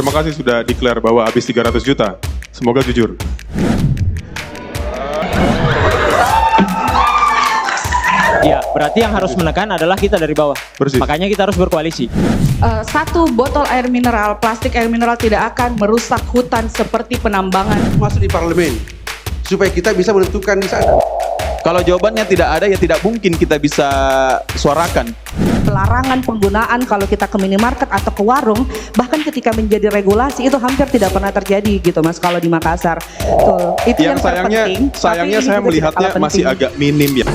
Terima kasih sudah declare bahwa habis 300 juta. Semoga jujur. Ya, berarti yang harus menekan adalah kita dari bawah. Persis. Makanya kita harus berkoalisi. Satu botol air mineral, plastik air mineral tidak akan merusak hutan seperti penambangan. Masuk di parlemen supaya kita bisa menentukan di sana. Kalau jawabannya tidak ada, ya tidak mungkin kita bisa suarakan. Pelarangan penggunaan kalau kita ke minimarket atau ke warung, bahkan ketika menjadi regulasi itu hampir tidak pernah terjadi gitu Mas kalau di Makassar. Tuh, itu yang terpenting. Sayangnya Tapi ini saya juga tidak melihatnya kalah masih penting. agak minim ya.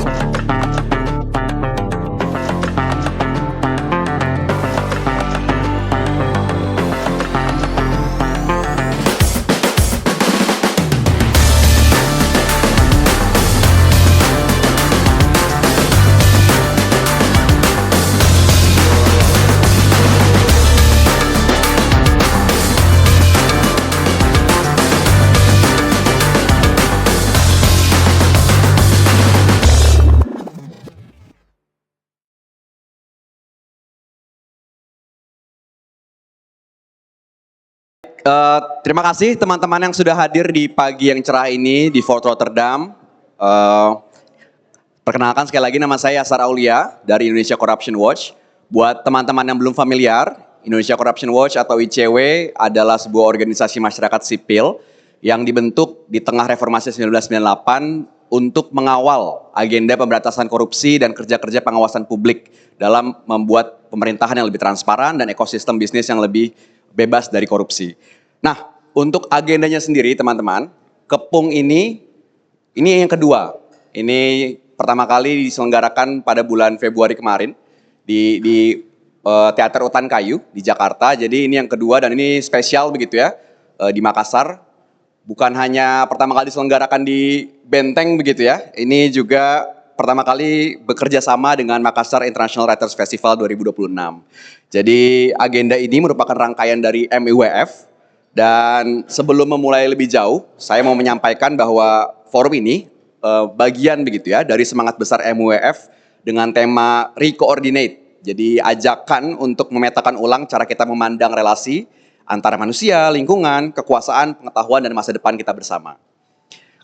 Terima kasih teman-teman yang sudah hadir di pagi yang cerah ini di Fort Rotterdam. Perkenalkan sekali lagi, nama saya Yasar Aulia dari Indonesia Corruption Watch. Buat teman-teman yang belum familiar, Indonesia Corruption Watch atau ICW adalah sebuah organisasi masyarakat sipil yang dibentuk di tengah reformasi 1998 untuk mengawal agenda pemberantasan korupsi dan kerja-kerja pengawasan publik dalam membuat pemerintahan yang lebih transparan dan ekosistem bisnis yang lebih bebas dari korupsi. Nah, untuk agendanya sendiri teman-teman, Kepung ini yang kedua. Ini pertama kali diselenggarakan pada bulan Februari kemarin di Teater Utan Kayu di Jakarta. Jadi ini yang kedua dan ini spesial begitu ya di Makassar. Bukan hanya pertama kali diselenggarakan di Benteng begitu ya. Ini juga pertama kali bekerja sama dengan Makassar International Writers Festival 2026. Jadi agenda ini merupakan rangkaian dari MIWF dan sebelum memulai lebih jauh, saya mau menyampaikan bahwa forum ini bagian begitu ya dari semangat besar MIWF dengan tema Recoordinate. Jadi ajakan untuk memetakan ulang cara kita memandang relasi antara manusia, lingkungan, kekuasaan, pengetahuan dan masa depan kita bersama.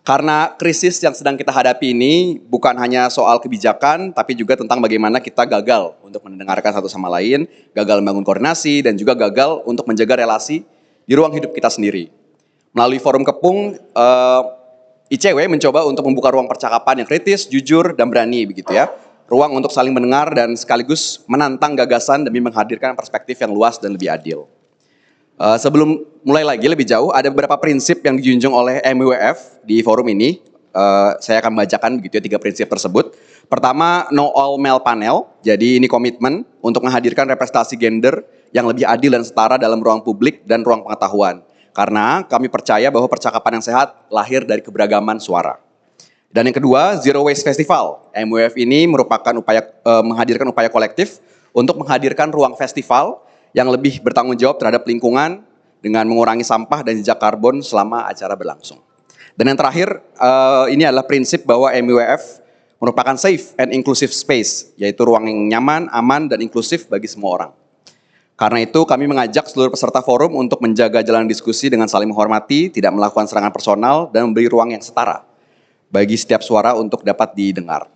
Karena krisis yang sedang kita hadapi ini bukan hanya soal kebijakan, tapi juga tentang bagaimana kita gagal untuk mendengarkan satu sama lain, gagal membangun koordinasi, dan juga gagal untuk menjaga relasi di ruang hidup kita sendiri. Melalui forum Kepung, ICW mencoba untuk membuka ruang percakapan yang kritis, jujur, dan berani begitu ya. Ruang untuk saling mendengar dan sekaligus menantang gagasan demi menghadirkan perspektif yang luas dan lebih adil. Sebelum mulai lagi lebih jauh, ada beberapa prinsip yang dijunjung oleh MIWF di forum ini. Saya akan membacakan begitu ya 3 prinsip tersebut. Pertama, no all male panel. Jadi ini komitmen untuk menghadirkan representasi gender yang lebih adil dan setara dalam ruang publik dan ruang pengetahuan. Karena kami percaya bahwa percakapan yang sehat lahir dari keberagaman suara. Dan yang kedua, Zero Waste Festival. MIWF ini merupakan menghadirkan upaya kolektif untuk menghadirkan ruang festival yang lebih bertanggung jawab terhadap lingkungan dengan mengurangi sampah dan jejak karbon selama acara berlangsung. Dan yang terakhir, ini adalah prinsip bahwa MIWF merupakan safe and inclusive space, yaitu ruang yang nyaman, aman, dan inklusif bagi semua orang. Karena itu kami mengajak seluruh peserta forum untuk menjaga jalan diskusi dengan saling menghormati, tidak melakukan serangan personal, dan memberi ruang yang setara bagi setiap suara untuk dapat didengar.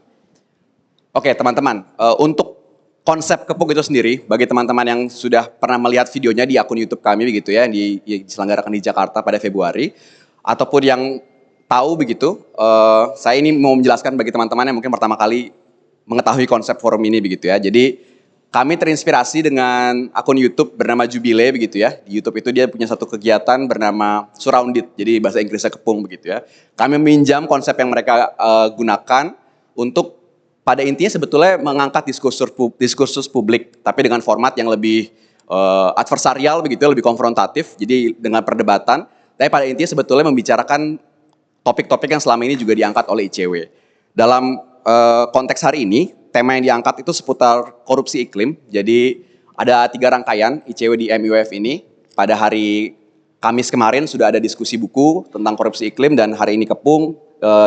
Oke teman-teman, untuk konsep Kepung itu sendiri, bagi teman-teman yang sudah pernah melihat videonya di akun YouTube kami begitu ya, yang diselenggarakan di Jakarta pada Februari, ataupun yang tahu begitu, saya ini mau menjelaskan bagi teman-teman yang mungkin pertama kali mengetahui konsep forum ini begitu ya. Jadi kami terinspirasi dengan akun YouTube bernama Jubile begitu ya. Di YouTube itu dia punya satu kegiatan bernama Surrounded, jadi bahasa Inggrisnya Kepung begitu ya. Kami meminjam konsep yang mereka gunakan untuk pada intinya sebetulnya mengangkat diskursus publik, tapi dengan format yang lebih adversarial begitu, lebih konfrontatif, jadi dengan perdebatan. Tapi pada intinya sebetulnya membicarakan topik-topik yang selama ini juga diangkat oleh ICW. Dalam konteks hari ini, tema yang diangkat itu seputar korupsi iklim. Jadi ada 3 rangkaian ICW di MIWF ini. Pada hari Kamis kemarin sudah ada diskusi buku tentang korupsi iklim dan hari ini Kepung,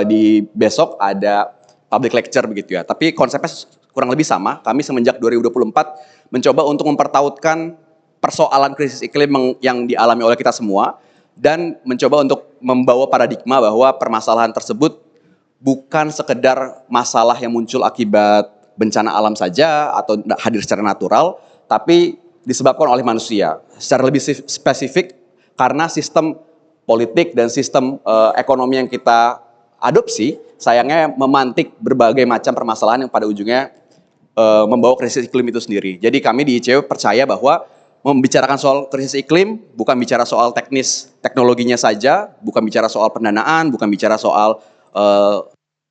di besok ada public lecture begitu ya. Tapi konsepnya kurang lebih sama. Kami semenjak 2024 mencoba untuk mempertautkan persoalan krisis iklim yang dialami oleh kita semua dan mencoba untuk membawa paradigma bahwa permasalahan tersebut bukan sekedar masalah yang muncul akibat bencana alam saja atau hadir secara natural, tapi disebabkan oleh manusia. Secara lebih spesifik karena sistem politik dan sistem ekonomi yang kita adopsi sayangnya memantik berbagai macam permasalahan yang pada ujungnya membawa krisis iklim itu sendiri. Jadi kami di ICW percaya bahwa membicarakan soal krisis iklim bukan bicara soal teknis teknologinya saja, bukan bicara soal pendanaan, bukan bicara soal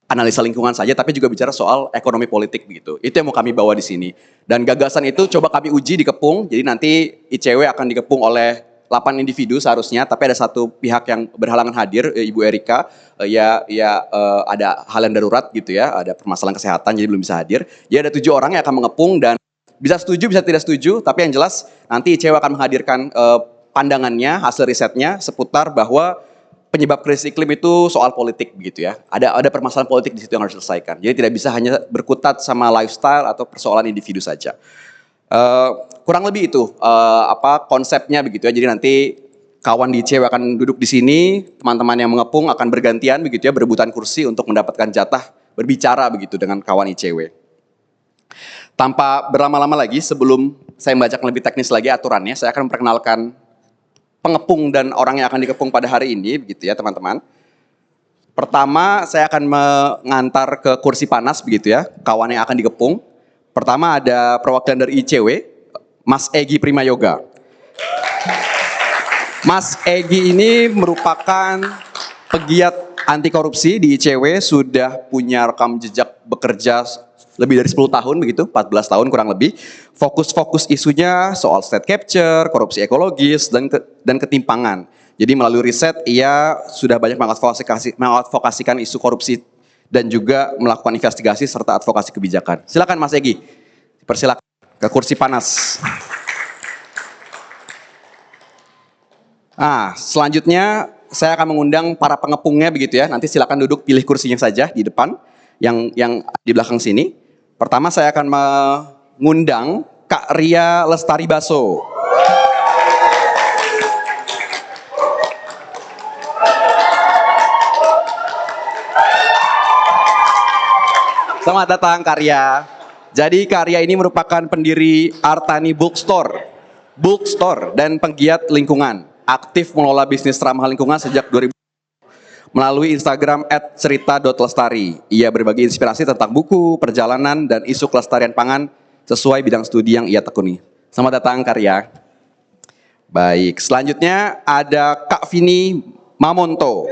analisa lingkungan saja, tapi juga bicara soal ekonomi politik begitu. Itu yang mau kami bawa di sini. Dan gagasan itu coba kami uji di Kepung. Jadi nanti ICW akan dikepung oleh 8 individu seharusnya, tapi ada satu pihak yang berhalangan hadir, Ibu Erika, ada hal yang darurat gitu ya, ada permasalahan kesehatan jadi belum bisa hadir. Jadi ada 7 orang yang akan mengepung dan bisa setuju, bisa tidak setuju, tapi yang jelas nanti ICW akan menghadirkan pandangannya, hasil risetnya seputar bahwa penyebab krisis iklim itu soal politik begitu ya. Ada permasalahan politik di situ yang harus diselesaikan. Jadi tidak bisa hanya berkutat sama lifestyle atau persoalan individu saja. Kurang lebih itu konsepnya begitu ya. Jadi nanti kawan di ICW akan duduk di sini, teman-teman yang mengepung akan bergantian begitu ya, berebutan kursi untuk mendapatkan jatah berbicara begitu dengan kawan ICW. Tanpa berlama-lama lagi, sebelum saya membacakan lebih teknis lagi aturannya, saya akan memperkenalkan pengepung dan orang yang akan dikepung pada hari ini, begitu ya teman-teman. Pertama, saya akan mengantar ke kursi panas, begitu ya, kawan yang akan dikepung. Pertama ada perwakilan dari ICW, Mas Egy Primayoga. Mas Egy ini merupakan pegiat anti korupsi di ICW, sudah punya rekam jejak bekerja lebih dari 10 tahun begitu, 14 tahun kurang lebih. Fokus isunya soal state capture, korupsi ekologis, dan ketimpangan. Jadi melalui riset ia sudah banyak mengadvokasikan isu korupsi dan juga melakukan investigasi serta advokasi kebijakan. Silakan Mas Egy, persilakan ke kursi panas. Selanjutnya saya akan mengundang para pengepungnya begitu ya. Nanti silakan duduk, pilih kursinya saja di depan, yang di belakang sini. Pertama saya akan mengundang Kak Ria Lestari Baso. Selamat datang Kak Ria. Jadi Kak Ria ini merupakan pendiri Artani Bookstore dan penggiat lingkungan. Aktif mengelola bisnis ramah lingkungan sejak 2000. Melalui Instagram @cerita.lestari. Ia berbagi inspirasi tentang buku, perjalanan, dan isu kelestarian pangan sesuai bidang studi yang ia tekuni. Selamat datang Karya. Baik, selanjutnya ada Kak Vini Mamonto.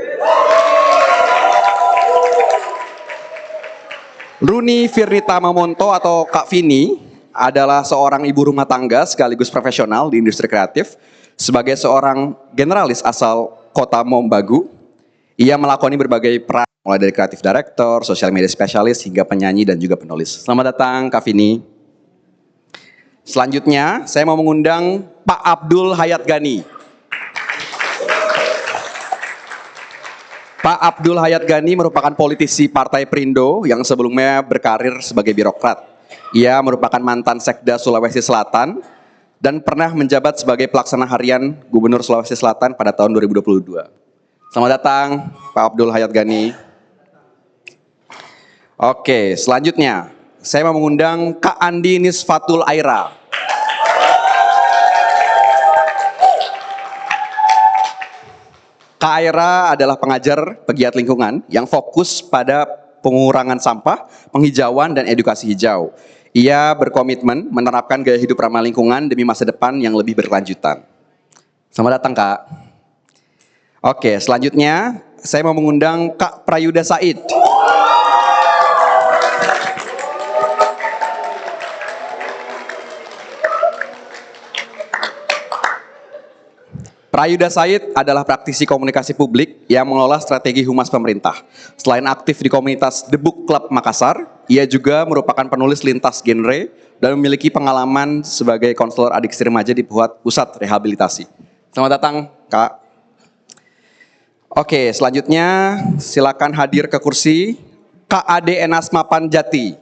Runi Firnita Mamonto atau Kak Vini adalah seorang ibu rumah tangga sekaligus profesional di industri kreatif. Sebagai seorang generalis asal kota Mombagu, ia melakoni berbagai peran, mulai dari kreatif director, social media spesialis, hingga penyanyi dan juga penulis. Selamat datang, Kak Vini. Selanjutnya, saya mau mengundang Pak Abdul Hayat Gani. Pak Abdul Hayat Gani merupakan politisi Partai Perindo yang sebelumnya berkarir sebagai birokrat. Ia merupakan mantan Sekda Sulawesi Selatan dan pernah menjabat sebagai pelaksana harian Gubernur Sulawesi Selatan pada tahun 2022. Selamat datang Pak Abdul Hayat Gani. Oke, selanjutnya saya mau mengundang Kak Andi Nisfatul Aira. Kak Aira adalah pengajar pegiat lingkungan yang fokus pada pengurangan sampah, penghijauan, dan edukasi hijau. Ia berkomitmen menerapkan gaya hidup ramah lingkungan demi masa depan yang lebih berkelanjutan. Selamat datang Kak. Oke, selanjutnya saya mau mengundang Kak Prayuda Said. Prayuda Said adalah praktisi komunikasi publik yang mengelola strategi humas pemerintah. Selain aktif di komunitas The Book Club Makassar, ia juga merupakan penulis lintas genre dan memiliki pengalaman sebagai konselor adiksi remaja di pusat rehabilitasi. Selamat datang, Kak. Oke, selanjutnya silakan hadir ke kursi Kak Ade Enas Mapan Jaci.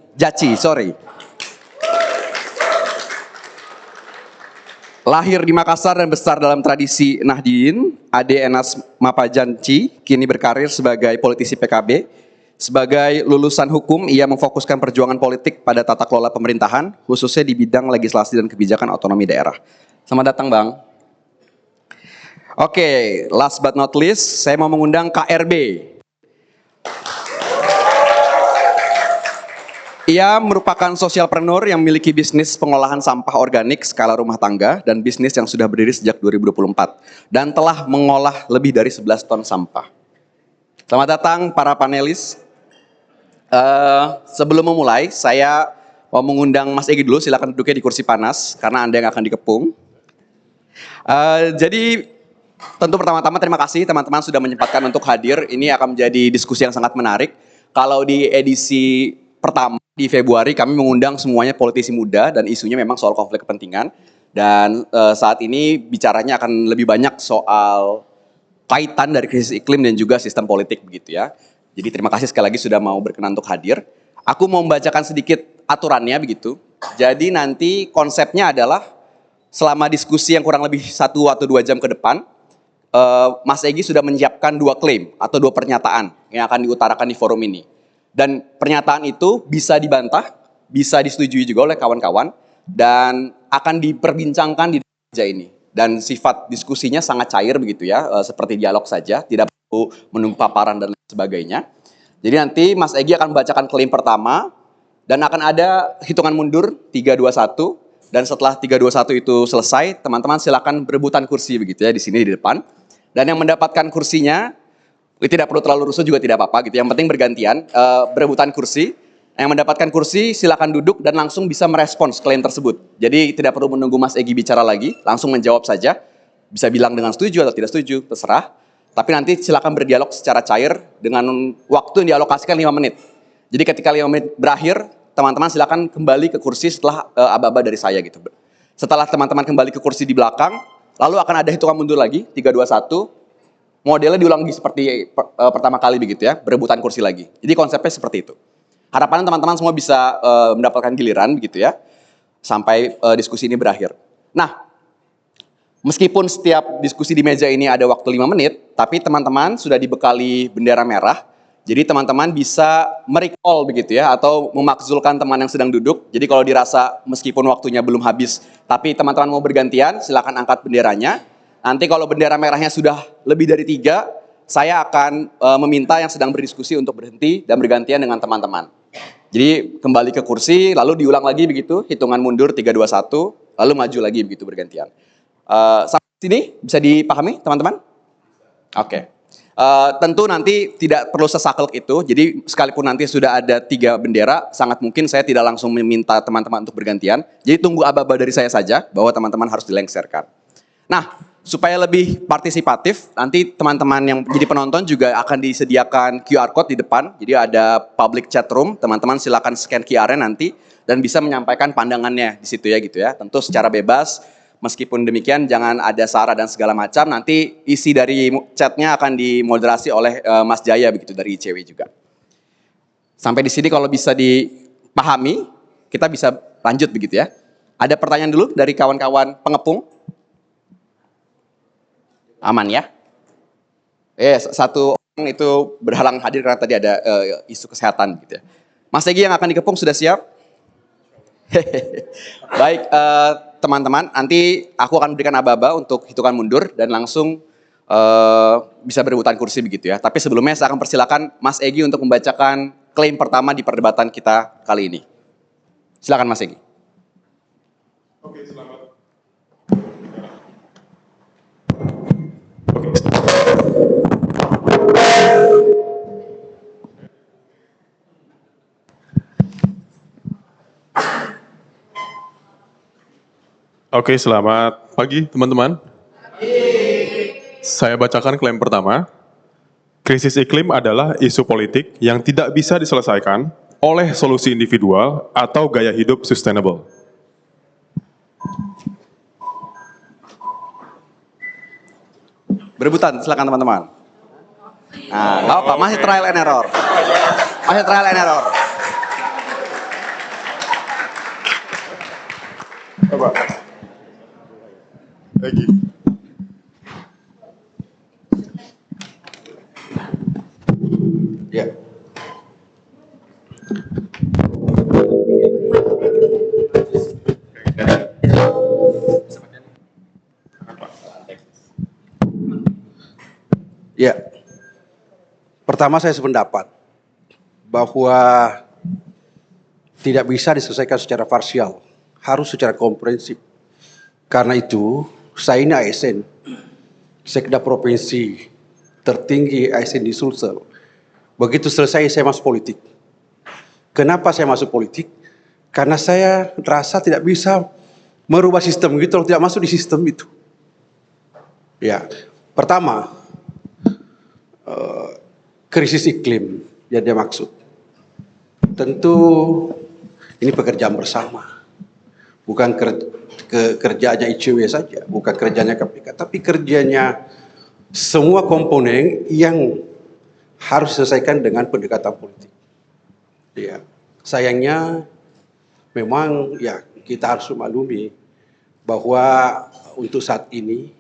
Lahir di Makassar dan besar dalam tradisi Nahdien, Ade Enas Mapajanci kini berkarir sebagai politisi PKB. Sebagai lulusan hukum, ia memfokuskan perjuangan politik pada tata kelola pemerintahan, khususnya di bidang legislasi dan kebijakan otonomi daerah. Selamat datang, Bang. Oke, last but not least, saya mau mengundang KRB. Ia merupakan sosialpreneur yang memiliki bisnis pengolahan sampah organik skala rumah tangga dan bisnis yang sudah berdiri sejak 2024 dan telah mengolah lebih dari 11 ton sampah. Selamat datang para panelis. Sebelum memulai, saya mau mengundang Mas Egy dulu, silakan duduknya di kursi panas karena Anda yang akan dikepung. Jadi tentu pertama-tama terima kasih teman-teman sudah menyempatkan untuk hadir. Ini akan menjadi diskusi yang sangat menarik. Kalau di edisi pertama di Februari kami mengundang semuanya politisi muda dan isunya memang soal konflik kepentingan. Dan saat ini bicaranya akan lebih banyak soal kaitan dari krisis iklim dan juga sistem politik begitu ya. Jadi terima kasih sekali lagi sudah mau berkenan untuk hadir. Aku mau membacakan sedikit aturannya begitu. Jadi nanti konsepnya adalah selama diskusi yang kurang lebih 1 atau 2 jam ke depan, Mas Egy sudah menyiapkan 2 klaim atau 2 pernyataan yang akan diutarakan di forum ini. Dan pernyataan itu bisa dibantah, bisa disetujui juga oleh kawan-kawan, dan akan diperbincangkan di meja ini. Dan sifat diskusinya sangat cair begitu ya, seperti dialog saja, tidak perlu menunggu paparan dan lain sebagainya. Jadi nanti Mas Egy akan membacakan klaim pertama, dan akan ada hitungan mundur 3, 2, 1, dan setelah 3, 2, 1 itu selesai, teman-teman silakan berebutan kursi begitu ya, di sini di depan. Dan yang mendapatkan kursinya, tidak perlu terlalu rusuh juga tidak apa-apa gitu. Yang penting bergantian, berebutan kursi. Yang mendapatkan kursi silakan duduk dan langsung bisa merespons klaim tersebut. Jadi tidak perlu menunggu Mas Egy bicara lagi, langsung menjawab saja. Bisa bilang dengan setuju atau tidak setuju, terserah. Tapi nanti silakan berdialog secara cair dengan waktu yang dialokasikan 5 menit. Jadi ketika 5 menit berakhir, teman-teman silakan kembali ke kursi setelah aba-aba dari saya gitu. Setelah teman-teman kembali ke kursi di belakang, lalu akan ada hitungan mundur lagi, 3, 2, 1. Modelnya diulang lagi seperti pertama kali begitu ya, berebutan kursi lagi. Jadi konsepnya seperti itu. Harapannya teman-teman semua bisa mendapatkan giliran begitu ya, sampai diskusi ini berakhir. Nah, meskipun setiap diskusi di meja ini ada waktu 5 menit, tapi teman-teman sudah dibekali bendera merah, jadi teman-teman bisa merecall begitu ya, atau memakzulkan teman yang sedang duduk. Jadi kalau dirasa meskipun waktunya belum habis, tapi teman-teman mau bergantian, silakan angkat benderanya. Nanti kalau bendera merahnya sudah lebih dari 3, saya akan meminta yang sedang berdiskusi untuk berhenti dan bergantian dengan teman-teman. Jadi kembali ke kursi, lalu diulang lagi begitu, hitungan mundur 3, 2, 1, lalu maju lagi begitu bergantian. Sampai sini bisa dipahami teman-teman? Oke. Tentu nanti tidak perlu sesaklek itu, jadi sekalipun nanti sudah ada 3 bendera, sangat mungkin saya tidak langsung meminta teman-teman untuk bergantian. Jadi tunggu aba-aba dari saya saja, bahwa teman-teman harus dilengserkan. Nah, supaya lebih partisipatif, nanti teman-teman yang jadi penonton juga akan disediakan QR Code di depan. Jadi ada public chat room, teman-teman silakan scan QR-nya nanti dan bisa menyampaikan pandangannya di situ ya gitu ya. Tentu secara bebas, meskipun demikian jangan ada sara dan segala macam. Nanti isi dari chatnya akan dimoderasi oleh Mas Jaya begitu dari ICW juga. Sampai di sini kalau bisa dipahami, kita bisa lanjut begitu ya. Ada pertanyaan dulu dari kawan-kawan pengepung? Aman ya? Satu orang itu berhalang hadir karena tadi ada isu kesehatan gitu ya. Mas Egy yang akan dikepung sudah siap? Baik, teman-teman, nanti aku akan berikan aba-aba untuk hitungan mundur dan langsung bisa berebutan kursi begitu ya. Tapi sebelumnya saya akan persilakan Mas Egy untuk membacakan klaim pertama di perdebatan kita kali ini. Silakan Mas Egy. Oke, selamat. Oke, selamat pagi teman-teman. Saya bacakan klaim pertama. Krisis iklim adalah isu politik yang tidak bisa diselesaikan oleh solusi individual atau gaya hidup sustainable. Berebutan, silakan teman-teman. Nah, nggak apa, masih trial and error. Masih trial and error. Coba. Thank you. Ya. Ya. Pertama saya sependapat bahwa tidak bisa diselesaikan secara parsial, harus secara komprehensif. Karena itu, saya ini ASN, Sekda Provinsi tertinggi ASN di Sulsel. Begitu selesai saya masuk politik. Kenapa saya masuk politik? Karena saya rasa tidak bisa merubah sistem gitu kalau tidak masuk di sistem itu. Ya, pertama, krisis iklim yang dia maksud. Tentu ini pekerjaan bersama. Bukan kerjanya ICW saja, bukan kerjanya KPK, tapi kerjanya semua komponen yang harus diselesaikan dengan pendekatan politik. Ya, sayangnya memang ya kita harus memaklumi bahwa untuk saat ini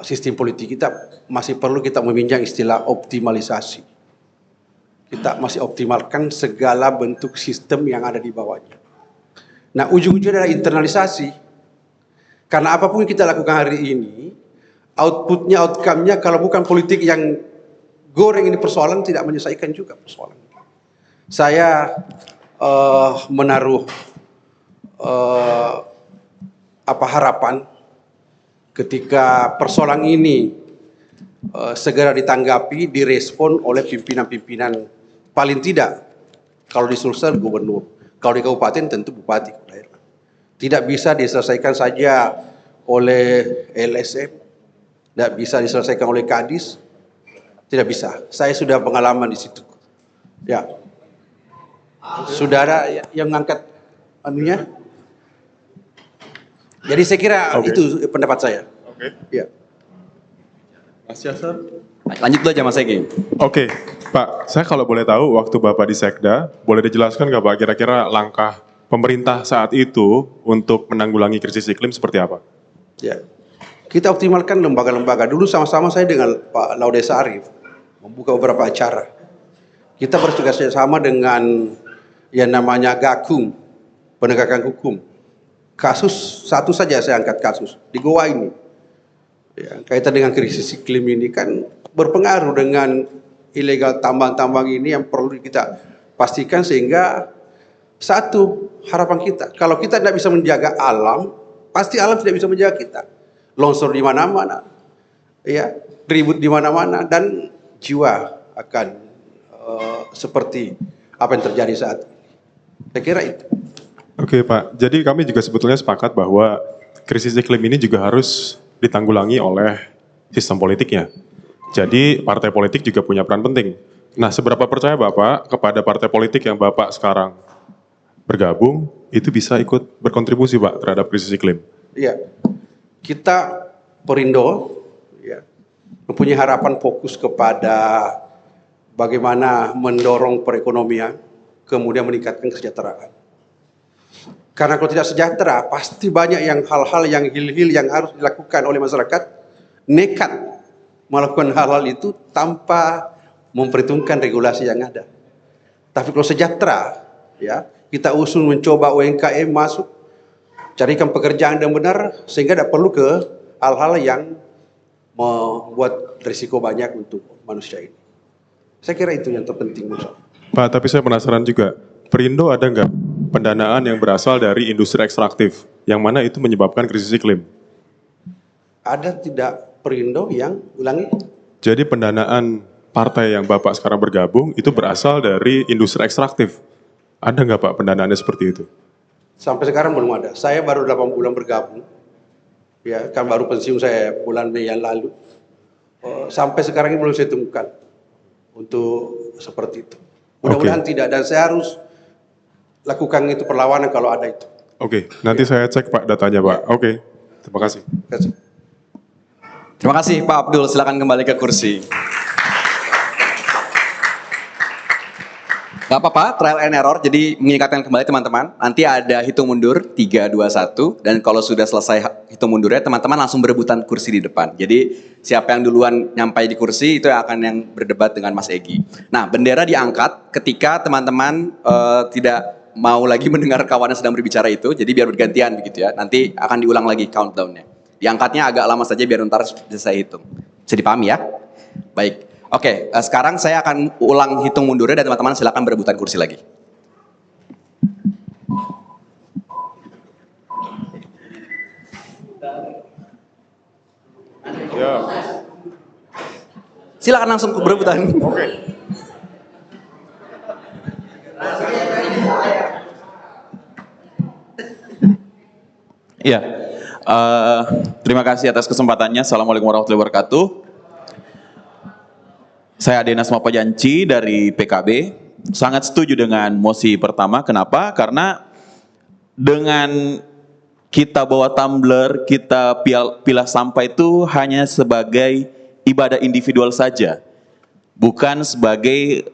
sistem politik kita masih perlu kita meminjam istilah optimalisasi. Kita masih optimalkan segala bentuk sistem yang ada di bawahnya. Nah, ujung-ujungnya adalah internalisasi. Karena apapun yang kita lakukan hari ini, outputnya, outcome-nya kalau bukan politik yang goreng ini persoalan, tidak menyelesaikan juga persoalan. Saya menaruh harapan ketika persoalan ini segera ditanggapi, direspon oleh pimpinan-pimpinan, paling tidak kalau di Sulsel gubernur, kalau di kabupaten tentu bupati daerah. Tidak bisa diselesaikan saja oleh LSM, tidak bisa diselesaikan oleh Kadis, tidak bisa. Saya sudah pengalaman di situ. Ya, saudara yang mengangkat anunya. Jadi saya kira itu pendapat saya. Oke. Ya. Mas Yasser. Lanjut dulu aja Mas Egi. Oke, Pak, saya kalau boleh tahu waktu Bapak di Sekda, boleh dijelaskan nggak Pak kira-kira langkah pemerintah saat itu untuk menanggulangi krisis iklim seperti apa? Ya. Kita optimalkan lembaga-lembaga. Dulu sama-sama saya dengan Pak Laudes Arif membuka beberapa acara. Kita bertugas sama dengan yang namanya Gakum, penegakan hukum. Kasus satu saja saya angkat kasus di Goa ini. Ya, kaitan dengan krisis iklim ini kan berpengaruh dengan ilegal tambang-tambang ini yang perlu kita pastikan sehingga satu harapan kita, kalau kita tidak bisa menjaga alam, pasti alam tidak bisa menjaga kita. Longsor di mana-mana, ya, ribut di mana-mana dan jiwa akan seperti apa yang terjadi saat ini. Saya kira itu. Oke Pak, jadi kami juga sebetulnya sepakat bahwa krisis iklim ini juga harus ditanggulangi oleh sistem politiknya. Jadi partai politik juga punya peran penting. Nah, seberapa percaya Bapak kepada partai politik yang Bapak sekarang bergabung, itu bisa ikut berkontribusi Pak terhadap krisis iklim? Iya, kita Perindo ya, mempunyai harapan fokus kepada bagaimana mendorong perekonomian, kemudian meningkatkan kesejahteraan. Karena kalau tidak sejahtera, pasti banyak yang hal-hal yang hil-hil yang harus dilakukan oleh masyarakat, nekat melakukan hal-hal itu tanpa memperhitungkan regulasi yang ada. Tapi kalau sejahtera, ya, kita usul mencoba UMKM masuk, carikan pekerjaan yang benar, sehingga tidak perlu ke hal-hal yang membuat risiko banyak untuk manusia ini. Saya kira itu yang terpenting. Pak, tapi saya penasaran juga, Perindo ada nggak pendanaan yang berasal dari industri ekstraktif, yang mana itu menyebabkan krisis iklim? Ada tidak Perindo yang ulangi? Jadi pendanaan partai yang Bapak sekarang bergabung itu berasal dari industri ekstraktif. Ada nggak Pak pendanaannya seperti itu? Sampai sekarang belum ada. Saya baru 8 bulan bergabung. Ya, kan baru pensiun saya bulan Mei yang lalu. Sampai sekarang ini belum saya temukan untuk seperti itu. Mudah-mudahan tidak, dan saya harus lakukan itu perlawanan kalau ada itu. Oke, nanti saya cek Pak datanya Pak. Oke, terima kasih. Terima kasih. Terima kasih Pak Abdul, silakan kembali ke kursi. Gak apa-apa, trial and error. Jadi mengingatkan kembali teman-teman, nanti ada hitung mundur 3, 2, 1. Dan kalau sudah selesai hitung mundurnya, teman-teman langsung berebutan kursi di depan. Jadi siapa yang duluan nyampai di kursi, itu yang akan yang berdebat dengan Mas Egy. Nah, bendera diangkat ketika teman-teman tidak mau lagi mendengar kawannya sedang berbicara itu. Jadi biar bergantian begitu ya. Nanti akan diulang lagi countdown-nya. Diangkatnya agak lama saja biar ntar bisa saya hitung. Bisa dipahami ya? Baik. Oke, sekarang saya akan ulang hitung mundurnya dan teman-teman silakan berebutan kursi lagi. Ya. Silakan langsung berebutan. Oke. Iya. Terima kasih atas kesempatannya. Assalamualaikum warahmatullahi wabarakatuh. Saya Adenas Mapajanci dari PKB. Sangat setuju dengan mosi pertama. Kenapa? Karena dengan kita bawa tumbler, kita pilah sampah itu hanya sebagai ibadah individual saja. Bukan sebagai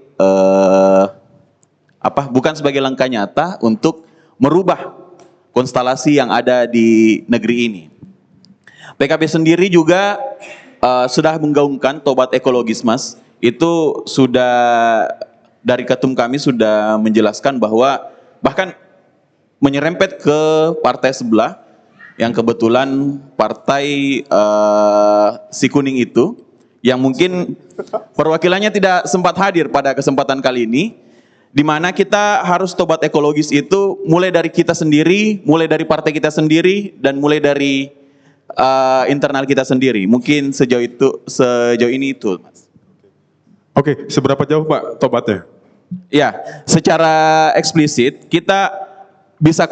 bukan sebagai langkah nyata untuk merubah konstelasi yang ada di negeri ini. PKB sendiri juga sudah menggaungkan tobat ekologis, Mas. Itu sudah dari ketum kami sudah menjelaskan bahwa bahkan menyerempet ke partai sebelah yang kebetulan partai si kuning itu yang mungkin perwakilannya tidak sempat hadir pada kesempatan kali ini, di mana kita harus tobat ekologis itu mulai dari kita sendiri, mulai dari partai kita sendiri, dan mulai dari internal kita sendiri. Mungkin sejauh ini itu, Mas. Oke, seberapa jauh Pak tobatnya? Ya, secara eksplisit kita bisa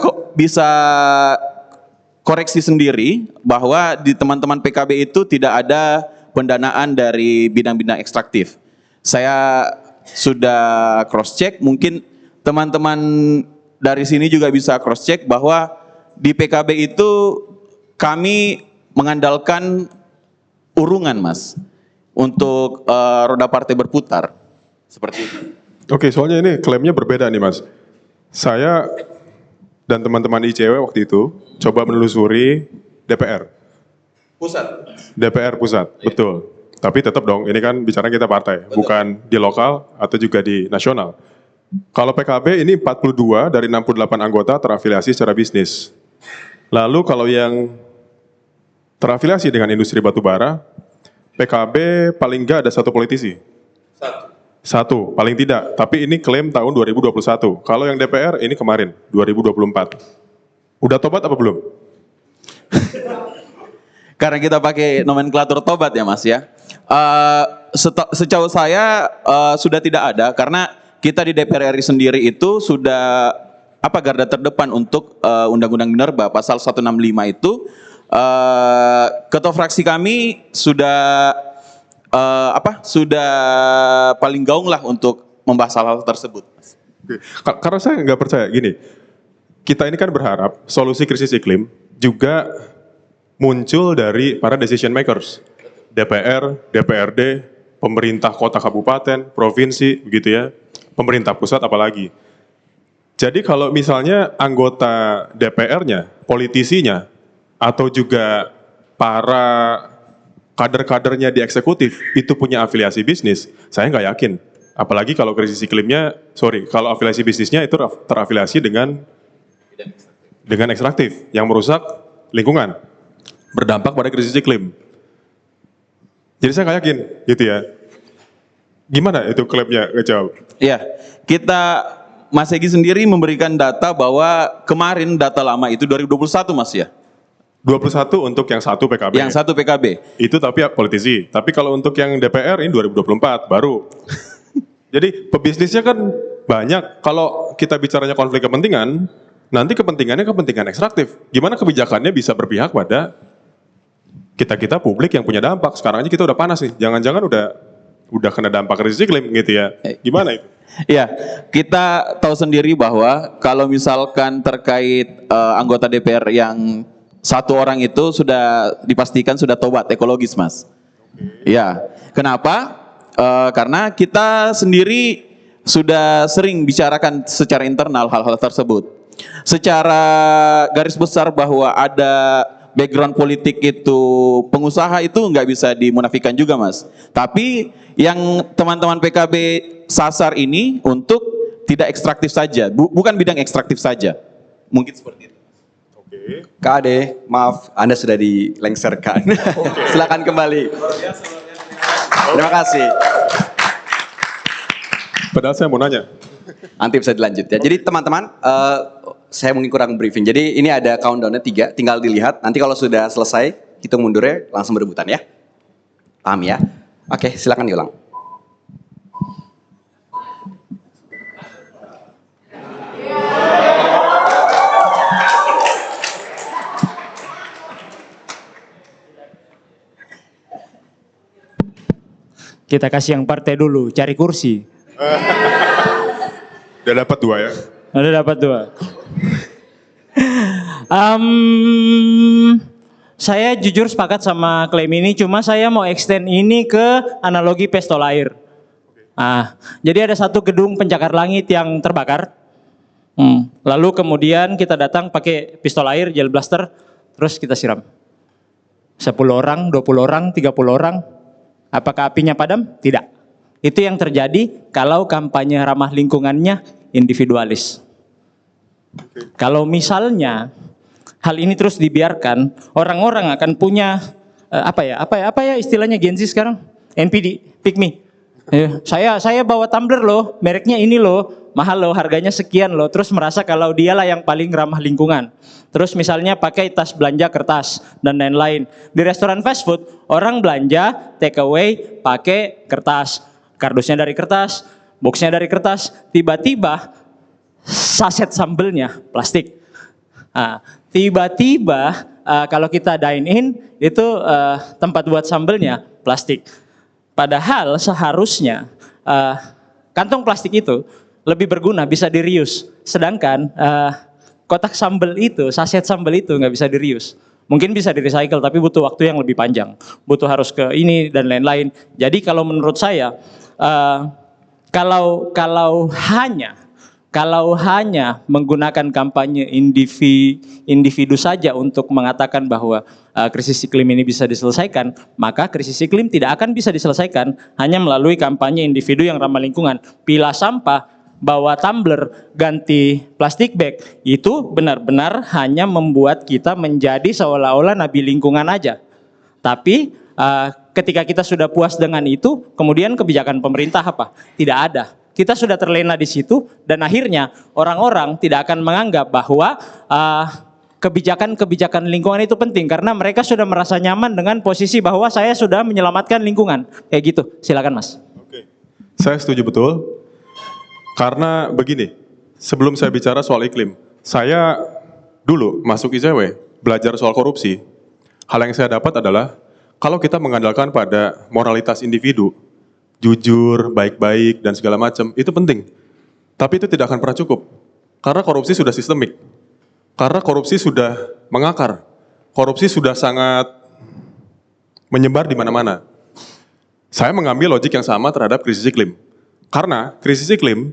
koreksi sendiri bahwa di teman-teman PKB itu tidak ada pendanaan dari bidang-bidang ekstraktif. Saya sudah cross check, mungkin teman-teman dari sini juga bisa cross check bahwa di PKB itu kami mengandalkan urungan, Mas, untuk roda partai berputar seperti itu. Oke, soalnya ini klaimnya berbeda nih Mas. Saya dan teman-teman ICW waktu itu coba menelusuri DPR. DPR pusat, betul. Tapi tetap dong, ini kan bicara kita partai, bukan di lokal atau juga di nasional. Kalau PKB ini 42 dari 68 anggota terafiliasi secara bisnis. Lalu kalau yang terafiliasi dengan industri batubara, PKB paling enggak ada satu politisi. Satu, paling tidak. Tapi ini klaim tahun 2021. Kalau yang DPR ini kemarin, 2024. Udah tobat apa belum? Karena kita pakai nomenklatur tobat ya, Mas ya. Sejauh saya sudah tidak ada, karena kita di DPR RI sendiri itu sudah garda terdepan untuk Undang-Undang Minerba pasal 165 itu. Ketua fraksi kami sudah paling gaung lah untuk membahas hal-hal tersebut. Oke. Karena saya nggak percaya gini, kita ini kan berharap solusi krisis iklim juga muncul dari para decision makers, DPR, DPRD, pemerintah kota kabupaten, provinsi, begitu ya, pemerintah pusat apalagi. Jadi kalau misalnya anggota DPR-nya, politisinya, atau juga para kader-kadernya di eksekutif itu punya afiliasi bisnis, saya nggak yakin. Apalagi kalau krisis iklimnya, kalau afiliasi bisnisnya itu terafiliasi dengan ekstraktif yang merusak lingkungan, berdampak pada krisis iklim. Jadi saya nggak yakin, gitu ya. Gimana itu klaimnya ngejawab? Iya, Mas Egy sendiri memberikan data bahwa kemarin data lama itu 2021, Mas ya. 21 untuk yang satu PKB. Yang satu PKB. Itu tapi politisi. Tapi kalau untuk yang DPR ini 2024 baru. Jadi pebisnisnya kan banyak. Kalau kita bicaranya konflik kepentingan, nanti kepentingannya kepentingan ekstraktif. Gimana kebijakannya bisa berpihak pada kita publik yang punya dampak. Sekarang aja kita udah panas nih. Jangan-jangan udah kena dampak krisis iklim gitu ya. Gimana itu? Iya, kita tahu sendiri bahwa kalau misalkan terkait anggota DPR yang satu orang itu sudah dipastikan sudah tobat ekologis, Mas. Ya, kenapa? Karena kita sendiri sudah sering bicarakan secara internal hal-hal tersebut. Secara garis besar bahwa ada background politik itu pengusaha itu nggak bisa dimunafikan juga, Mas. Tapi yang teman-teman PKB sasar ini untuk tidak ekstraktif saja, bukan bidang ekstraktif saja. Mungkin seperti itu. Kak Ade, maaf, Anda sudah dilengserkan. Silakan kembali. Terima kasih. Padahal saya mau nanya. Nanti bisa dilanjut ya. Jadi teman-teman, saya mungkin kurang briefing. Jadi ini ada countdown-nya 3, tinggal dilihat. Nanti kalau sudah selesai, hitung mundurnya langsung berebutan ya. Paham ya? Oke, silakan diulang. Kita kasih yang partai dulu, cari kursi. Udah dapat 2 ya. Udah dapat 2. Saya jujur sepakat sama klaim ini, cuma saya mau extend ini ke analogi pistol air. Jadi ada satu gedung pencakar langit yang terbakar. Lalu kemudian kita datang pakai pistol air, gel blaster, terus kita siram. 10 orang, 20 orang, 30 orang. Apakah apinya padam? Tidak. Itu yang terjadi kalau kampanye ramah lingkungannya individualis. Kalau misalnya hal ini terus dibiarkan, orang-orang akan punya apa ya istilahnya Gen Z sekarang? NPD, pick me. Saya bawa tumbler loh, mereknya ini loh, mahal loh, harganya sekian loh, terus merasa kalau dialah yang paling ramah lingkungan. Terus misalnya pakai tas belanja kertas dan lain-lain. Di restoran fast food, orang belanja take away pakai kertas. Kardusnya dari kertas, boxnya dari kertas, tiba-tiba saset sambelnya plastik. Tiba-tiba kalau kita dine in itu tempat buat sambelnya plastik. Padahal seharusnya kantong plastik itu lebih berguna, bisa di-reuse. Sedangkan kotak sambel itu, saset sambel itu nggak bisa di-reuse. Mungkin bisa di-recycle tapi butuh waktu yang lebih panjang. Butuh harus ke ini dan lain-lain. Jadi kalau menurut saya kalau hanya menggunakan kampanye individu saja untuk mengatakan bahwa krisis iklim ini bisa diselesaikan, maka krisis iklim tidak akan bisa diselesaikan hanya melalui kampanye individu yang ramah lingkungan. Pilah sampah, bawa tumbler, ganti plastik bag, itu benar-benar hanya membuat kita menjadi seolah-olah nabi lingkungan aja. Tapi ketika kita sudah puas dengan itu, kemudian kebijakan pemerintah apa? Tidak ada. Kita sudah terlena di situ dan akhirnya orang-orang tidak akan menganggap bahwa kebijakan-kebijakan lingkungan itu penting karena mereka sudah merasa nyaman dengan posisi bahwa saya sudah menyelamatkan lingkungan. Kayak gitu. Silakan, Mas. Oke. Saya setuju betul. Karena begini, sebelum saya bicara soal iklim, saya dulu masuk ICW belajar soal korupsi. Hal yang saya dapat adalah kalau kita mengandalkan pada moralitas individu, jujur, baik-baik, dan segala macam, itu penting. Tapi itu tidak akan pernah cukup. Karena korupsi sudah sistemik. Karena korupsi sudah mengakar. Korupsi sudah sangat menyebar di mana-mana. Saya mengambil logik yang sama terhadap krisis iklim. Karena krisis iklim,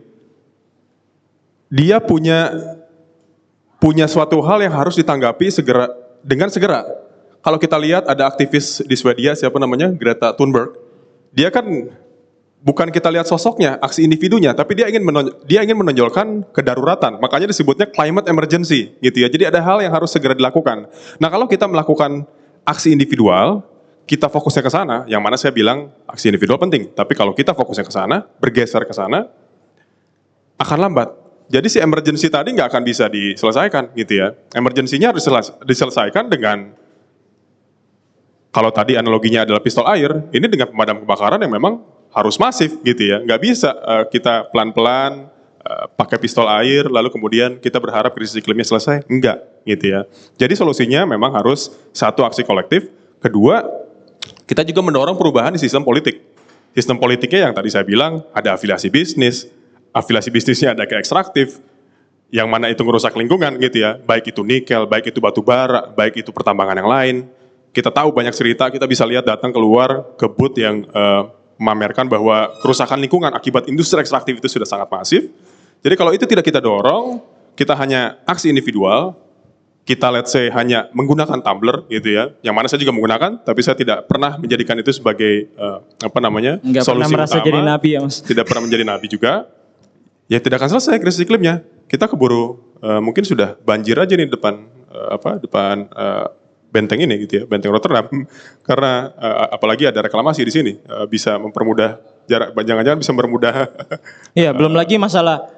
dia punya suatu hal yang harus ditanggapi dengan segera. Kalau kita lihat ada aktivis di Swedia, siapa namanya? Greta Thunberg. Dia kan bukan kita lihat sosoknya, aksi individunya, tapi dia ingin menonjolkan kedaruratan. Makanya disebutnya climate emergency, gitu ya. Jadi ada hal yang harus segera dilakukan. Nah, kalau kita melakukan aksi individual, kita fokusnya ke sana, yang mana saya bilang aksi individual penting. Tapi kalau kita fokusnya ke sana, bergeser ke sana, akan lambat. Jadi si emergency tadi nggak akan bisa diselesaikan, gitu ya. Emergency-nya harus diselesaikan dengan, kalau tadi analoginya adalah pistol air, ini dengan pemadam kebakaran yang memang harus masif, gitu ya. Nggak bisa kita pelan-pelan pakai pistol air, lalu kemudian kita berharap krisis iklimnya selesai. Enggak, gitu ya. Jadi solusinya memang harus satu, aksi kolektif. Kedua, kita juga mendorong perubahan di sistem politik. Sistem politiknya yang tadi saya bilang, ada afiliasi bisnis, afiliasi bisnisnya ada ke ekstraktif, yang mana itu ngerusak lingkungan gitu ya, baik itu nikel, baik itu batu bara, baik itu pertambangan yang lain. Kita tahu banyak cerita, kita bisa lihat datang keluar kebut yang memamerkan bahwa kerusakan lingkungan akibat industri ekstraktif itu sudah sangat masif. Jadi kalau itu tidak kita dorong, kita hanya aksi individual, kita let's say hanya menggunakan tumbler gitu ya, yang mana saya juga menggunakan, tapi saya tidak pernah menjadikan itu sebagai Nggak pernah merasa jadi nabi ya Mas. tidak pernah menjadi nabi juga, ya tidak akan selesai krisis iklimnya. Kita keburu mungkin sudah banjir aja nih depan benteng ini gitu ya, benteng Rotterdam, karena apalagi ada reklamasi di sini, bisa mempermudah jarak, jangan-jangan bisa mempermudah. Iya, belum lagi masalah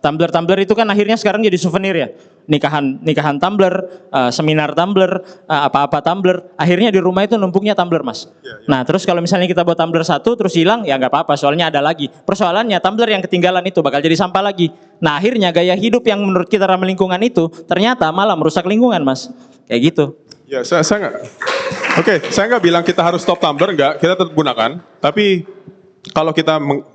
tumbler itu kan akhirnya sekarang jadi souvenir ya. Nikahan tumbler, seminar tumbler, apa-apa tumbler, akhirnya di rumah itu numpuknya tumbler Mas. Nah terus kalau misalnya kita buat tumbler satu terus hilang, ya nggak apa-apa, soalnya ada lagi. Persoalannya tumbler yang ketinggalan itu bakal jadi sampah lagi. Nah akhirnya gaya hidup yang menurut kita ramah lingkungan itu ternyata malah merusak lingkungan Mas. Kayak gitu. Ya saya nggak, oke, saya nggak bilang kita harus stop tumbler, nggak, kita tetap gunakan. Tapi kalau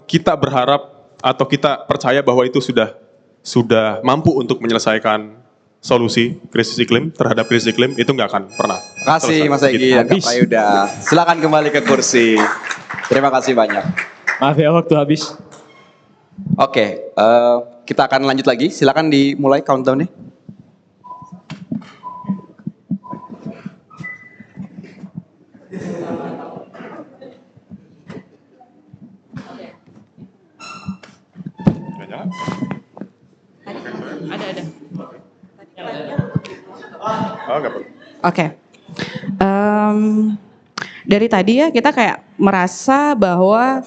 kita berharap atau kita percaya bahwa itu sudah mampu untuk menyelesaikan solusi krisis iklim terhadap krisis iklim, itu nggak akan pernah. Terima kasih Mas Egy dan Kak Prayuda. Silakan kembali ke kursi. Terima kasih banyak. Maaf ya waktu habis. Oke, kita akan lanjut lagi. Silakan dimulai countdown-nya. Ada. Oh, nggak perlu. Oke. Dari tadi ya kita kayak merasa bahwa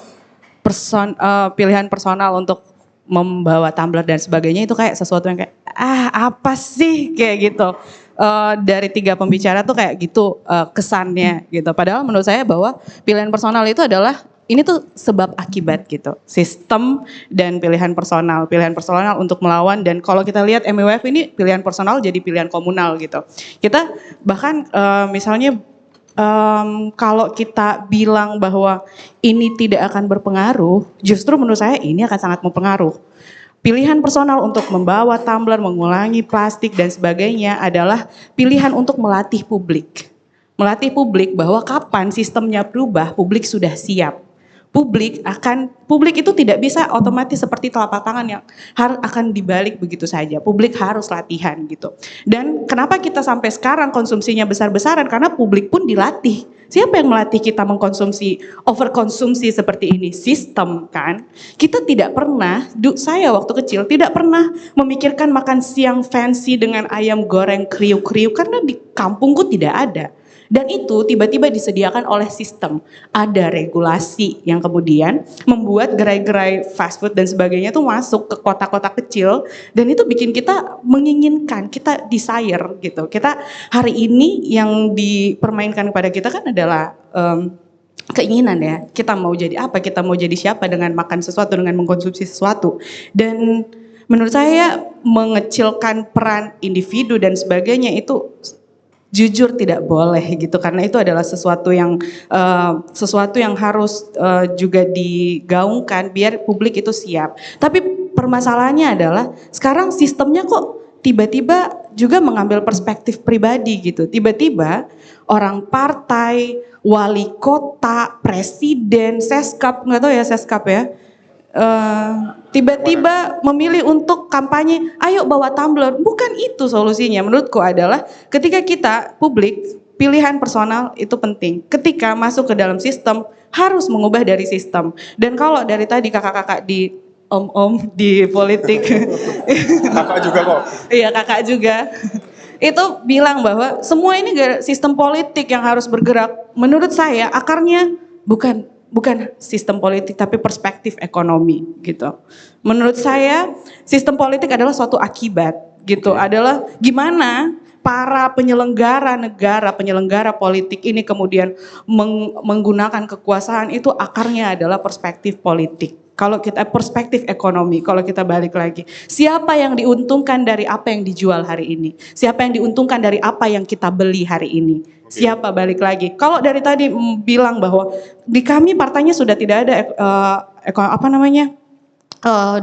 pilihan personal untuk membawa tumbler dan sebagainya itu kayak sesuatu yang kayak apa sih kayak gitu. Dari 3 pembicara tuh kayak gitu kesannya gitu. Padahal menurut saya bahwa pilihan personal itu adalah ini tuh sebab akibat gitu. Sistem dan pilihan personal untuk melawan, dan kalau kita lihat MEWF ini pilihan personal jadi pilihan komunal gitu. Kita bahkan misalnya kalau kita bilang bahwa ini tidak akan berpengaruh, justru menurut saya ini akan sangat mempengaruh. Pilihan personal untuk membawa tumbler, mengulangi plastik dan sebagainya adalah pilihan untuk melatih publik. Melatih publik bahwa kapan sistemnya berubah, publik sudah siap. Publik itu tidak bisa otomatis seperti telapak tangan yang akan dibalik begitu saja. Publik harus latihan gitu. Dan kenapa kita sampai sekarang konsumsinya besar-besaran? Karena publik pun dilatih. Siapa yang melatih kita mengkonsumsi, overkonsumsi seperti ini? Sistem kan. Kita tidak pernah, saya waktu kecil tidak pernah memikirkan makan siang fancy dengan ayam goreng kriuk-kriuk karena di kampungku tidak ada. Dan itu tiba-tiba disediakan oleh sistem. Ada regulasi yang kemudian membuat gerai-gerai fast food dan sebagainya itu masuk ke kota-kota kecil. Dan itu bikin kita menginginkan, kita desire gitu. Kita hari ini yang dipermainkan kepada kita kan adalah keinginan ya. Kita mau jadi apa, kita mau jadi siapa dengan makan sesuatu, dengan mengkonsumsi sesuatu. Dan menurut saya mengecilkan peran individu dan sebagainya itu jujur tidak boleh gitu, karena itu adalah sesuatu yang harus juga digaungkan biar publik itu siap. Tapi permasalahannya adalah sekarang sistemnya kok tiba-tiba juga mengambil perspektif pribadi gitu. Tiba-tiba orang partai, wali kota, presiden, seskap, nggak tahu ya seskap ya, tiba-tiba memilih untuk kampanye, ayo bawa tumbler. Bukan itu solusinya. Menurutku adalah ketika kita publik, pilihan personal itu penting. Ketika masuk ke dalam sistem, harus mengubah dari sistem. Dan kalau dari tadi kakak-kakak di om-om di politik, Kakak juga kok. iya kakak juga, itu bilang bahwa semua ini sistem politik yang harus bergerak. Menurut saya akarnya bukan sistem politik tapi perspektif ekonomi gitu. Menurut saya sistem politik adalah suatu akibat gitu. Adalah gimana para penyelenggara negara, penyelenggara politik ini kemudian menggunakan kekuasaan itu akarnya adalah perspektif politik. Kalau kita perspektif ekonomi, kalau kita balik lagi, siapa yang diuntungkan dari apa yang dijual hari ini? Siapa yang diuntungkan dari apa yang kita beli hari ini? Siapa balik lagi? Kalau dari tadi bilang bahwa di kami partainya sudah tidak ada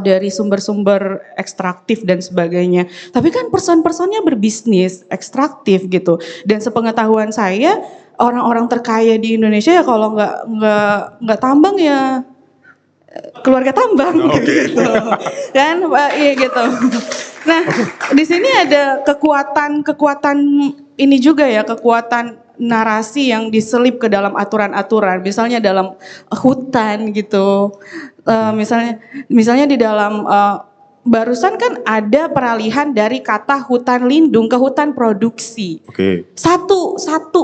dari sumber-sumber ekstraktif dan sebagainya. Tapi kan person-personnya berbisnis ekstraktif gitu. Dan sepengetahuan saya orang-orang terkaya di Indonesia ya kalau nggak tambang ya keluarga tambang gitu kan, iya gitu. Nah di sini ada kekuatan ini juga ya, kekuatan narasi yang diselip ke dalam aturan-aturan, misalnya dalam hutan gitu. Misalnya di dalam barusan kan ada peralihan dari kata hutan lindung ke hutan produksi. Oke. Satu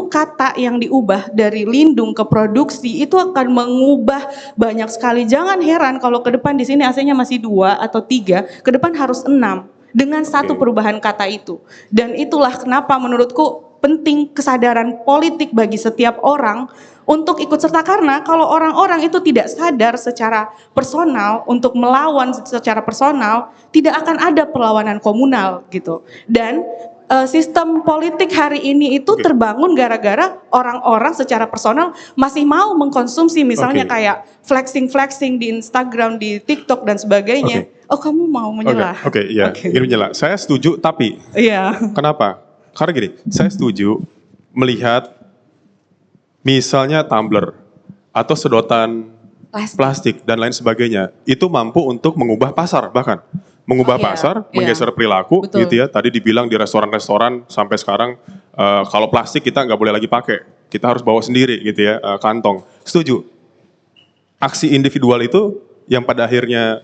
kata yang diubah dari lindung ke produksi itu akan mengubah banyak sekali. Jangan heran kalau ke depan di sini AC-nya masih 2 atau 3, ke depan harus 6 dengan satu perubahan kata itu. Dan itulah kenapa menurutku penting kesadaran politik bagi setiap orang untuk ikut serta, karena kalau orang-orang itu tidak sadar secara personal untuk melawan secara personal, tidak akan ada perlawanan komunal gitu. Dan sistem politik hari ini itu terbangun gara-gara orang-orang secara personal masih mau mengkonsumsi, misalnya kayak flexing di Instagram, di TikTok dan sebagainya. Oh kamu mau menyelah? Oke, iya, ini menyela. Saya setuju, tapi kenapa? Karena gini, saya setuju melihat misalnya tumbler atau sedotan plastik dan lain sebagainya, itu mampu untuk mengubah pasar, bahkan mengubah pasar, menggeser perilaku. Betul. Gitu ya. Tadi dibilang di restoran-restoran sampai sekarang kalau plastik kita nggak boleh lagi pakai, kita harus bawa sendiri gitu ya, kantong. Setuju. Aksi individual itu yang pada akhirnya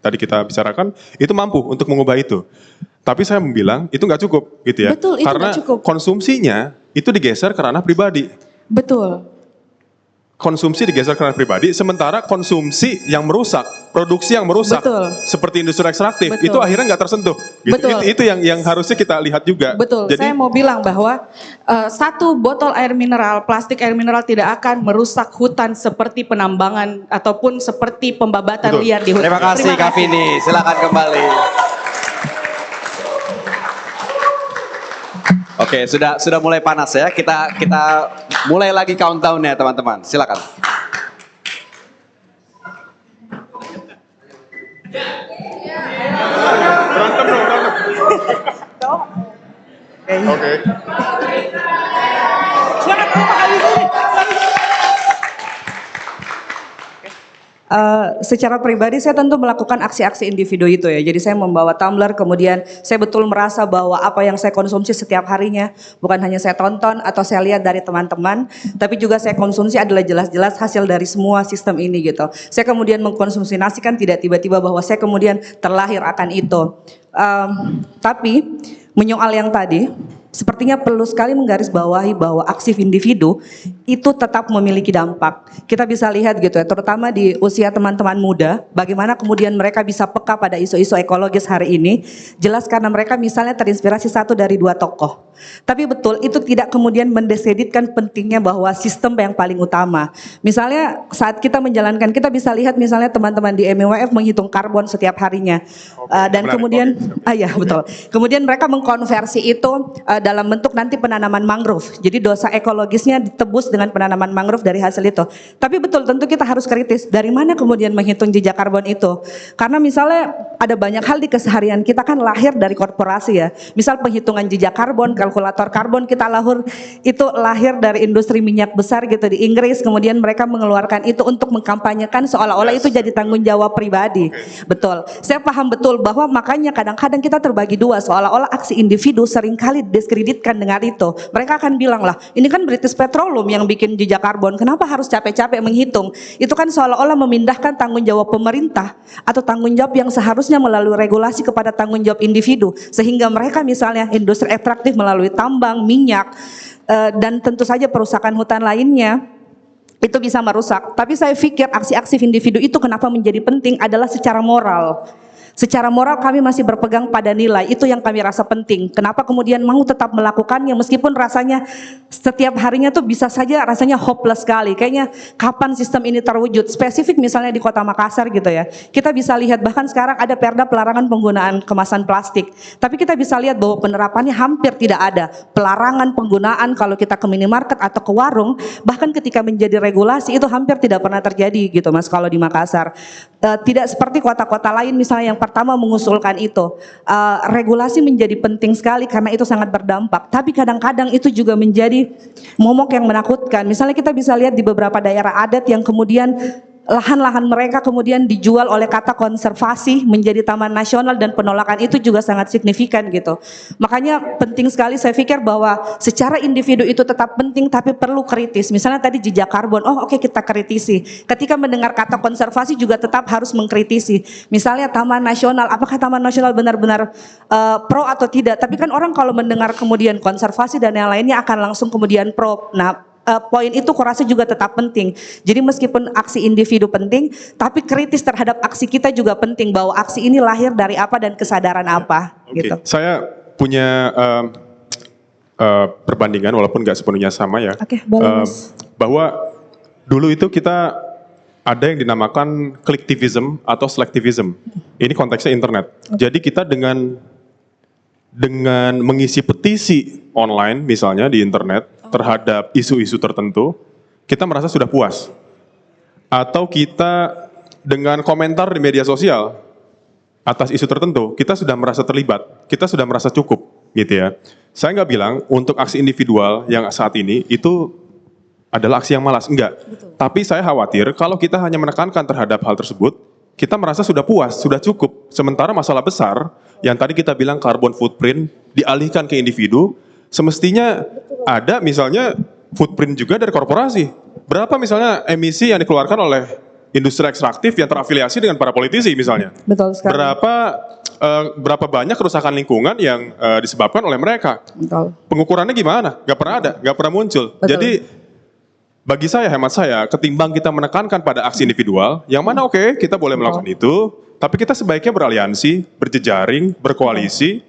tadi kita bicarakan itu mampu untuk mengubah itu. Tapi saya bilang itu nggak cukup gitu ya. Betul, itu karena nggak cukup. Konsumsinya itu digeser ke ranah pribadi. Betul. Konsumsi digeser ke ranah pribadi, sementara konsumsi yang merusak, produksi yang merusak, Betul. seperti industri ekstraktif, Betul. itu akhirnya nggak tersentuh. Gitu. Betul. Itu yang harusnya kita lihat juga. Betul, Jadi, saya mau bilang bahwa satu botol air mineral, plastik air mineral tidak akan merusak hutan seperti penambangan ataupun seperti pembabatan Betul. liar di hutan. Terima kasih Kak Vini, silakan kembali. Oke, sudah mulai panas ya. Kita mulai lagi countdown-nya teman-teman. Silakan. Oke. Secara pribadi saya tentu melakukan aksi-aksi individu itu ya. Jadi saya membawa tumbler, kemudian saya betul merasa bahwa apa yang saya konsumsi setiap harinya bukan hanya saya tonton atau saya lihat dari teman-teman, tapi juga saya konsumsi adalah jelas-jelas hasil dari semua sistem ini gitu. Saya kemudian mengkonsumsi nasi kan tidak tiba-tiba bahwa saya kemudian terlahir akan itu. Tapi menyoal yang tadi, sepertinya perlu sekali menggarisbawahi bahwa aksi individu itu tetap memiliki dampak. Kita bisa lihat gitu ya, terutama di usia teman-teman muda, bagaimana kemudian mereka bisa peka pada isu-isu ekologis hari ini, jelas karena mereka misalnya terinspirasi satu dari dua tokoh. Tapi betul, itu tidak kemudian mendiskreditkan pentingnya bahwa sistem yang paling utama. Misalnya saat kita menjalankan, kita bisa lihat misalnya teman-teman di MEWF menghitung karbon setiap harinya. Dan menarik. kemudian, ya betul. Kemudian mereka mengkonversi itu dalam bentuk nanti penanaman mangrove. Jadi dosa ekologisnya ditebus dengan penanaman mangrove dari hasil itu. Tapi betul, tentu kita harus kritis. Dari mana kemudian menghitung jejak karbon itu? Karena misalnya ada banyak hal di keseharian kita kan lahir dari korporasi ya. Misal penghitungan jejak karbon, kalkulator karbon kita itu lahir dari industri minyak besar gitu di Inggris. Kemudian mereka mengeluarkan itu untuk mengkampanyekan seolah-olah itu jadi tanggung jawab pribadi. Betul. Saya paham betul bahwa makanya kadang-kadang kita terbagi dua, seolah-olah aksi individu seringkali diskreditkan dengan itu. Mereka akan bilang lah, ini kan British Petroleum yang bikin jejak karbon, kenapa harus capek-capek menghitung? Itu kan seolah-olah memindahkan tanggung jawab pemerintah atau tanggung jawab yang seharusnya melalui regulasi kepada tanggung jawab individu, sehingga mereka misalnya industri ekstraktif melalui tambang, minyak, dan tentu saja perusahaan hutan lainnya itu bisa merusak. Tapi saya pikir aksi-aksi individu itu kenapa menjadi penting adalah secara moral. Secara moral kami masih berpegang pada nilai, itu yang kami rasa penting. Kenapa kemudian mau tetap melakukannya meskipun rasanya setiap harinya tuh bisa saja rasanya hopeless sekali. Kayaknya kapan sistem ini terwujud? Spesifik misalnya di Kota Makassar gitu ya. Kita bisa lihat bahkan sekarang ada perda pelarangan penggunaan kemasan plastik. Tapi kita bisa lihat bahwa penerapannya hampir tidak ada. Pelarangan penggunaan kalau kita ke minimarket atau ke warung, bahkan ketika menjadi regulasi itu hampir tidak pernah terjadi gitu Mas kalau di Makassar. Tidak seperti kota-kota lain misalnya yang pertama mengusulkan itu. Regulasi menjadi penting sekali karena itu sangat berdampak. Tapi kadang-kadang itu juga menjadi momok yang menakutkan. Misalnya kita bisa lihat di beberapa daerah adat yang kemudian lahan-lahan mereka kemudian dijual oleh kata konservasi menjadi taman nasional dan penolakan itu juga sangat signifikan gitu. Makanya penting sekali saya pikir bahwa secara individu itu tetap penting tapi perlu kritis. Misalnya tadi jejak karbon, oke, kita kritisi. Ketika mendengar kata konservasi juga tetap harus mengkritisi. Misalnya taman nasional, apakah taman nasional benar-benar pro atau tidak? Tapi kan orang kalau mendengar kemudian konservasi dan yang lainnya akan langsung kemudian pro. Nah, poin itu kurasa juga tetap penting. Jadi meskipun aksi individu penting, tapi kritis terhadap aksi kita juga penting bahwa aksi ini lahir dari apa dan kesadaran apa. Oke, Gitu. saya punya perbandingan walaupun nggak sepenuhnya sama ya. Oke, boleh, Mas. Bahwa dulu itu kita ada yang dinamakan clicktivism atau selectivism. Ini konteksnya internet. Jadi kita dengan mengisi petisi online misalnya di internet terhadap isu-isu tertentu, kita merasa sudah puas. Atau kita dengan komentar di media sosial atas isu tertentu, kita sudah merasa terlibat, kita sudah merasa cukup, gitu ya. Saya nggak bilang untuk aksi individual yang saat ini itu adalah aksi yang malas, enggak. Tapi saya khawatir kalau kita hanya menekankan terhadap hal tersebut, kita merasa sudah puas, sudah cukup. Sementara masalah besar yang tadi kita bilang carbon footprint dialihkan ke individu, semestinya ada misalnya footprint juga dari korporasi. Berapa misalnya emisi yang dikeluarkan oleh industri ekstraktif yang terafiliasi dengan para politisi misalnya. Betul sekali. Berapa banyak kerusakan lingkungan yang disebabkan oleh mereka. Betul. Pengukurannya gimana? Gak pernah ada, gak pernah muncul. Betul. Jadi bagi saya, hemat saya, ketimbang kita menekankan pada aksi individual, yang mana oke, kita boleh melakukan itu, tapi kita sebaiknya beraliansi, berjejaring, berkoalisi,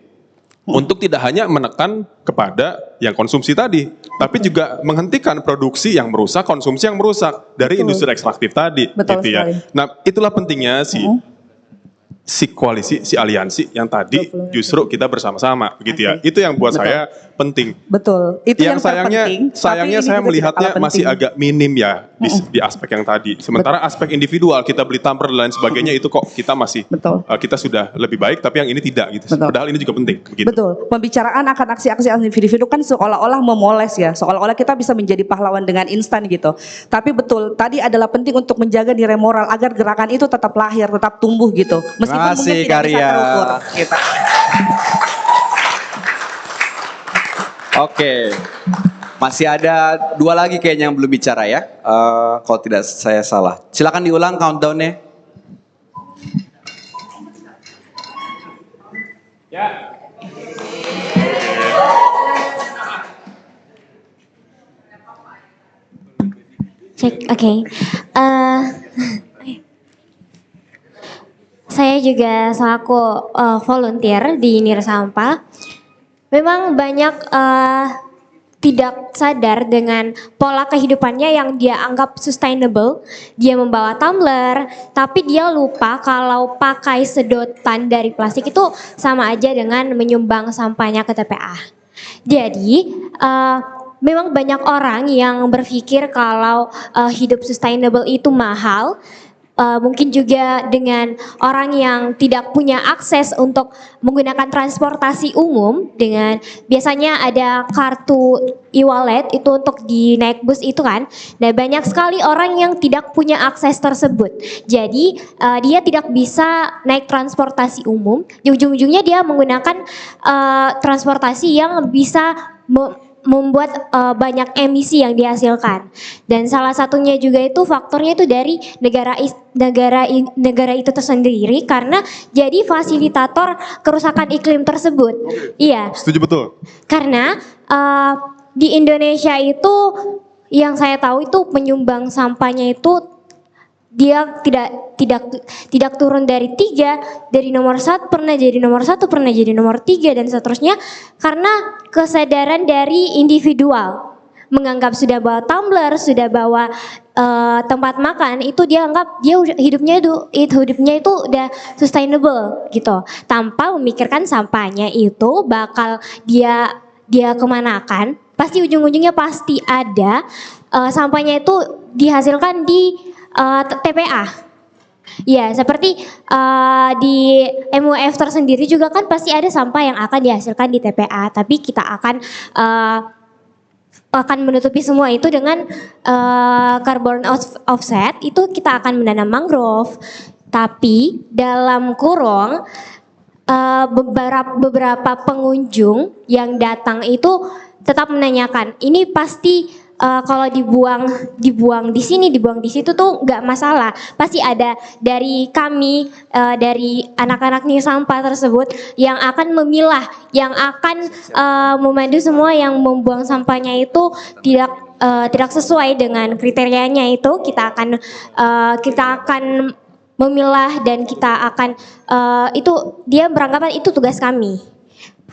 untuk tidak hanya menekan kepada yang konsumsi tadi, tapi juga menghentikan produksi yang merusak, konsumsi yang merusak dari industri ekstraktif tadi. Betul gitu ya. sekali. Nah, itulah pentingnya si koalisi, si aliansi yang tadi justru kita bersama-sama, begitu ya. Itu yang buat saya penting. Betul. Itu yang sayangnya terpenting. saya melihatnya masih agak minim ya di aspek yang tadi. Sementara aspek individual kita beli tumbler dan lain sebagainya itu kok kita masih kita sudah lebih baik, tapi yang ini tidak gitu. Betul. Padahal ini juga penting. Begitu. Betul. Pembicaraan akan aksi-aksi individu kan seolah-olah memoles ya, seolah-olah kita bisa menjadi pahlawan dengan instan gitu. Tapi betul, tadi adalah penting untuk menjaga nilai moral agar gerakan itu tetap lahir, tetap tumbuh gitu. Meskipun mungkin tidak bisa terukur. Gitu. Oke, masih ada dua lagi kayaknya yang belum bicara ya. Kalau tidak saya salah. Silakan diulang countdown-nya. Cek, oke. Saya juga selaku volunteer di Nirsampah. Memang banyak tidak sadar dengan pola kehidupannya yang dia anggap sustainable. Dia membawa tumbler, tapi dia lupa kalau pakai sedotan dari plastik itu sama aja dengan menyumbang sampahnya ke TPA. Jadi memang banyak orang yang berpikir kalau hidup sustainable itu mahal. Mungkin juga dengan orang yang tidak punya akses untuk menggunakan transportasi umum, dengan biasanya ada kartu e-wallet itu untuk di naik bus itu kan. Nah, banyak sekali orang yang tidak punya akses tersebut. Jadi dia tidak bisa naik transportasi umum. Di ujung-ujungnya dia menggunakan transportasi yang bisa membuat banyak emisi yang dihasilkan. Dan salah satunya juga itu faktornya itu dari negara itu tersendiri, karena jadi fasilitator kerusakan iklim tersebut. Iya. Setuju betul. Karena di Indonesia itu yang saya tahu itu penyumbang sampahnya itu dia tidak turun dari 3, dari nomor 1 pernah jadi nomor 1, pernah jadi nomor 3 dan seterusnya, karena kesadaran dari individual menganggap sudah bawa tumbler, sudah bawa tempat makan, itu dia anggap dia hidupnya itu udah sustainable gitu, tanpa memikirkan sampahnya itu bakal dia kemanakan. Pasti ujung-ujungnya pasti ada sampahnya itu dihasilkan di TPA. Ya, seperti di MUF tersendiri juga kan pasti ada sampah yang akan dihasilkan di TPA, tapi kita akan menutupi semua itu dengan carbon offset, itu kita akan menanam mangrove. Tapi dalam kurung beberapa pengunjung yang datang itu tetap menanyakan, ini pasti kalau dibuang di sini, dibuang di situ tuh nggak masalah. Pasti ada dari kami, dari anak-anak nih sampah tersebut yang akan memilah, yang akan memandu semua yang membuang sampahnya itu tidak sesuai dengan kriterianya itu. Kita akan memilah dan kita akan itu dia beranggapan itu tugas kami.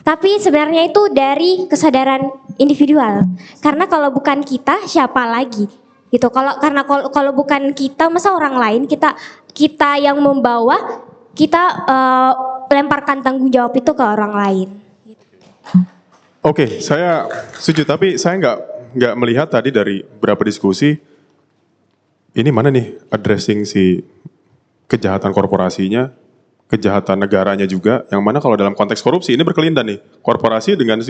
Tapi sebenarnya itu dari kesadaran individual. Karena kalau bukan kita, siapa lagi? Gitu. Kalau bukan kita, masa orang lain? Kita yang membawa, kita lemparkan tanggung jawab itu ke orang lain. Oke, saya setuju, tapi saya nggak melihat tadi dari beberapa diskusi, ini mana nih addressing si kejahatan korporasinya, kejahatan negaranya juga, yang mana kalau dalam konteks korupsi ini berkelindan nih, korporasi dengan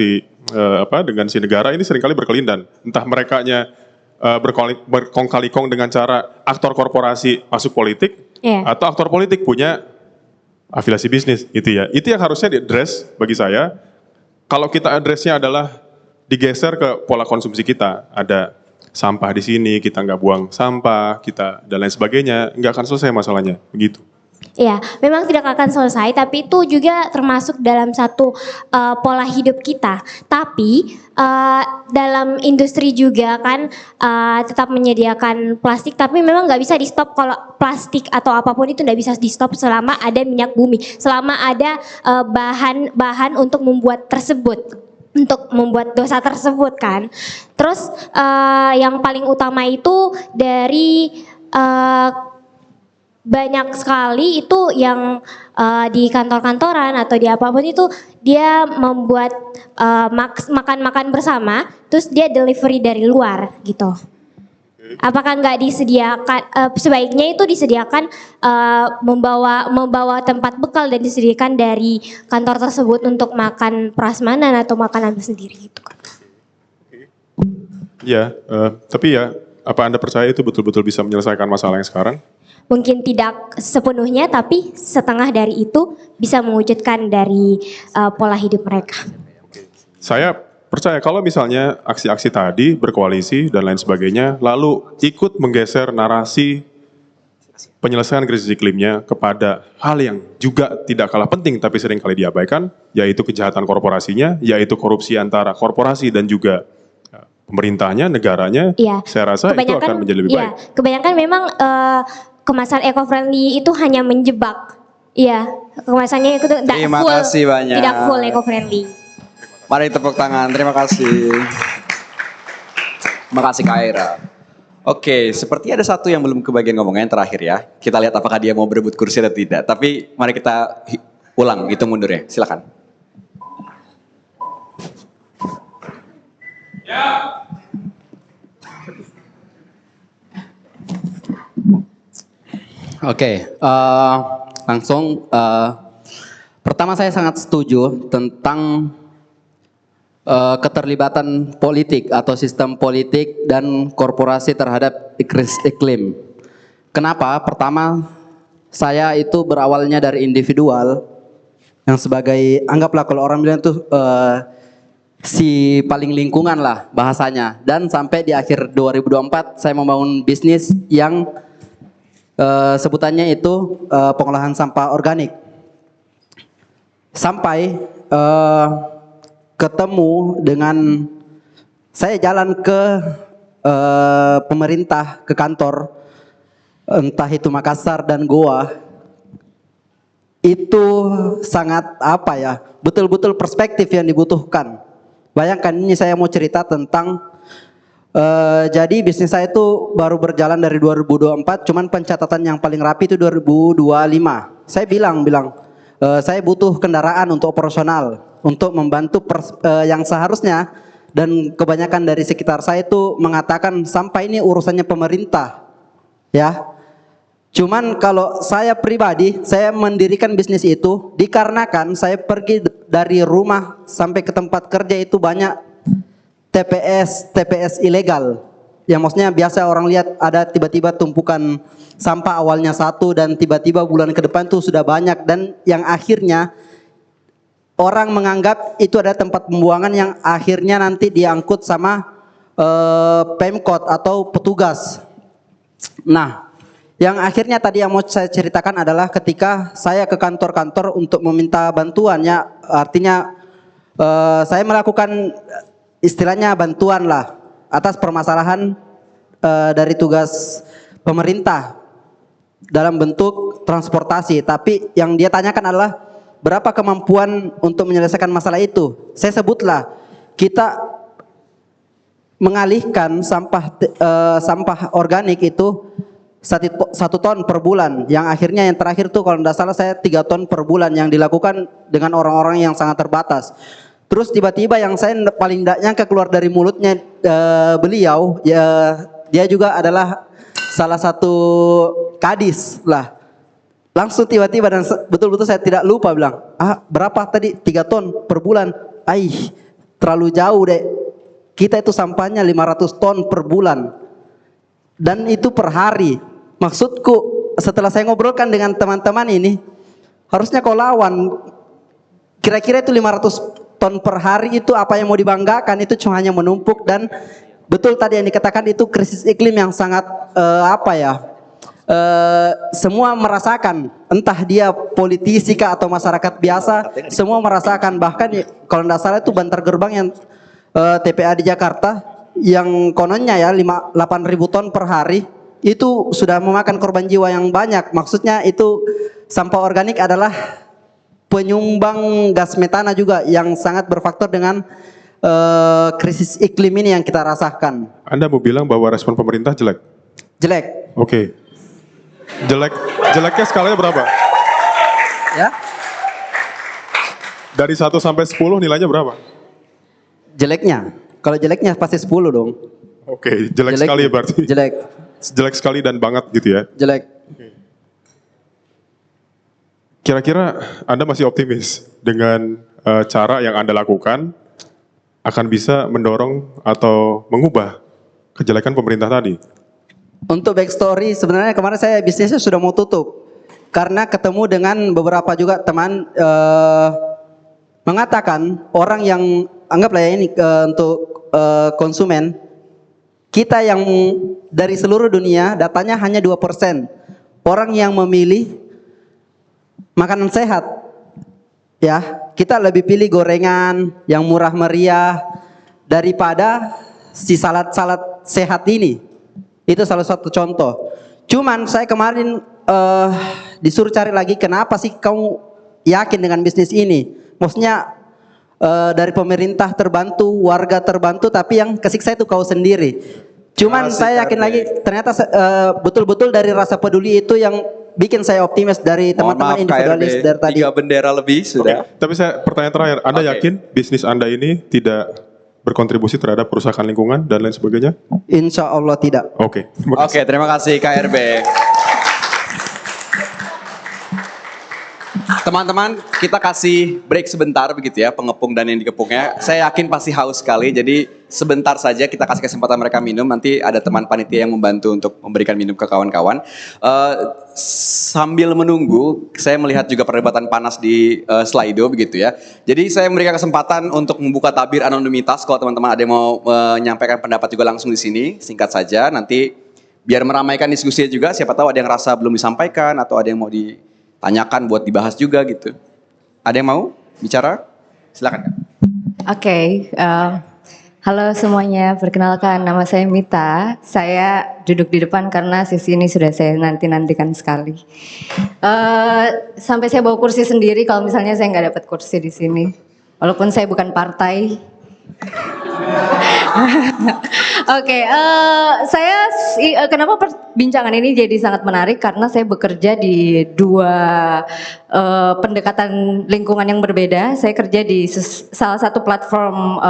dengan si negara ini seringkali berkelindan, entah merekanya berkong kali kong dengan cara aktor korporasi masuk politik, atau aktor politik punya afiliasi bisnis, gitu ya. Itu yang harusnya diadres bagi saya. Kalau kita addressnya adalah digeser ke pola konsumsi kita, ada sampah di sini, kita nggak buang sampah, kita dan lain sebagainya, nggak akan selesai masalahnya, begitu. Ya, memang tidak akan selesai, tapi itu juga termasuk dalam satu pola hidup kita. Tapi dalam industri juga kan tetap menyediakan plastik, tapi memang nggak bisa di stop. Kalau plastik atau apapun itu nggak bisa di stop selama ada minyak bumi, selama ada bahan untuk membuat tersebut, untuk membuat dosa tersebut kan. Terus yang paling utama itu dari banyak sekali itu yang di kantor-kantoran atau di apapun itu dia membuat makan-makan bersama, terus dia delivery dari luar gitu. Apakah nggak disediakan, sebaiknya itu disediakan membawa tempat bekal dan disediakan dari kantor tersebut untuk makan prasmanan atau makanan sendiri gitu kan. Ya, tapi ya apa Anda percaya itu betul-betul bisa menyelesaikan masalah yang sekarang? Mungkin tidak sepenuhnya, tapi setengah dari itu bisa mewujudkan dari pola hidup mereka. Saya percaya kalau misalnya aksi-aksi tadi berkoalisi dan lain sebagainya, lalu ikut menggeser narasi penyelesaian krisis iklimnya kepada hal yang juga tidak kalah penting tapi sering kali diabaikan, yaitu kejahatan korporasinya, yaitu korupsi antara korporasi dan juga pemerintahnya, negaranya, saya rasa itu akan menjadi lebih baik. Kebanyakan memang kemasan eco-friendly itu hanya menjebak. Iya, kemasannya itu Terima kasih banyak. Tidak full eco-friendly. Mari tepuk tangan, terima kasih. Terima kasih Kak Aira. Oke, seperti ada satu yang belum kebagian ngomongnya yang terakhir ya. Kita lihat apakah dia mau berebut kursi atau tidak. Tapi mari kita ulang, hitung mundurnya. Silakan. Ya. Oke, langsung pertama saya sangat setuju tentang keterlibatan politik atau sistem politik dan korporasi terhadap krisis iklim. Kenapa? Pertama, saya itu berawalnya dari individual yang sebagai, anggaplah kalau orang bilang tuh si paling lingkungan lah bahasanya, dan sampai di akhir 2024 saya membangun bisnis yang sebutannya itu pengolahan sampah organik. Sampai ketemu dengan, saya jalan ke pemerintah, ke kantor, entah itu Makassar dan Goa, itu sangat apa ya, betul-betul perspektif yang dibutuhkan. Bayangkan ini saya mau cerita tentang jadi bisnis saya itu baru berjalan dari 2024, cuman pencatatan yang paling rapi itu 2025. Saya bilang saya butuh kendaraan untuk operasional, untuk membantu yang seharusnya, dan kebanyakan dari sekitar saya itu mengatakan sampah ini urusannya pemerintah, ya. Cuman kalau saya pribadi, saya mendirikan bisnis itu dikarenakan saya pergi dari rumah sampai ke tempat kerja itu banyak TPS ilegal. Yang maksudnya biasa orang lihat ada tiba-tiba tumpukan sampah awalnya satu dan tiba-tiba bulan ke depan tuh sudah banyak, dan yang akhirnya orang menganggap itu ada tempat pembuangan yang akhirnya nanti diangkut sama Pemkot atau petugas. Nah, yang akhirnya tadi yang mau saya ceritakan adalah ketika saya ke kantor-kantor untuk meminta bantuannya, artinya saya melakukan istilahnya bantuan lah atas permasalahan dari tugas pemerintah dalam bentuk transportasi. Tapi yang dia tanyakan adalah berapa kemampuan untuk menyelesaikan masalah itu. Saya sebutlah kita mengalihkan sampah organik itu 1 ton per bulan, yang akhirnya yang terakhir tuh kalau tidak salah saya 3 ton per bulan yang dilakukan dengan orang-orang yang sangat terbatas. Terus tiba-tiba yang saya paling tidak nyangka keluar dari mulutnya beliau, ya dia juga adalah salah satu kadis lah. Langsung tiba-tiba dan betul-betul saya tidak lupa bilang, berapa tadi 3 ton per bulan? Terlalu jauh deh. Kita itu sampahnya 500 ton per bulan. Dan itu per hari. Maksudku setelah saya ngobrolkan dengan teman-teman ini, harusnya kau lawan. Kira-kira itu 500 ton per hari itu apa yang mau dibanggakan, itu cuma hanya menumpuk. Dan betul tadi yang dikatakan itu krisis iklim yang sangat semua merasakan, entah dia politisi kah atau masyarakat biasa, semua merasakan. Bahkan kalau tidak salah itu Bantar Gerbang yang TPA di Jakarta yang kononnya ya 8.000 ton per hari, itu sudah memakan korban jiwa yang banyak. Maksudnya itu sampah organik adalah penyumbang gas metana juga yang sangat berfaktor dengan krisis iklim ini yang kita rasakan. Anda mau bilang bahwa respon pemerintah jelek? Jelek. Oke. Jeleknya skalanya berapa? Ya. Dari 1 sampai 10 nilainya berapa? Jeleknya. Kalau jeleknya pasti 10 dong. Oke, jelek sekali berarti. Jelek. Jelek sekali dan banget gitu ya. Jelek. Kira-kira Anda masih optimis dengan cara yang Anda lakukan akan bisa mendorong atau mengubah kejelekan pemerintah tadi? Untuk backstory, sebenarnya kemarin saya bisnisnya sudah mau tutup. Karena ketemu dengan beberapa juga teman mengatakan orang yang anggaplah ya ini untuk konsumen, kita yang dari seluruh dunia datanya hanya 2% orang yang memilih makanan sehat. Ya, kita lebih pilih gorengan yang murah meriah daripada si salad-salad sehat ini. Itu salah satu contoh. Cuman saya kemarin disuruh cari lagi, kenapa sih kamu yakin dengan bisnis ini? Maksudnya dari pemerintah terbantu, warga terbantu, tapi yang kesiksa itu kau sendiri. Cuman saya yakin lagi, ternyata betul-betul dari rasa peduli itu yang bikin saya optimis dari teman-teman individualis dari tadi. 3 bendera lebih sudah. Tapi saya pertanyaan terakhir, Anda yakin bisnis Anda ini tidak berkontribusi terhadap kerusakan lingkungan dan lain sebagainya? Insya Allah tidak. Oke. Terima kasih KRB. Teman-teman, kita kasih break sebentar begitu ya, pengepung dan yang dikepungnya. Saya yakin pasti haus sekali, jadi sebentar saja kita kasih kesempatan mereka minum. Nanti ada teman panitia yang membantu untuk memberikan minum ke kawan-kawan. Sambil menunggu, saya melihat juga perdebatan panas di Slido begitu ya. Jadi saya memberikan kesempatan untuk membuka tabir anonimitas. Kalau teman-teman ada yang mau menyampaikan pendapat juga langsung di sini, singkat saja. Nanti biar meramaikan diskusinya juga, siapa tahu ada yang rasa belum disampaikan atau ada yang mau ditanyakan buat dibahas juga gitu. Ada yang mau bicara? Silakan. Oke, halo semuanya, perkenalkan nama saya Mita. Saya duduk di depan karena sesi ini sudah saya nanti-nantikan sekali. Sampai saya bawa kursi sendiri kalau misalnya saya nggak dapat kursi di sini. Walaupun saya bukan partai. Oke, kenapa perbincangan ini jadi sangat menarik karena saya bekerja di dua pendekatan lingkungan yang berbeda. Saya kerja di salah satu platform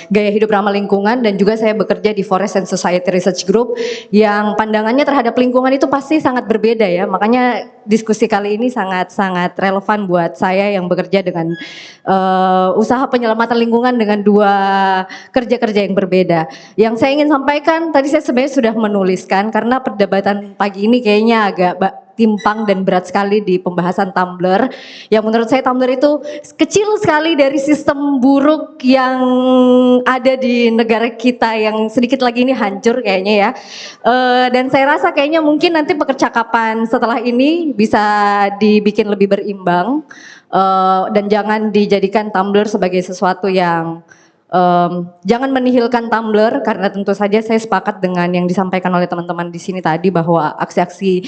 gaya hidup ramah lingkungan dan juga saya bekerja di Forest and Society Research Group yang pandangannya terhadap lingkungan itu pasti sangat berbeda ya. Makanya diskusi kali ini sangat relevan buat saya yang bekerja dengan usaha penyelamatan lingkungan dengan dua kerja-kerja yang berbeda. Yang saya ingin sampaikan tadi saya sebenarnya sudah menuliskan karena perdebatan pagi ini kayaknya agak timpang dan berat sekali di pembahasan Tumblr. Yang menurut saya Tumblr itu kecil sekali dari sistem buruk yang ada di negara kita yang sedikit lagi ini hancur kayaknya ya. Dan saya rasa kayaknya mungkin nanti percakapan setelah ini bisa dibikin lebih berimbang dan jangan dijadikan Tumblr sebagai sesuatu yang jangan menihilkan Tumblr karena tentu saja saya sepakat dengan yang disampaikan oleh teman-teman di sini tadi bahwa aksi-aksi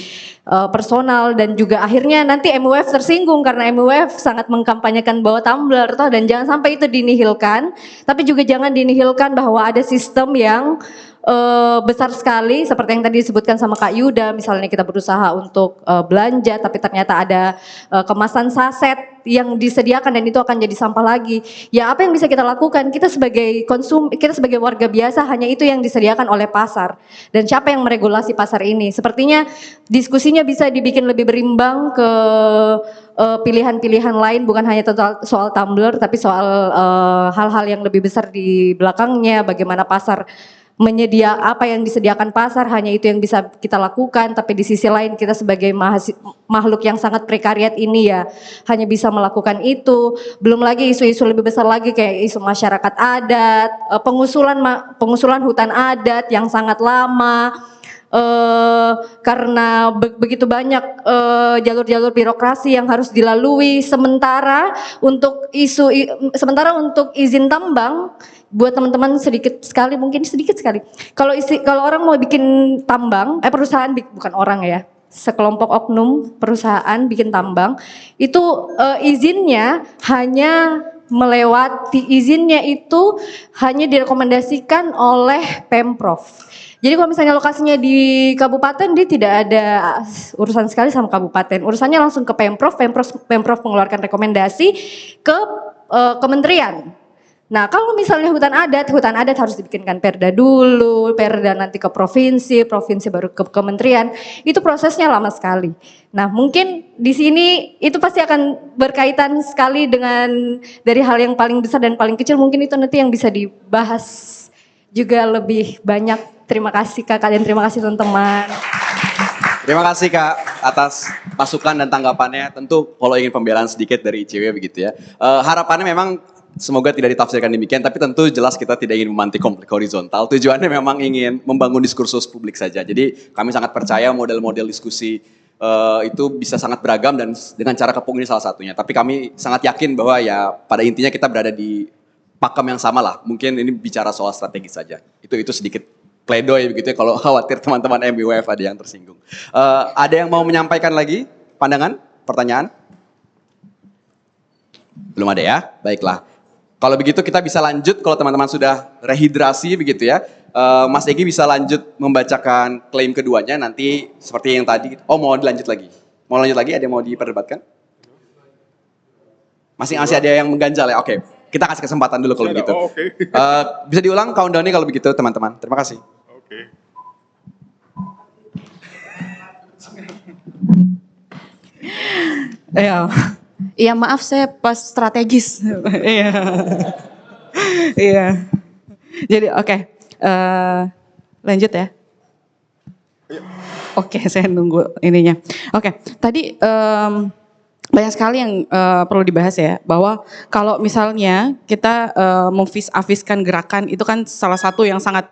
personal dan juga akhirnya nanti MUF tersinggung karena MUF sangat mengkampanyekan bahwa Tumblr toh dan jangan sampai itu dinihilkan, tapi juga jangan dinihilkan bahwa ada sistem yang besar sekali seperti yang tadi disebutkan sama Kak Yuda, misalnya kita berusaha untuk belanja tapi ternyata ada kemasan saset yang disediakan dan itu akan jadi sampah lagi. Ya apa yang bisa kita lakukan? Kita sebagai kita sebagai warga biasa hanya itu yang disediakan oleh pasar. Dan siapa yang meregulasi pasar ini? Sepertinya diskusinya bisa dibikin lebih berimbang ke pilihan-pilihan lain bukan hanya soal Tumblr tapi soal hal-hal yang lebih besar di belakangnya, bagaimana pasar apa yang disediakan pasar hanya itu yang bisa kita lakukan, tapi di sisi lain kita sebagai makhluk yang sangat prekariat ini ya hanya bisa melakukan itu. Belum lagi isu-isu lebih besar lagi kayak isu masyarakat adat, pengusulan hutan adat yang sangat lama. Karena begitu banyak jalur-jalur birokrasi yang harus dilalui sementara untuk izin tambang buat teman-teman sedikit sekali kalau orang mau bikin tambang perusahaan bukan orang ya sekelompok oknum perusahaan bikin tambang itu izinnya itu hanya direkomendasikan oleh Pemprov. Jadi kalau misalnya lokasinya di kabupaten dia tidak ada urusan sekali sama kabupaten. Urusannya langsung ke Pemprov mengeluarkan rekomendasi ke kementerian. Nah kalau misalnya hutan adat harus dibikinkan perda dulu, perda nanti ke provinsi baru ke kementerian. Itu prosesnya lama sekali. Nah mungkin di sini itu pasti akan berkaitan sekali dengan dari hal yang paling besar dan paling kecil. Mungkin itu nanti yang bisa dibahas juga lebih banyak. Terima kasih Kakak dan terima kasih teman-teman. Terima kasih Kak atas masukan dan tanggapannya. Tentu kalau ingin pembelaan sedikit dari ICW begitu ya. Harapannya memang semoga tidak ditafsirkan demikian, tapi tentu jelas kita tidak ingin memantik konflik horizontal. Tujuannya memang ingin membangun diskursus publik saja. Jadi kami sangat percaya model-model diskusi itu bisa sangat beragam dan dengan cara kepung ini salah satunya. Tapi kami sangat yakin bahwa ya pada intinya kita berada di pakem yang sama lah. Mungkin ini bicara soal strategi saja. Itu sedikit pledoi begitu ya kalau khawatir teman-teman MUF ada yang tersinggung. Ada yang mau menyampaikan lagi pandangan, pertanyaan? Belum ada ya? Baiklah. Kalau begitu kita bisa lanjut kalau teman-teman sudah rehidrasi begitu ya. Mas Egi bisa lanjut membacakan klaim keduanya nanti seperti yang tadi. Oh mau dilanjut lagi? Mau lanjut lagi? Ada yang mau diperdebatkan? Masih ada yang mengganjal ya? Oke. Kita kasih kesempatan dulu kalau begitu. Bisa diulang countdown-nya kalau begitu teman-teman. Terima kasih. Iya maaf saya pas strategis. Iya. Jadi lanjut ya. Oke, saya nunggu ininya. Oke, tadi banyak sekali yang perlu dibahas ya, bahwa kalau misalnya kita memvis-afiskan gerakan itu kan salah satu yang sangat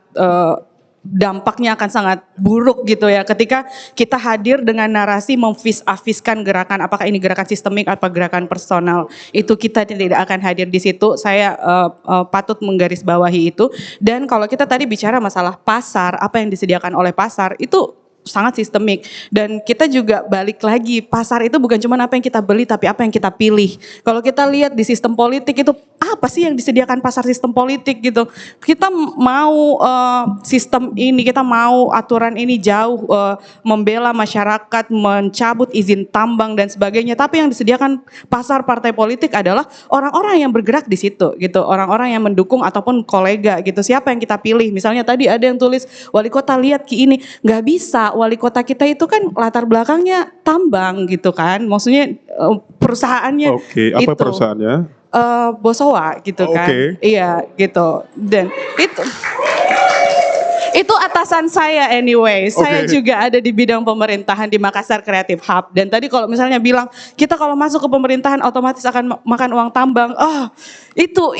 dampaknya akan sangat buruk gitu ya, ketika kita hadir dengan narasi memvis-afiskan gerakan, apakah ini gerakan sistemik atau gerakan personal, itu kita tidak akan hadir di situ. Saya patut menggarisbawahi itu. Dan kalau kita tadi bicara masalah pasar, apa yang disediakan oleh pasar, itu sangat sistemik. Dan kita juga balik lagi, pasar itu bukan cuma apa yang kita beli tapi apa yang kita pilih. Kalau kita lihat di sistem politik itu apa sih yang disediakan pasar sistem politik gitu. Kita mau sistem ini, kita mau aturan ini jauh membela masyarakat, mencabut izin tambang dan sebagainya. Tapi yang disediakan pasar partai politik adalah orang-orang yang bergerak di situ gitu. Orang-orang yang mendukung ataupun kolega gitu. Siapa yang kita pilih? Misalnya tadi ada yang tulis wali kota lihat ki ini, nggak bisa. Wali kota kita itu kan latar belakangnya tambang gitu kan, maksudnya perusahaannya Oke, apa itu perusahaannya? Bosowa gitu kan, Oke. iya gitu, dan itu atasan saya anyway. Saya Oke. juga ada di bidang pemerintahan di Makassar Creative Hub. Dan tadi kalau misalnya bilang kita kalau masuk ke pemerintahan otomatis akan makan uang tambang. Itu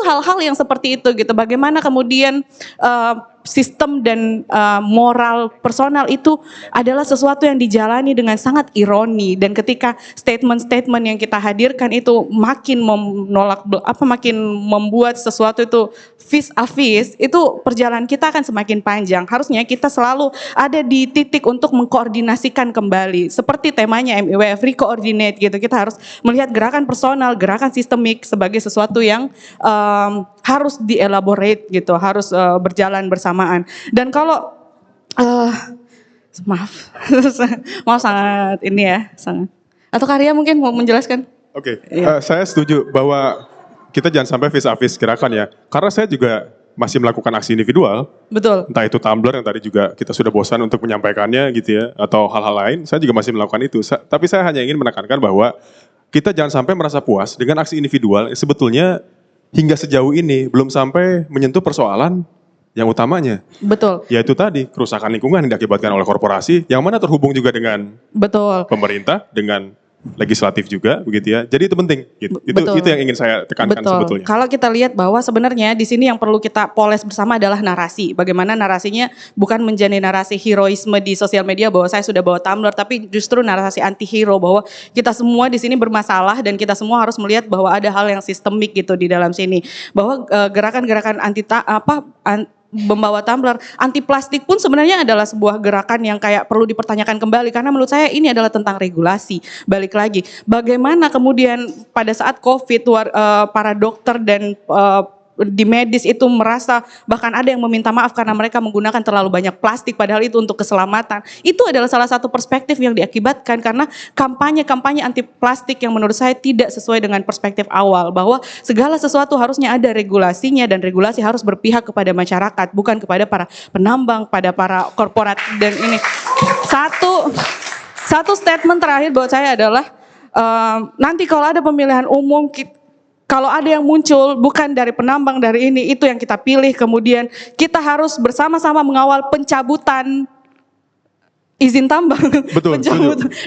hal-hal yang seperti itu gitu. Bagaimana kemudian sistem dan moral personal itu adalah sesuatu yang dijalani dengan sangat ironi, dan ketika statement-statement yang kita hadirkan itu makin makin membuat sesuatu itu vis a vis, itu perjalanan kita akan semakin panjang. Harusnya kita selalu ada di titik untuk mengkoordinasikan kembali seperti temanya MIWF Recoordinate gitu. Kita harus melihat gerakan personal, gerakan sistemik sebagai sesuatu yang harus dielaborate gitu, harus berjalan bersamaan. Dan kalau maaf sangat ini ya, sangat. Atau Karya mungkin mau menjelaskan? Oke, saya setuju bahwa kita jangan sampai vis a vis gerakan ya. Karena saya juga masih melakukan aksi individual. Betul. Entah itu Tumblr yang tadi juga kita sudah bosan untuk menyampaikannya gitu ya. Atau hal-hal lain, saya juga masih melakukan itu. Tapi saya hanya ingin menekankan bahwa kita jangan sampai merasa puas dengan aksi individual yang sebetulnya hingga sejauh ini belum sampai menyentuh persoalan yang utamanya. Betul. Yaitu tadi kerusakan lingkungan yang diakibatkan oleh korporasi, yang mana terhubung juga dengan Betul. pemerintah, dengan legislatif juga begitu ya. Jadi itu penting gitu. Itu yang ingin saya tekankan sebetulnya. Kalau kita lihat bahwa sebenarnya di sini yang perlu kita poles bersama adalah narasi. Bagaimana narasinya bukan menjadi narasi heroisme di sosial media bahwa saya sudah bawa Tumblr, tapi justru narasi anti hero bahwa kita semua di sini bermasalah dan kita semua harus melihat bahwa ada hal yang sistemik gitu di dalam sini. Bahwa gerakan-gerakan membawa tumbler, anti plastik pun sebenarnya adalah sebuah gerakan yang kayak perlu dipertanyakan kembali, karena menurut saya ini adalah tentang regulasi. Balik lagi, bagaimana kemudian pada saat COVID para dokter dan di medis itu merasa bahkan ada yang meminta maaf karena mereka menggunakan terlalu banyak plastik padahal itu untuk keselamatan. Itu adalah salah satu perspektif yang diakibatkan karena kampanye-kampanye anti plastik yang menurut saya tidak sesuai dengan perspektif awal, bahwa segala sesuatu harusnya ada regulasinya dan regulasi harus berpihak kepada masyarakat, bukan kepada para penambang, pada para korporat. Dan ini satu statement terakhir buat saya adalah nanti kalau ada pemilihan umum, kalau ada yang muncul bukan dari penambang, dari ini, itu yang kita pilih. Kemudian kita harus bersama-sama mengawal pencabutan izin tambang. Betul,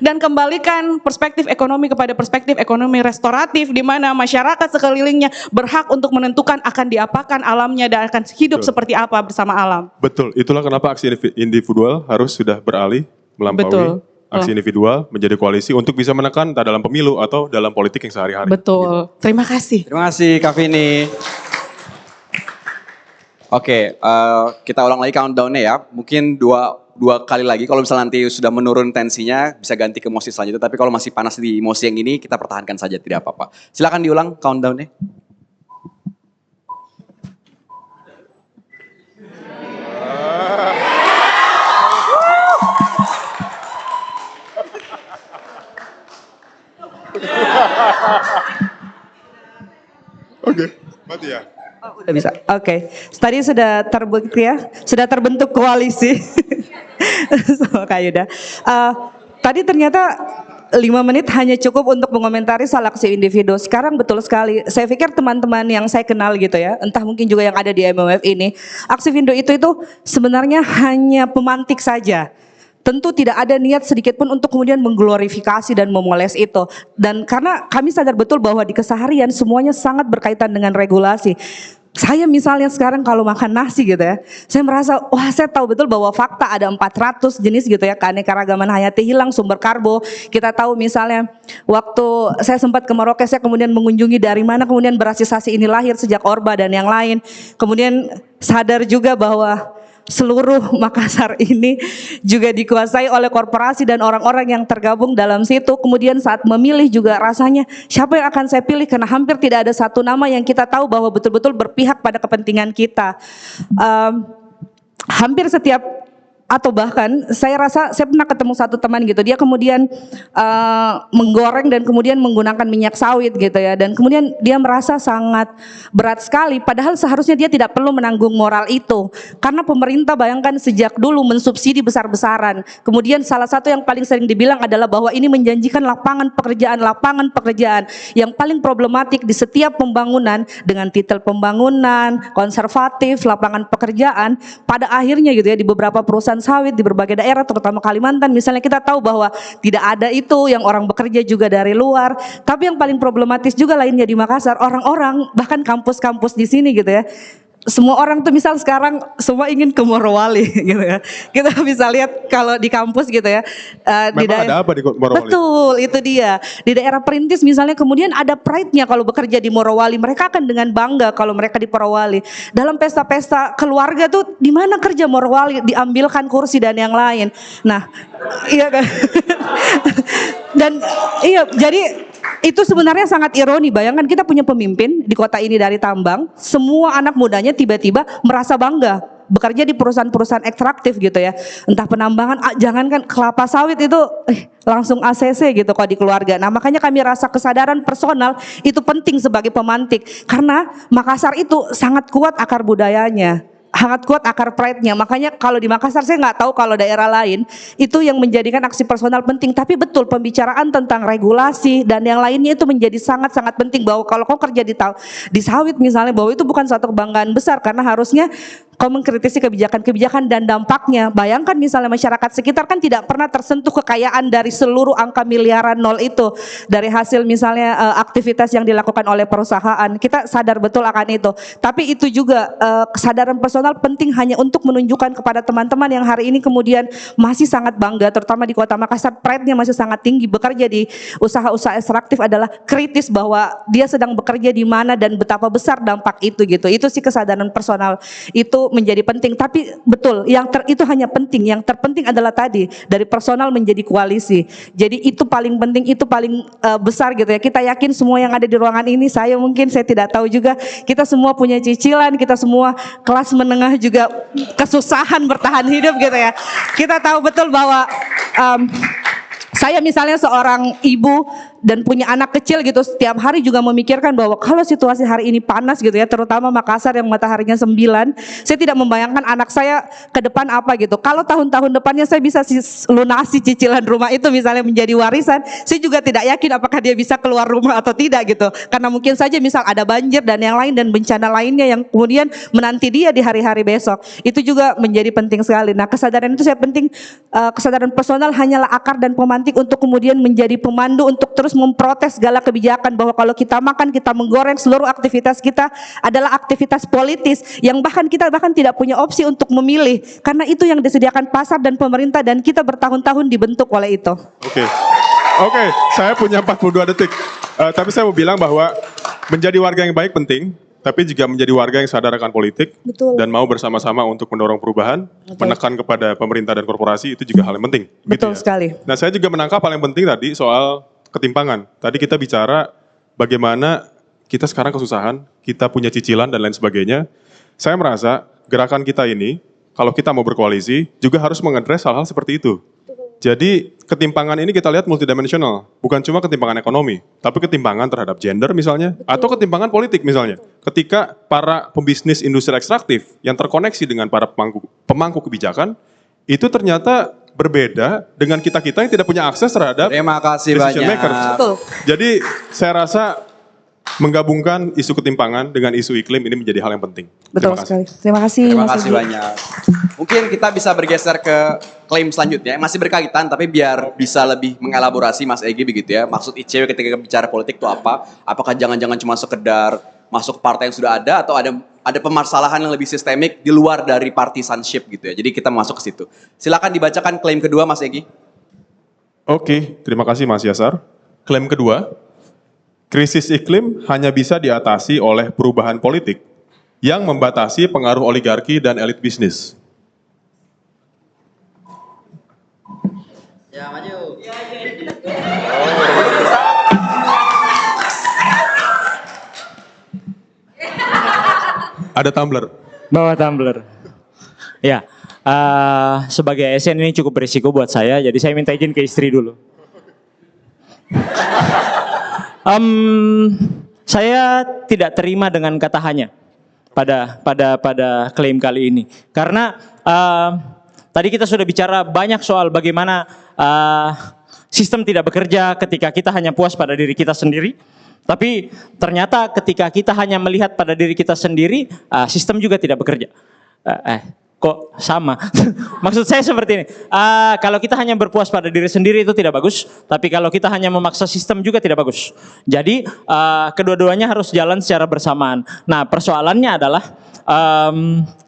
dan kembalikan perspektif ekonomi kepada perspektif ekonomi restoratif, di mana masyarakat sekelilingnya berhak untuk menentukan akan diapakan alamnya dan akan hidup seperti apa bersama alam. Betul, itulah kenapa aksi individual harus sudah beralih melampaui aksi individual menjadi koalisi untuk bisa menekan entah dalam pemilu atau dalam politik yang sehari-hari. Betul. Gitu. Terima kasih. Terima kasih Kak Vini. Oke, kita ulang lagi countdown-nya ya. Mungkin dua kali lagi. Kalau misalnya nanti sudah menurun tensinya, bisa ganti ke emosi selanjutnya. Tapi kalau masih panas di emosi yang ini, kita pertahankan saja, tidak apa-apa. Silakan diulang countdown-nya. Oke, mati ya. Udah bisa. Oke. Tadi sudah terbukti ya, sudah terbentuk koalisi sama Kak Yuda. Tadi ternyata 5 menit hanya cukup untuk mengomentari soal aksi individu. Sekarang betul sekali. Saya pikir teman-teman yang saya kenal gitu ya, entah mungkin juga yang ada di MWF ini, aksi individu itu sebenarnya hanya pemantik saja. Tentu tidak ada niat sedikit pun untuk kemudian mengglorifikasi dan memoles itu. Dan karena kami sadar betul bahwa di keseharian semuanya sangat berkaitan dengan regulasi. Saya misalnya sekarang kalau makan nasi gitu ya, saya merasa wah saya tahu betul bahwa fakta ada 400 jenis gitu ya, keanekaragaman hayati hilang, sumber karbo. Kita tahu misalnya waktu saya sempat ke Merauke, saya kemudian mengunjungi dari mana kemudian beras asasi ini lahir sejak Orba dan yang lain. Kemudian sadar juga bahwa seluruh Makassar ini juga dikuasai oleh korporasi dan orang-orang yang tergabung dalam situ. Kemudian saat memilih juga rasanya siapa yang akan saya pilih, karena hampir tidak ada satu nama yang kita tahu bahwa betul-betul berpihak pada kepentingan kita. Hampir setiap, atau bahkan saya rasa saya pernah ketemu satu teman gitu, dia kemudian menggoreng dan kemudian menggunakan minyak sawit gitu ya, dan kemudian dia merasa sangat berat sekali, padahal seharusnya dia tidak perlu menanggung moral itu, karena pemerintah bayangkan sejak dulu mensubsidi besar-besaran. Kemudian salah satu yang paling sering dibilang adalah bahwa ini menjanjikan lapangan pekerjaan yang paling problematik di setiap pembangunan, dengan titel pembangunan konservatif, lapangan pekerjaan. Pada akhirnya gitu ya, di beberapa perusahaan sawit di berbagai daerah terutama Kalimantan misalnya, kita tahu bahwa tidak ada itu, yang orang bekerja juga dari luar. Tapi yang paling problematis juga lainnya di Makassar, orang-orang bahkan kampus-kampus di sini gitu ya, semua orang tuh misal sekarang semua ingin ke Morowali gitu ya. Kita bisa lihat kalau di kampus gitu ya. Memang ada apa di Morowali? Betul, itu dia. Di daerah perintis misalnya kemudian ada pride-nya kalau bekerja di Morowali. Mereka akan dengan bangga kalau mereka di Morowali. Dalam pesta-pesta keluarga tuh di mana kerja Morowali, diambilkan kursi dan yang lain. Nah, iya kan. Dan iya, jadi itu sebenarnya sangat ironi. Bayangkan kita punya pemimpin di kota ini dari tambang, semua anak mudanya tiba-tiba merasa bangga bekerja di perusahaan-perusahaan ekstraktif gitu ya, entah penambangan, jangankan kelapa sawit itu langsung ACC gitu kalau di keluarga. Nah makanya kami rasa kesadaran personal itu penting sebagai pemantik, karena Makassar itu sangat kuat akar budayanya, sangat kuat akar pride-nya. Makanya kalau di Makassar, saya nggak tahu kalau daerah lain, itu yang menjadikan aksi personal penting. Tapi betul, pembicaraan tentang regulasi dan yang lainnya itu menjadi sangat-sangat penting. Bahwa kalau kau kerja di sawit misalnya, bahwa itu bukan suatu kebanggaan besar, karena harusnya kau mengkritisi kebijakan-kebijakan dan dampaknya. Bayangkan misalnya masyarakat sekitar kan tidak pernah tersentuh kekayaan dari seluruh angka miliaran nol itu, dari hasil misalnya aktivitas yang dilakukan oleh perusahaan. Kita sadar betul akan itu. Tapi itu juga kesadaran personal penting hanya untuk menunjukkan kepada teman-teman yang hari ini kemudian masih sangat bangga, terutama di Kota Makassar, pride-nya masih sangat tinggi, bekerja di usaha-usaha ekstraktif adalah kritis bahwa dia sedang bekerja di mana dan betapa besar dampak itu gitu. Itu sih kesadaran personal itu menjadi penting. Tapi betul, itu hanya penting. Yang terpenting adalah tadi dari personal menjadi koalisi. Jadi itu paling penting, itu paling besar gitu ya. Kita yakin semua yang ada di ruangan ini, saya tidak tahu juga, kita semua punya cicilan, kita semua kelas menengah juga kesusahan bertahan hidup gitu ya. Kita tahu betul bahwa saya misalnya seorang ibu dan punya anak kecil gitu, setiap hari juga memikirkan bahwa kalau situasi hari ini panas gitu ya, terutama Makassar yang mataharinya 9, saya tidak membayangkan anak saya ke depan apa gitu. Kalau tahun-tahun depannya saya bisa lunasi cicilan rumah itu misalnya menjadi warisan, saya juga tidak yakin apakah dia bisa keluar rumah atau tidak gitu. Karena mungkin saja misal ada banjir dan yang lain dan bencana lainnya yang kemudian menanti dia di hari-hari besok. Itu juga menjadi penting sekali. Nah kesadaran itu saya penting, kesadaran personal hanyalah akar dan pemantik untuk kemudian menjadi pemandu untuk terus memprotes segala kebijakan, bahwa kalau kita makan, kita menggoreng, seluruh aktivitas kita adalah aktivitas politis yang kita tidak punya opsi untuk memilih, karena itu yang disediakan pasar dan pemerintah, dan kita bertahun-tahun dibentuk oleh itu. Oke, saya punya 42 detik. Tapi saya mau bilang bahwa menjadi warga yang baik penting, tapi juga menjadi warga yang sadar akan politik. Betul. Dan mau bersama-sama untuk mendorong perubahan, menekan kepada pemerintah dan korporasi, itu juga hal yang penting. Betul gitu ya. sekali. Nah saya juga menangkap hal yang penting tadi soal ketimpangan. Tadi kita bicara bagaimana kita sekarang kesusahan, kita punya cicilan dan lain sebagainya. Saya merasa gerakan kita ini, kalau kita mau berkoalisi, juga harus mengadres hal-hal seperti itu. Jadi ketimpangan ini kita lihat multidimensional, bukan cuma ketimpangan ekonomi, tapi ketimpangan terhadap gender misalnya, atau ketimpangan politik misalnya. Ketika para pembisnis industri ekstraktif yang terkoneksi dengan para pemangku kebijakan, itu ternyata berbeda dengan kita-kita yang tidak punya akses terhadap Terima kasih decision banyak. makers. Betul. Jadi saya rasa menggabungkan isu ketimpangan dengan isu iklim ini menjadi hal yang penting. Betul Terima kasih. sekali. Terima kasih. Terima Mas kasih Egi. banyak. Mungkin kita bisa bergeser ke klaim selanjutnya, masih berkaitan tapi biar bisa lebih mengelaborasi Mas Egi begitu ya. Maksud ICW ketika bicara politik itu apa? Apakah jangan-jangan cuma sekedar masuk partai yang sudah ada, atau ada permasalahan yang lebih sistemik di luar dari partisanship gitu ya. Jadi kita masuk ke situ. Silakan dibacakan klaim kedua Mas Egi. Oke, terima kasih Mas Yasar. Klaim kedua, krisis iklim hanya bisa diatasi oleh perubahan politik yang membatasi pengaruh oligarki dan elit bisnis. Ada tumbler. Bawa tumbler. Ya, sebagai ASN ini cukup berisiko buat saya, jadi saya minta izin ke istri dulu. Saya tidak terima dengan kata hanya pada klaim kali ini, karena tadi kita sudah bicara banyak soal bagaimana sistem tidak bekerja ketika kita hanya puas pada diri kita sendiri. Tapi ternyata ketika kita hanya melihat pada diri kita sendiri, sistem juga tidak bekerja. Kok sama? Maksud saya seperti ini. Kalau kita hanya berpuas pada diri sendiri itu tidak bagus. Tapi kalau kita hanya memaksa sistem juga tidak bagus. Jadi kedua-duanya harus jalan secara bersamaan. Nah, persoalannya adalah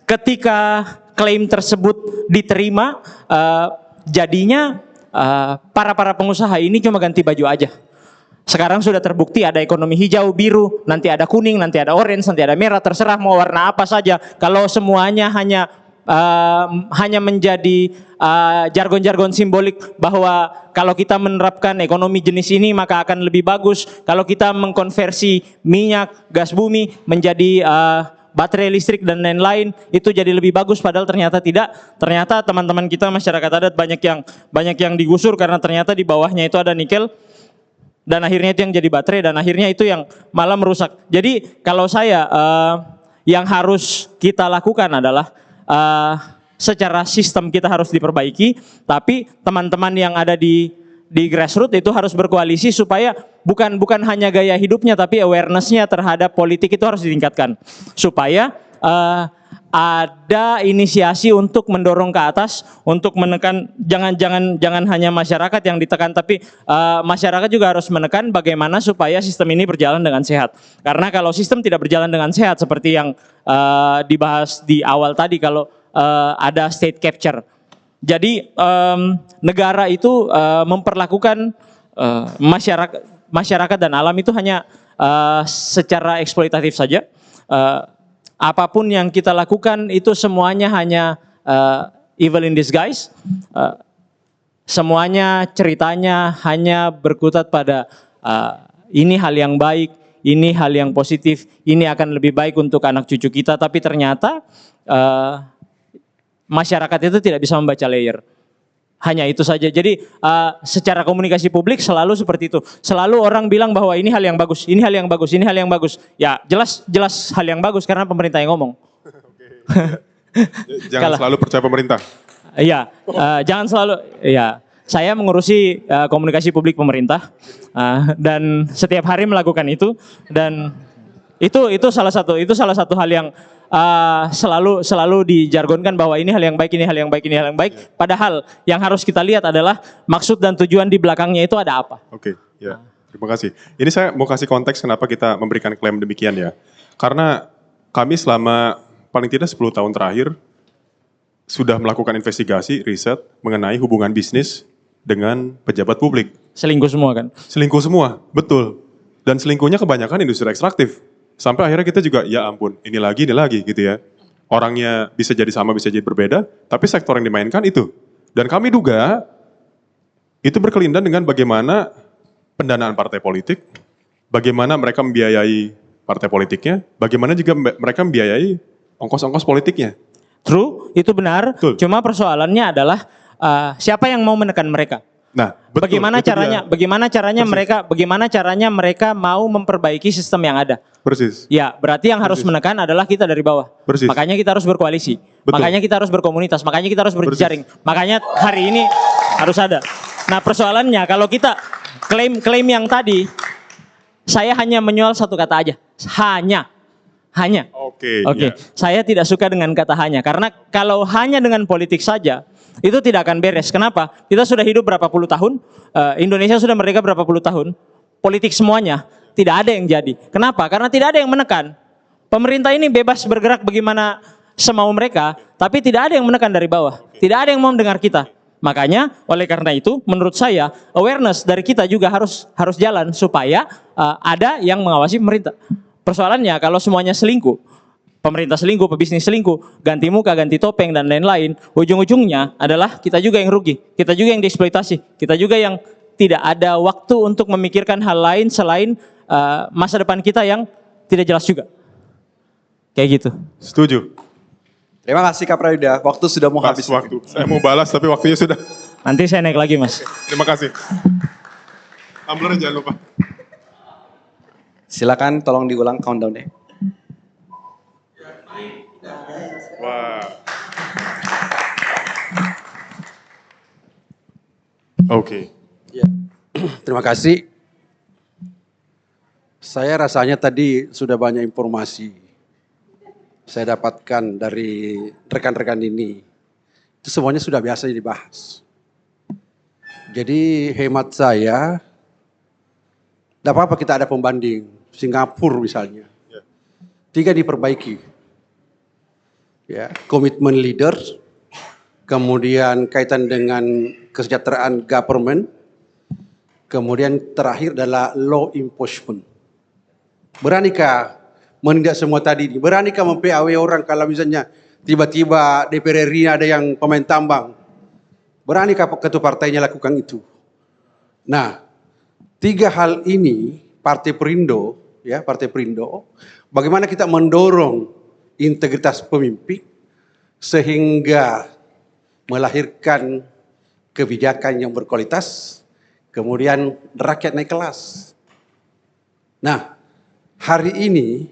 ketika klaim tersebut diterima, jadinya para pengusaha ini cuma ganti baju aja. Sekarang sudah terbukti ada ekonomi hijau, biru, nanti ada kuning, nanti ada orange, nanti ada merah, terserah mau warna apa saja. Kalau semuanya hanya menjadi jargon-jargon simbolik bahwa kalau kita menerapkan ekonomi jenis ini maka akan lebih bagus. Kalau kita mengkonversi minyak, gas bumi menjadi baterai listrik dan lain-lain itu jadi lebih bagus, padahal ternyata tidak. Ternyata teman-teman kita masyarakat adat banyak yang digusur karena ternyata di bawahnya itu ada nikel. Dan akhirnya itu yang jadi baterai, dan akhirnya itu yang malah merusak. Jadi kalau saya, yang harus kita lakukan adalah secara sistem kita harus diperbaiki, tapi teman-teman yang ada di grassroots itu harus berkoalisi supaya bukan hanya gaya hidupnya, tapi awareness-nya terhadap politik itu harus ditingkatkan. Supaya ada inisiasi untuk mendorong ke atas, untuk menekan, jangan hanya masyarakat yang ditekan, tapi masyarakat juga harus menekan bagaimana supaya sistem ini berjalan dengan sehat. Karena kalau sistem tidak berjalan dengan sehat, seperti yang dibahas di awal tadi, kalau ada state capture. Jadi negara itu memperlakukan masyarakat dan alam itu hanya secara eksploitatif saja. Apapun yang kita lakukan itu semuanya hanya evil in disguise. Semuanya ceritanya hanya berkutat pada ini hal yang baik, ini hal yang positif, ini akan lebih baik untuk anak cucu kita. Tapi ternyata masyarakat itu tidak bisa membaca layer. Hanya itu saja. Jadi secara komunikasi publik selalu seperti itu. Selalu orang bilang bahwa ini hal yang bagus, ini hal yang bagus, ini hal yang bagus. Ya jelas hal yang bagus karena pemerintah yang ngomong. Jangan selalu percaya pemerintah. Iya, jangan selalu. Iya, saya mengurusi komunikasi publik pemerintah dan setiap hari melakukan itu, dan itu salah satu hal yang selalu dijargonkan bahwa ini hal yang baik, ini hal yang baik, ini hal yang baik. Padahal yang harus kita lihat adalah maksud dan tujuan di belakangnya itu ada apa. Oke, ya. Terima kasih. Ini saya mau kasih konteks kenapa kita memberikan klaim demikian ya. Karena kami selama paling tidak 10 tahun terakhir sudah melakukan investigasi, riset mengenai hubungan bisnis dengan pejabat publik. Selingkuh semua kan? Selingkuh semua, betul. Dan selingkuhnya kebanyakan industri ekstraktif. Sampai akhirnya kita juga, ya ampun, ini lagi gitu ya. Orangnya bisa jadi sama, bisa jadi berbeda, tapi sektor yang dimainkan itu. Dan kami duga, itu berkelindan dengan bagaimana pendanaan partai politik, bagaimana mereka membiayai partai politiknya, bagaimana juga mereka membiayai ongkos-ongkos politiknya. True, itu benar. Betul. Cuma persoalannya adalah siapa yang mau menekan mereka? Nah, betul, bagaimana caranya mereka mau memperbaiki sistem yang ada? Persis. Ya, berarti yang harus menekan adalah kita dari bawah. Persis. Makanya kita harus berkoalisi. Betul. Makanya kita harus berkomunitas. Makanya kita harus berjejaring. Makanya hari ini harus ada. Nah, persoalannya kalau kita klaim yang tadi, saya hanya menjual satu kata aja. Hanya. Oke. Ya. Saya tidak suka dengan kata hanya. Karena kalau hanya dengan politik saja, itu tidak akan beres. Kenapa? Kita sudah hidup berapa puluh tahun, Indonesia sudah merdeka berapa puluh tahun, politik semuanya, tidak ada yang jadi. Kenapa? Karena tidak ada yang menekan. Pemerintah ini bebas bergerak bagaimana semau mereka, tapi tidak ada yang menekan dari bawah. Tidak ada yang mau mendengar kita. Makanya, oleh karena itu, menurut saya, awareness dari kita juga harus jalan supaya ada yang mengawasi pemerintah. Persoalannya, kalau semuanya selingkuh, pemerintah selingkuh, pebisnis selingkuh, ganti muka, ganti topeng dan lain-lain, ujung-ujungnya adalah kita juga yang rugi, kita juga yang dieksploitasi, kita juga yang tidak ada waktu untuk memikirkan hal lain selain masa depan kita yang tidak jelas juga. Kayak gitu. Setuju. Terima kasih Kak Prayuda, waktu sudah mau Pas habis. waktu. Saya mau balas tapi waktunya sudah. Nanti saya naik lagi, Mas. Terima kasih. Tumblernya jangan lupa. Silakan tolong diulang countdown-nya. Wah. Oke. Ya. Terima kasih. Saya rasanya tadi sudah banyak informasi saya dapatkan dari rekan-rekan ini. Itu semuanya sudah biasa dibahas. Jadi hemat saya, tidak apa-apa kita ada pembanding. Singapura misalnya. 3 diperbaiki. Ya, komitmen leaders, kemudian kaitan dengan kesejahteraan government, kemudian terakhir adalah law enforcement. Beranikah menindak semua tadi ini? Beranikah mem-PAW orang kalau misalnya tiba-tiba DPR RI ada yang pemain tambang? Beranikah ketua partainya lakukan itu? Nah, 3 hal ini Partai Perindo, ya Partai Perindo, bagaimana kita mendorong integritas pemimpin sehingga melahirkan kebijakan yang berkualitas, kemudian rakyat naik kelas. Nah, hari ini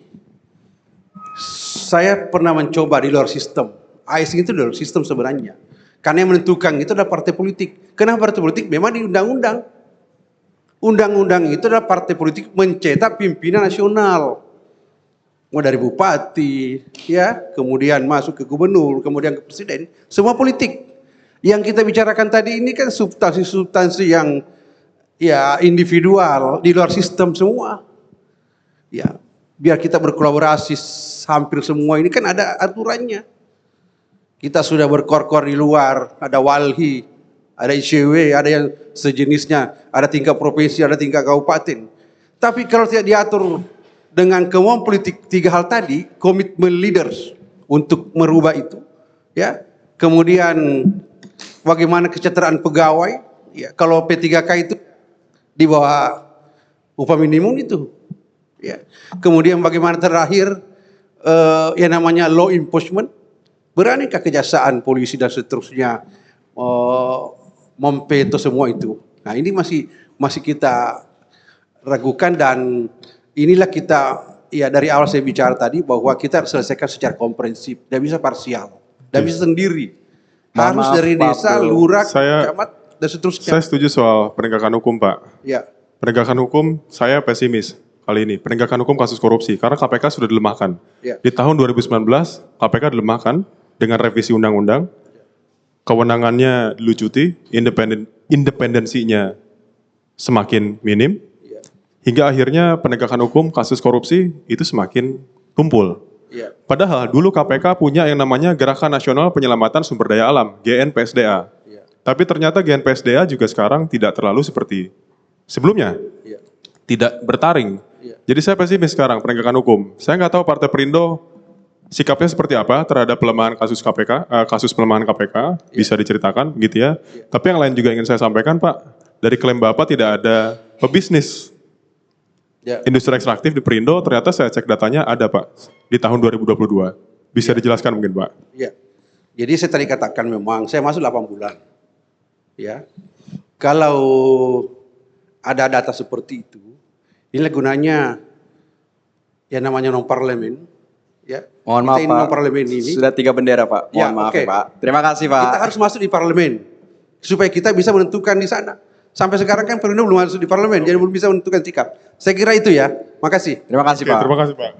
saya pernah mencoba di luar sistem. ASN itu di luar sistem sebenarnya. Karena yang menentukan itu adalah partai politik. Kenapa partai politik? Memang di undang-undang. Undang-undang itu adalah partai politik mencetak pimpinan nasional. Mau dari bupati, ya, kemudian masuk ke gubernur, kemudian ke presiden, semua politik. Yang kita bicarakan tadi ini kan substansi-substansi yang ya individual di luar sistem semua. Ya, biar kita berkolaborasi hampir semua ini kan ada aturannya. Kita sudah berkor-kor di luar, ada walhi, ada ICW, ada yang sejenisnya, ada tingkat provinsi, ada tingkat kabupaten. Tapi kalau tidak diatur dengan kemauan politik 3 hal tadi, komitmen leaders untuk merubah itu, ya. Kemudian bagaimana kesejahteraan pegawai, ya. Kalau P3K itu di bawah upah minimum itu, ya. Kemudian bagaimana terakhir yang namanya law enforcement, beranikah kejaksaan, polisi dan seterusnya mempeto semua itu. Nah, ini masih kita ragukan dan inilah kita, ya dari awal saya bicara tadi bahwa kita harus selesaikan secara komprehensif, tidak bisa parsial, tidak bisa sendiri. Harus dari desa, lurah, camat, dan seterusnya. Saya setuju soal penegakan hukum, Pak. Ya. Penegakan hukum, saya pesimis kali ini. Penegakan hukum kasus korupsi, karena KPK sudah dilemahkan. Ya. Di tahun 2019, KPK dilemahkan dengan revisi undang-undang, kewenangannya dilucuti, independensinya semakin minim, hingga akhirnya penegakan hukum kasus korupsi itu semakin tumpul. Ya. Padahal dulu KPK punya yang namanya Gerakan Nasional Penyelamatan Sumber Daya Alam, GNPSDA. Ya. Tapi ternyata GNPSDA juga sekarang tidak terlalu seperti sebelumnya. Ya. Tidak bertaring. Ya. Jadi saya pesimis sekarang penegakan hukum. Saya nggak tahu Partai Perindo sikapnya seperti apa terhadap pelemahan kasus KPK, kasus pelemahan KPK, bisa diceritakan gitu ya. Tapi yang lain juga ingin saya sampaikan, Pak, dari klaim Bapak tidak ada pebisnis. Ya. Industri ekstraktif di Perindo ternyata saya cek datanya ada, Pak, di tahun 2022. Bisa dijelaskan mungkin, Pak? Ya. Jadi saya tadi katakan memang saya masuk 8 bulan. Ya. Kalau ada data seperti itu, inilah gunanya yang namanya non parlemen. Ya. Mohon maaf kita Pak, non parlemen ini sudah 3 bendera Pak. Mohon maaf oke. ya Pak. Terima kasih Pak. Kita harus masuk di parlemen supaya kita bisa menentukan di sana. Sampai sekarang kan Perindo belum masuk di parlemen, jadi belum bisa menentukan sikap. Saya kira itu ya. Makasih. Terima kasih Oke, Pak. terima kasih, Pak.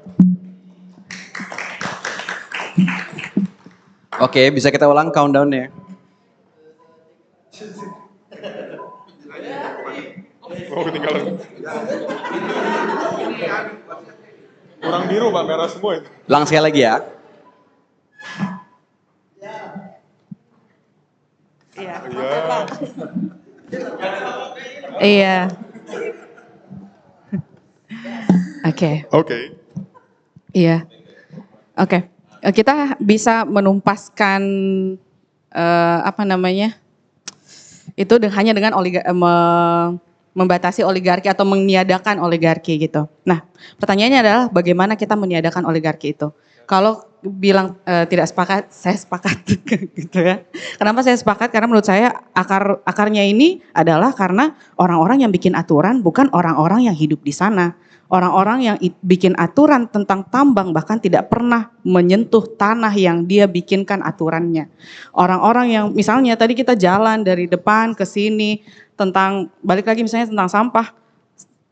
Oke, bisa kita ulang countdown-nya. Oh, ketinggalan. Kurang biru, Pak, merah semua itu. Ulang sekali lagi ya. Iya. Iya. Oke. Oke. Iya. Oke. Kita bisa menumpaskan itu hanya dengan membatasi oligarki atau meniadakan oligarki gitu. Nah, pertanyaannya adalah bagaimana kita meniadakan oligarki itu? Kalau bilang tidak sepakat, saya sepakat gitu ya. Kenapa saya sepakat? Karena menurut saya akarnya ini adalah karena orang-orang yang bikin aturan bukan orang-orang yang hidup di sana. Orang-orang yang bikin aturan tentang tambang bahkan tidak pernah menyentuh tanah yang dia bikinkan aturannya. Orang-orang yang misalnya tadi kita jalan dari depan ke sini tentang balik lagi misalnya tentang sampah.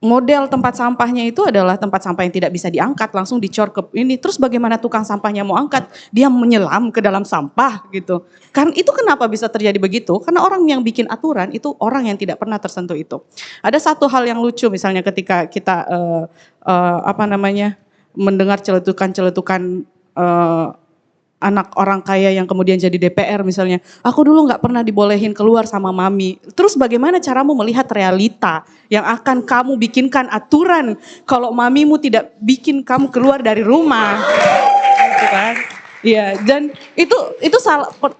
Model tempat sampahnya itu adalah tempat sampah yang tidak bisa diangkat, langsung dicor ke ini. Terus bagaimana tukang sampahnya mau angkat? Dia menyelam ke dalam sampah gitu. Kan itu kenapa bisa terjadi begitu? Karena orang yang bikin aturan itu orang yang tidak pernah tersentuh itu. Ada satu hal yang lucu misalnya ketika kita mendengar celetukan-celetukan anak orang kaya yang kemudian jadi DPR misalnya, aku dulu nggak pernah dibolehin keluar sama mami. Terus bagaimana caramu melihat realita yang akan kamu bikinkan aturan kalau mamimu tidak bikin kamu keluar dari rumah, gitu kan? Iya, dan itu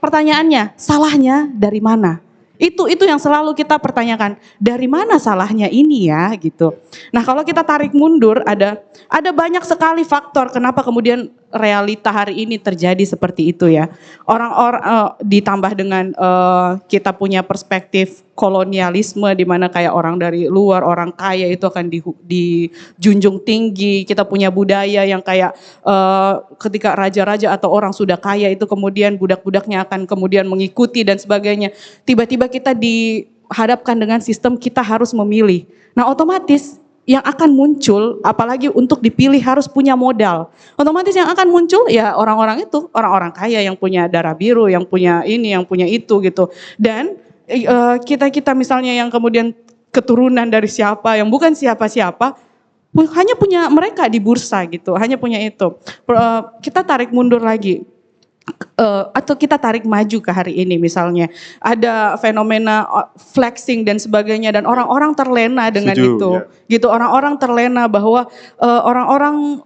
pertanyaannya, salahnya dari mana? Itu yang selalu kita pertanyakan, dari mana salahnya ini ya gitu. Nah kalau kita tarik mundur ada banyak sekali faktor kenapa kemudian realita hari ini terjadi seperti itu ya. Orang-orang ditambah dengan kita punya perspektif kolonialisme di mana kayak orang dari luar, orang kaya itu akan dijunjung tinggi. Kita punya budaya yang kayak ketika raja-raja atau orang sudah kaya itu kemudian budak-budaknya akan kemudian mengikuti dan sebagainya. Tiba-tiba kita dihadapkan dengan sistem kita harus memilih. Nah otomatis yang akan muncul, apalagi untuk dipilih harus punya modal. Otomatis yang akan muncul ya orang-orang itu, orang-orang kaya yang punya darah biru, yang punya ini, yang punya itu gitu. Dan kita misalnya yang kemudian keturunan dari siapa, yang bukan siapa-siapa, hanya punya mereka di bursa gitu, hanya punya itu. Kita tarik mundur lagi. Atau kita tarik maju ke hari ini misalnya ada fenomena flexing dan sebagainya dan orang-orang terlena dengan itu gitu, orang-orang terlena bahwa orang-orang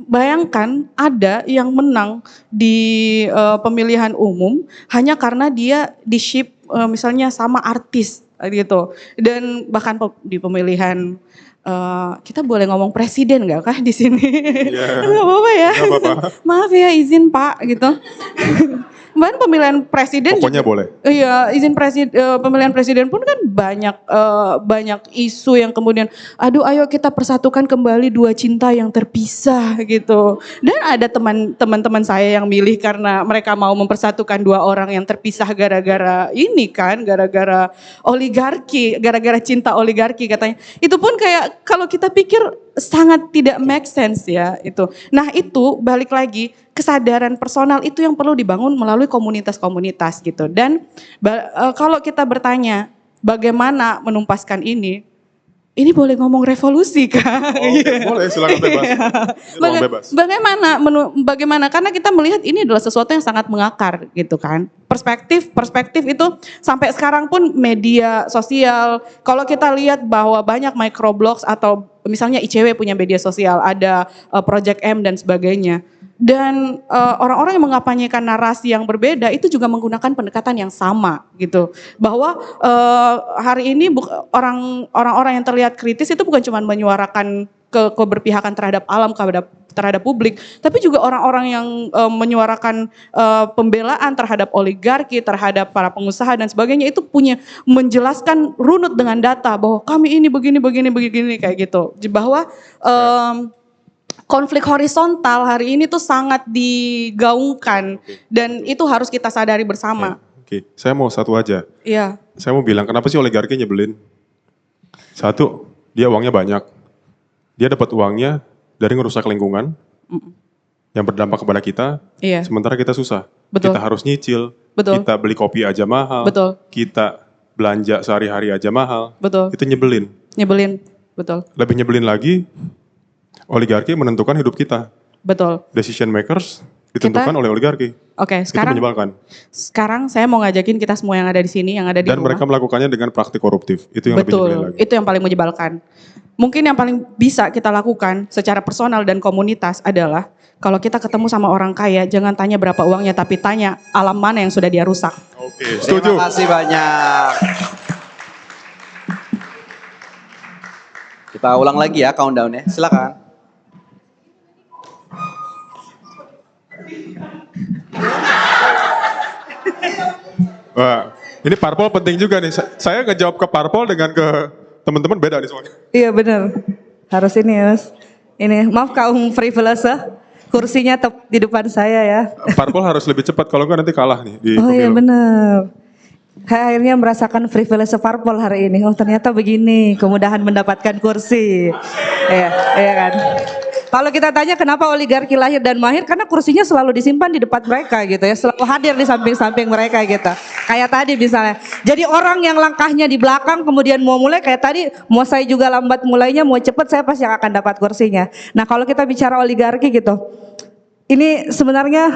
bayangkan ada yang menang di pemilihan umum hanya karena dia di ship misalnya sama artis gitu, dan bahkan di pemilihan kita boleh ngomong presiden nggak kah di sini? Nggak apa-apa ya. Nggak apa-apa. Maaf ya, izin Pak gitu. Bahkan pemilihan presiden pokoknya juga, boleh. Iya, izin pemilihan presiden pun kan banyak isu yang kemudian aduh ayo kita persatukan kembali dua cinta yang terpisah gitu. Dan ada teman-teman saya yang milih karena mereka mau mempersatukan dua orang yang terpisah gara-gara ini kan, gara-gara oligarki, gara-gara cinta oligarki katanya. Itu pun kayak kalau kita pikir sangat tidak make sense ya itu. Nah itu balik lagi kesadaran personal itu yang perlu dibangun melalui komunitas-komunitas gitu. Dan kalau kita bertanya bagaimana menumpaskan ini boleh ngomong revolusi kan? Boleh, silakan bebas. Bagaimana? Karena kita melihat ini adalah sesuatu yang sangat mengakar gitu kan. Perspektif itu sampai sekarang pun media sosial. Kalau kita lihat bahwa banyak microblogs atau misalnya ICW punya media sosial, ada Project M dan sebagainya. Dan orang-orang yang mengampanyekan narasi yang berbeda itu juga menggunakan pendekatan yang sama gitu. Bahwa hari ini orang-orang yang terlihat kritis itu bukan cuma menyuarakan keberpihakan terhadap alam, terhadap publik, tapi juga orang-orang yang menyuarakan pembelaan terhadap oligarki, terhadap para pengusaha dan sebagainya itu punya menjelaskan runut dengan data bahwa kami ini begini kayak gitu. Bahwa konflik horizontal hari ini tuh sangat digaungkan dan itu harus kita sadari bersama. Oke, saya mau satu aja. Iya. Saya mau bilang kenapa sih oligarki nyebelin? Satu, dia uangnya banyak. Dia dapat uangnya dari ngerusak lingkungan yang berdampak kepada kita. Iya. Sementara kita susah. Betul. Kita harus nyicil. Betul. Kita beli kopi aja mahal. Betul. Kita belanja sehari-hari aja mahal. Betul. Itu nyebelin. Nyebelin, betul. Lebih nyebelin lagi, oligarki menentukan hidup kita. Betul. Decision makers ditentukan oleh oligarki. Oke, Itu sekarang menyebalkan. saya mau ngajakin kita semua yang ada di sini, yang ada di Dan rumah. mereka melakukannya dengan praktik koruptif. Itu yang lebih Betul, nyebelin lagi. itu yang paling menyebalkan. Mungkin yang paling bisa kita lakukan secara personal dan komunitas adalah kalau kita ketemu sama orang kaya, jangan tanya berapa uangnya, tapi tanya alam mana yang sudah dia rusak. Oke, setuju. Terima kasih banyak. Kita ulang lagi ya countdown-nya. Silakan. Wah, ini parpol penting juga nih. Saya ngejawab ke parpol dengan ke teman-teman beda nih soalnya. Iya benar. Harus ini ya Mas. Ini maaf kaum privilege, kursinya di depan saya ya. Parpol harus lebih cepat, kalau enggak nanti kalah nih di Oh iya pemilu. benar. Akhirnya merasakan privilege parpol hari ini. Oh ternyata begini, kemudahan mendapatkan kursi. Iya kan. Kalau kita tanya kenapa oligarki lahir dan mahir, karena kursinya selalu disimpan di depan mereka gitu ya, selalu hadir di samping-samping mereka gitu. Kayak tadi misalnya, jadi orang yang langkahnya di belakang kemudian mau mulai kayak tadi, mau saya juga lambat mulainya, mau cepet saya pasti akan dapat kursinya. Nah kalau kita bicara oligarki gitu, ini sebenarnya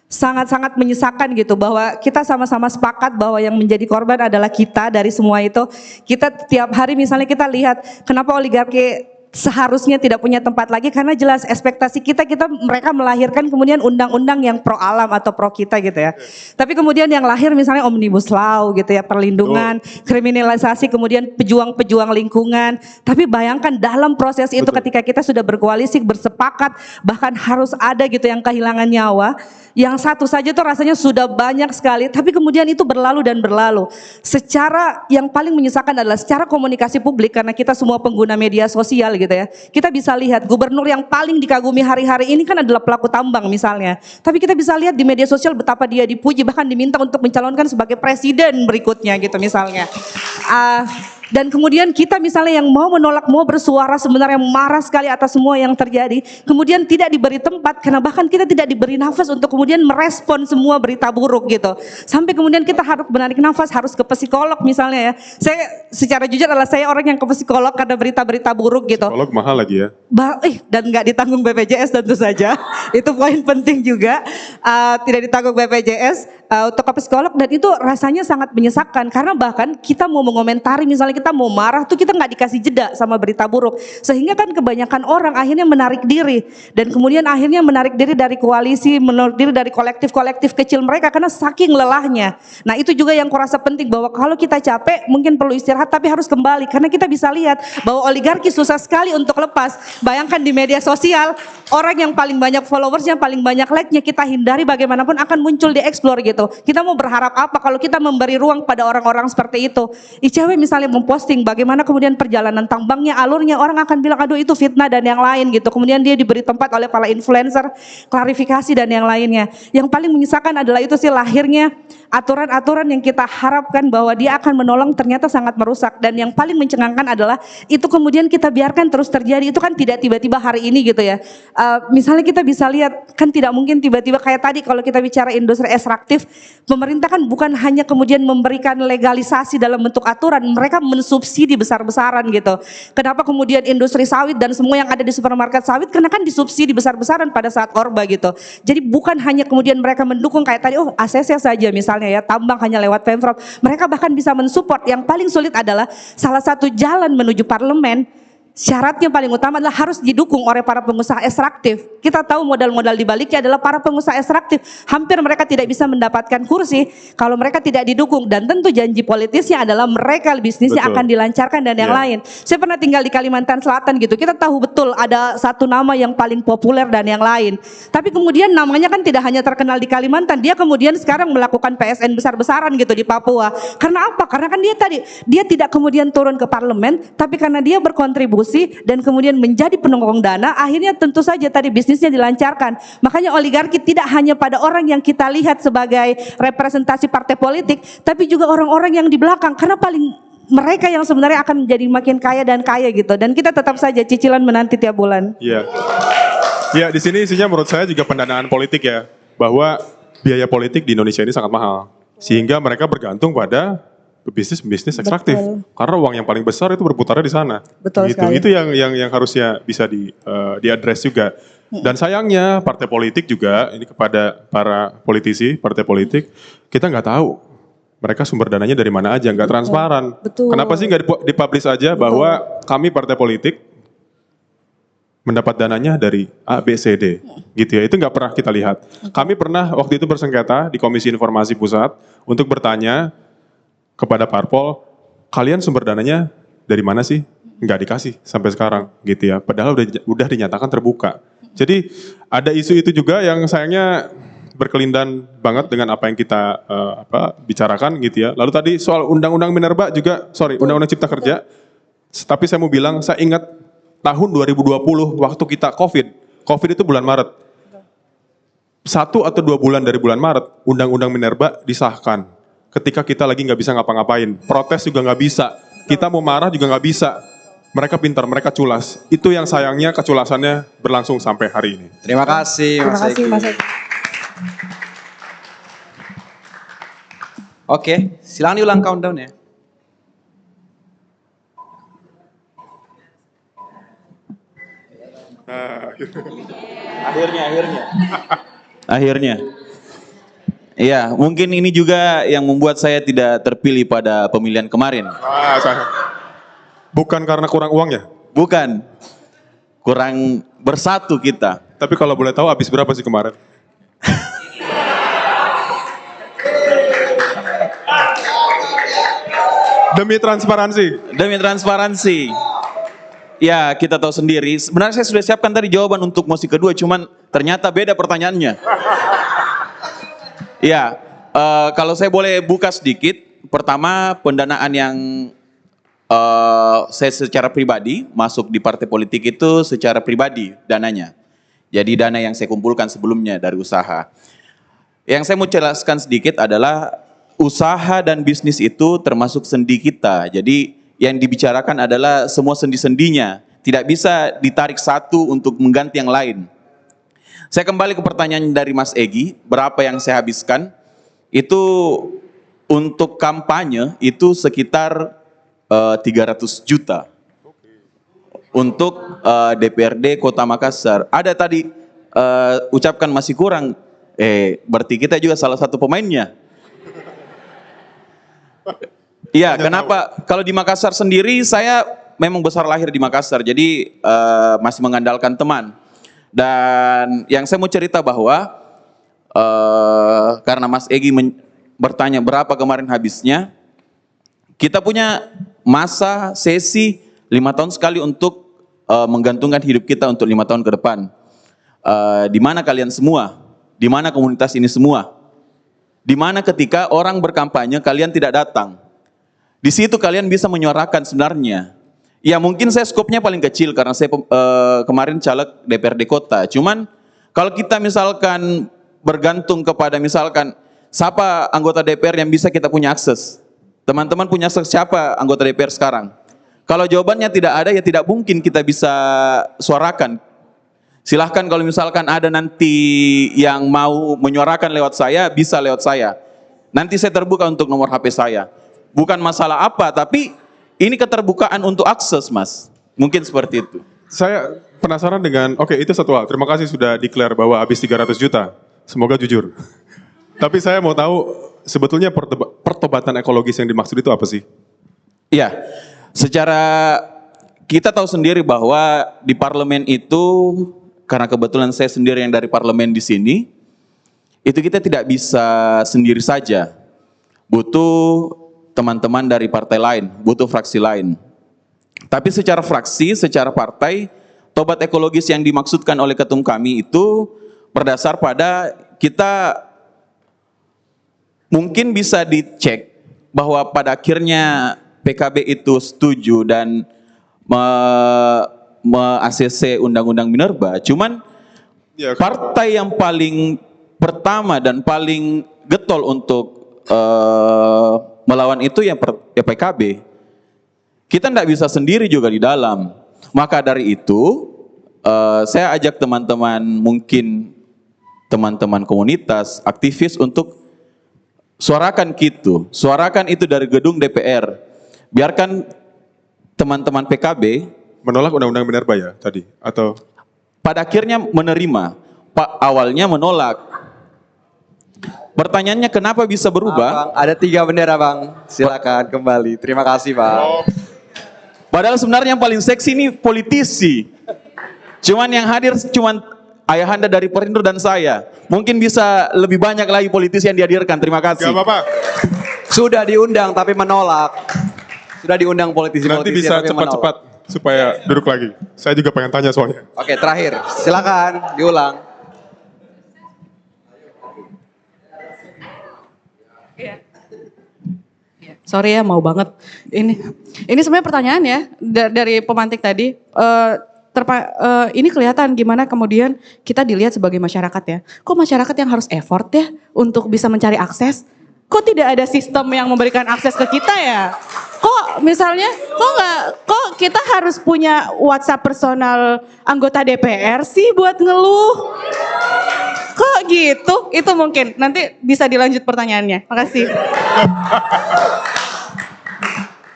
sangat-sangat menyesakan gitu bahwa kita sama-sama sepakat bahwa yang menjadi korban adalah kita dari semua itu. Kita tiap hari misalnya kita lihat kenapa oligarki seharusnya tidak punya tempat lagi karena jelas ekspektasi kita mereka melahirkan kemudian undang-undang yang pro alam atau pro kita gitu ya. Tapi kemudian yang lahir misalnya Omnibus Law gitu ya, perlindungan, kriminalisasi, kemudian pejuang-pejuang lingkungan. Tapi bayangkan dalam proses itu ketika kita sudah berkoalisi, bersepakat, bahkan harus ada gitu yang kehilangan nyawa. Yang satu saja tuh rasanya sudah banyak sekali, tapi kemudian itu berlalu dan berlalu. Secara yang paling menyesalkan adalah secara komunikasi publik, karena kita semua pengguna media sosial gitu ya. Kita bisa lihat gubernur yang paling dikagumi hari-hari ini kan adalah pelaku tambang misalnya. Tapi kita bisa lihat di media sosial betapa dia dipuji, bahkan diminta untuk mencalonkan sebagai presiden berikutnya gitu misalnya. Dan kemudian kita misalnya yang mau menolak, mau bersuara sebenarnya marah sekali atas semua yang terjadi, kemudian tidak diberi tempat karena bahkan kita tidak diberi nafas untuk kemudian merespon semua berita buruk gitu. Sampai kemudian kita harus menarik nafas, harus ke psikolog misalnya ya. Saya secara jujur adalah saya orang yang ke psikolog karena berita-berita buruk gitu. Psikolog mahal lagi ya. Dan nggak ditanggung BPJS tentu saja. Itu poin penting juga. Tidak ditanggung BPJS untuk ke psikolog, dan itu rasanya sangat menyesakan karena bahkan kita mau mengomentari misalnya kita mau marah tuh kita nggak dikasih jeda sama berita buruk, sehingga kan kebanyakan orang akhirnya menarik diri dan kemudian akhirnya menarik diri dari koalisi, menarik diri dari kolektif-kolektif kecil mereka karena saking lelahnya. Nah itu juga yang kurasa penting bahwa kalau kita capek mungkin perlu istirahat tapi harus kembali karena kita bisa lihat bahwa oligarki susah sekali untuk lepas. Bayangkan di media sosial orang yang paling banyak followersnya, paling banyak like-nya kita hindari bagaimanapun akan muncul di explore gitu. Kita mau berharap apa kalau kita memberi ruang pada orang-orang seperti itu? ICW misalnya memposting bagaimana kemudian perjalanan tambangnya, alurnya, orang akan bilang aduh itu fitnah dan yang lain gitu. Kemudian dia diberi tempat oleh para influencer, klarifikasi dan yang lainnya. Yang paling menyisakan adalah itu sih lahirnya aturan-aturan yang kita harapkan bahwa dia akan menolong ternyata sangat merusak. Dan yang paling mencengangkan adalah itu kemudian kita biarkan terus terjadi. Itu kan tidak tiba-tiba hari ini gitu ya. Misalnya kita bisa lihat kan tidak mungkin tiba-tiba kayak tadi kalau kita bicara industri ekstraktif, pemerintah kan bukan hanya kemudian memberikan legalisasi dalam bentuk aturan, mereka mensubsidi besar-besaran gitu. Kenapa kemudian industri sawit dan semua yang ada di supermarket sawit, karena kan disubsidi besar-besaran pada saat Orba gitu. Jadi bukan hanya kemudian mereka mendukung kayak tadi, oh ACC saja misalnya ya, tambang hanya lewat Pemprov, mereka bahkan bisa mensupport. Yang paling sulit adalah salah satu jalan menuju parlemen, syaratnya paling utama adalah harus didukung oleh para pengusaha ekstraktif. Kita tahu modal-modal di baliknya adalah para pengusaha ekstraktif. Hampir mereka tidak bisa mendapatkan kursi kalau mereka tidak didukung. Dan tentu janji politisnya adalah mereka bisnisnya akan dilancarkan dan yang lain. Saya pernah tinggal di Kalimantan Selatan gitu. Kita tahu betul ada satu nama yang paling populer dan yang lain. Tapi kemudian namanya kan tidak hanya terkenal di Kalimantan. Dia kemudian sekarang melakukan PSN besar-besaran gitu di Papua. Karena apa? Karena kan dia tidak kemudian turun ke parlemen, tapi karena dia berkontribusi dan kemudian menjadi penunggang dana, akhirnya tentu saja tadi bisnisnya dilancarkan. Makanya oligarki tidak hanya pada orang yang kita lihat sebagai representasi partai politik, tapi juga orang-orang yang di belakang, karena paling mereka yang sebenarnya akan menjadi makin kaya dan kaya gitu. Dan kita tetap saja cicilan menanti tiap bulan. Iya. Ya, di sini isinya menurut saya juga pendanaan politik ya, bahwa biaya politik di Indonesia ini sangat mahal, sehingga mereka bergantung pada bisnis ekstraktif. Betul. Karena uang yang paling besar itu berputarnya di sana. Betul gitu. sekali. Itu yang harusnya bisa diadres juga. Dan sayangnya partai politik juga, ini kepada para politisi, partai politik, kita nggak tahu mereka sumber dananya dari mana aja, nggak transparan. Betul. Kenapa sih nggak dipublish aja bahwa kami partai politik mendapat dananya dari A, B, C, D, gitu ya. Itu nggak pernah kita lihat. Kami pernah waktu itu bersengketa di Komisi Informasi Pusat untuk bertanya kepada parpol, kalian sumber dananya dari mana sih? Nggak dikasih sampai sekarang, gitu ya. Padahal udah dinyatakan terbuka. Jadi ada isu itu juga yang sayangnya berkelindan banget dengan apa yang kita bicarakan, gitu ya. Lalu tadi soal Undang-Undang Minerba juga, Undang-Undang Cipta Kerja. Tapi saya mau bilang, saya ingat tahun 2020 waktu kita COVID itu bulan Maret. 1 atau 2 bulan dari bulan Maret, Undang-Undang Minerba disahkan. Ketika kita lagi nggak bisa ngapa-ngapain, protes juga nggak bisa, kita mau marah juga nggak bisa. Mereka pintar, mereka culas. Itu yang sayangnya keculasannya berlangsung sampai hari ini. Terima kasih Mas Egi. Oke, silakan diulang countdown ya. Akhirnya. Iya, mungkin ini juga yang membuat saya tidak terpilih pada pemilihan kemarin. Bukan karena kurang uang ya? Bukan. Kurang bersatu kita. Tapi kalau boleh tahu habis berapa sih kemarin? Demi transparansi. Demi transparansi. Ya, kita tahu sendiri. Sebenarnya saya sudah siapkan tadi jawaban untuk mosi kedua, cuman ternyata beda pertanyaannya. Ya, kalau saya boleh buka sedikit. Pertama, pendanaan yang saya secara pribadi masuk di partai politik itu secara pribadi dananya. Jadi dana yang saya kumpulkan sebelumnya dari usaha. Yang saya mau jelaskan sedikit adalah usaha dan bisnis itu termasuk sendi kita. Jadi yang dibicarakan adalah semua sendi-sendinya. Tidak bisa ditarik satu untuk mengganti yang lain. Saya kembali ke pertanyaan dari Mas Egi, berapa yang saya habiskan? Itu untuk kampanye itu sekitar 300 juta untuk DPRD Kota Makassar. Ada tadi ucapkan masih kurang, berarti kita juga salah satu pemainnya. Iya, kenapa? Kalau di Makassar sendiri saya memang besar lahir di Makassar, jadi masih mengandalkan teman. Dan yang saya mau cerita bahwa karena Mas Egi bertanya berapa kemarin habisnya, kita punya masa sesi 5 tahun sekali untuk menggantungkan hidup kita untuk 5 tahun ke depan. Di mana kalian semua? Di mana komunitas ini semua? Di mana ketika orang berkampanye kalian tidak datang? Di situ kalian bisa menyuarakan sebenarnya. Ya mungkin saya skopnya paling kecil karena saya kemarin caleg DPRD Kota. Cuman kalau kita misalkan bergantung kepada misalkan siapa anggota DPR yang bisa kita punya akses? Teman-teman punya siapa anggota DPR sekarang? Kalau jawabannya tidak ada, ya tidak mungkin kita bisa suarakan. Silahkan kalau misalkan ada nanti yang mau menyuarakan lewat saya, bisa lewat saya. Nanti saya terbuka untuk nomor HP saya. Bukan masalah apa, tapi ini keterbukaan untuk akses, Mas. Mungkin seperti itu. Saya penasaran dengan, oke itu satu hal. Terima kasih sudah declare bahwa habis 300 juta. Semoga jujur. Tapi saya mau tahu sebetulnya pertobatan ekologis yang dimaksud itu apa sih? Iya, secara kita tahu sendiri bahwa di parlemen itu, karena kebetulan saya sendiri yang dari parlemen di sini, itu kita tidak bisa sendiri saja. Butuh teman-teman dari partai lain, butuh fraksi lain. Tapi secara fraksi, secara partai, tobat ekologis yang dimaksudkan oleh ketum kami itu berdasar pada kita mungkin bisa dicek bahwa pada akhirnya PKB itu setuju dan me-ACC Undang-Undang Minerba. Cuman partai yang paling pertama dan paling getol untuk melawan itu ya PKB. Kita tidak bisa sendiri juga di dalam. Maka dari itu saya ajak teman-teman, mungkin teman-teman komunitas, aktivis untuk suarakan itu dari gedung DPR. Biarkan teman-teman PKB menolak Undang-Undang Minerba ya tadi atau pada akhirnya menerima. Awalnya menolak. Pertanyaannya kenapa bisa berubah? Bang, ada 3 bendera bang, silakan kembali. Terima kasih bang. Padahal sebenarnya yang paling seksi ini politisi. Cuman yang hadir cuman ayahanda dari Perindo dan saya. Mungkin bisa lebih banyak lagi politisi yang dihadirkan. Terima kasih. Gak apa-apa. Sudah diundang tapi menolak. Sudah diundang politisi-politisi Nanti bisa tapi cepat-cepat menolak. supaya duduk lagi. Saya juga pengen tanya soalnya. Oke, terakhir. Silakan diulang. Sorry ya, mau banget. Ini sebenarnya pertanyaan ya dari pemantik tadi. Ini kelihatan gimana kemudian kita dilihat sebagai masyarakat ya. Kok masyarakat yang harus effort ya untuk bisa mencari akses? Kok tidak ada sistem yang memberikan akses ke kita ya? Kok misalnya, kok kita harus punya WhatsApp personal anggota DPR sih buat ngeluh? Kok gitu? Itu mungkin. Nanti bisa dilanjut pertanyaannya. Makasih.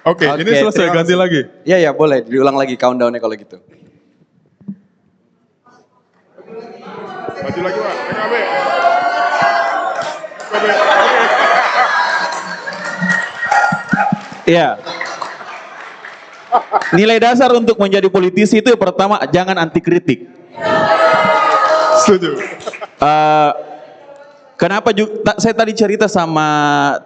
Oke, ini selesai, ganti lagi. Iya, boleh. Diulang lagi countdown-nya kalau gitu. Maju lagi Pak, PKB. Iya. Nilai dasar untuk menjadi politisi itu yang pertama, jangan anti kritik. Setuju. Kenapa juga, saya tadi cerita sama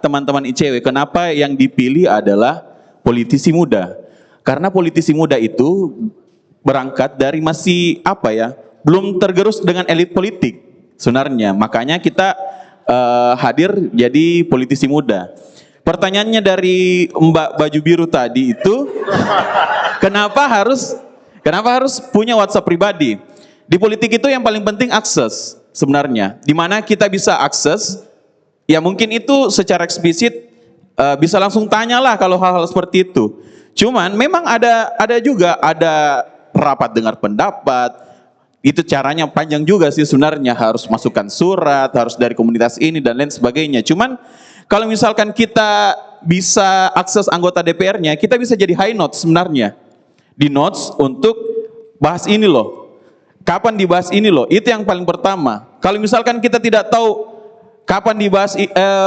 teman-teman ICW, kenapa yang dipilih adalah politisi muda. Karena politisi muda itu berangkat dari masih belum tergerus dengan elit politik sebenarnya. Makanya kita hadir jadi politisi muda. Pertanyaannya dari Mbak baju biru tadi itu, kenapa harus punya WhatsApp pribadi? Di politik itu yang paling penting akses sebenarnya. Di mana kita bisa akses, ya mungkin itu secara eksplisit bisa langsung tanyalah kalau hal-hal seperti itu. Cuman memang ada rapat dengar pendapat. Itu caranya panjang juga sih sebenarnya, harus masukkan surat, harus dari komunitas ini dan lain sebagainya. Cuman kalau misalkan kita bisa akses anggota DPR-nya, kita bisa jadi high notes sebenarnya. Di notes untuk bahas ini loh. Kapan dibahas ini loh, itu yang paling pertama. Kalau misalkan kita tidak tahu kapan dibahas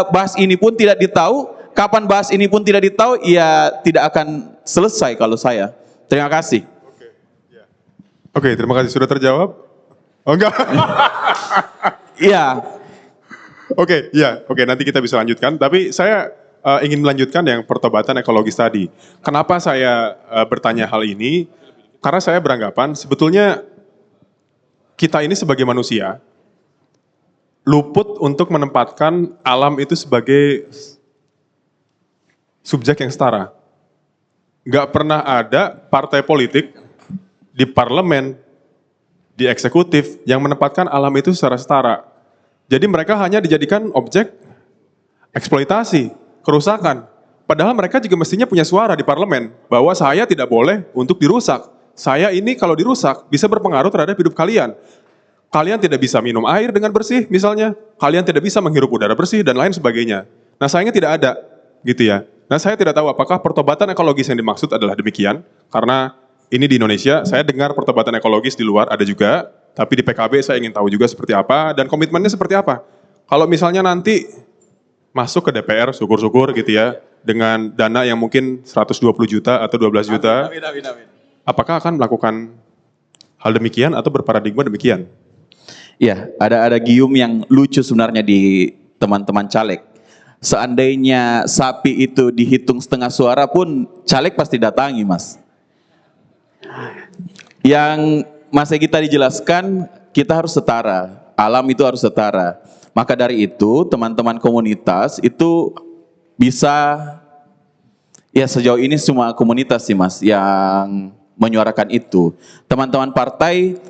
bahas ini pun tidak ditahu, kapan bahas ini pun tidak ditahu, ya tidak akan selesai kalau saya. Terima kasih. Oke, terima kasih. Sudah terjawab? Oh enggak? Iya. Oke, nanti kita bisa lanjutkan. Tapi saya ingin melanjutkan yang pertobatan ekologis tadi. Kenapa saya bertanya hal ini? Karena saya beranggapan sebetulnya kita ini sebagai manusia luput untuk menempatkan alam itu sebagai subjek yang setara. Nggak pernah ada partai politik di parlemen, di eksekutif yang menempatkan alam itu secara setara. Jadi mereka hanya dijadikan objek eksploitasi, kerusakan. Padahal mereka juga mestinya punya suara di parlemen bahwa saya tidak boleh untuk dirusak. Saya ini kalau dirusak bisa berpengaruh terhadap hidup kalian. Kalian tidak bisa minum air dengan bersih misalnya. Kalian tidak bisa menghirup udara bersih dan lain sebagainya. Nah sayangnya tidak ada gitu ya. Nah saya tidak tahu apakah pertobatan ekologis yang dimaksud adalah demikian. Karena ini di Indonesia, saya dengar pertobatan ekologis di luar ada juga. Tapi di PKB saya ingin tahu juga seperti apa dan komitmennya seperti apa. Kalau misalnya nanti masuk ke DPR, syukur-syukur gitu ya, dengan dana yang mungkin 120 juta atau 12 juta, apakah akan melakukan hal demikian atau berparadigma demikian? Ya, ada gium yang lucu sebenarnya di teman-teman caleg. Seandainya sapi itu dihitung setengah suara pun, caleg pasti datangi, Mas. Yang Mas Egy tadi dijelaskan, kita harus setara, alam itu harus setara. Maka dari itu, teman-teman komunitas itu bisa, ya sejauh ini semua komunitas sih Mas yang menyuarakan itu. Teman-teman partai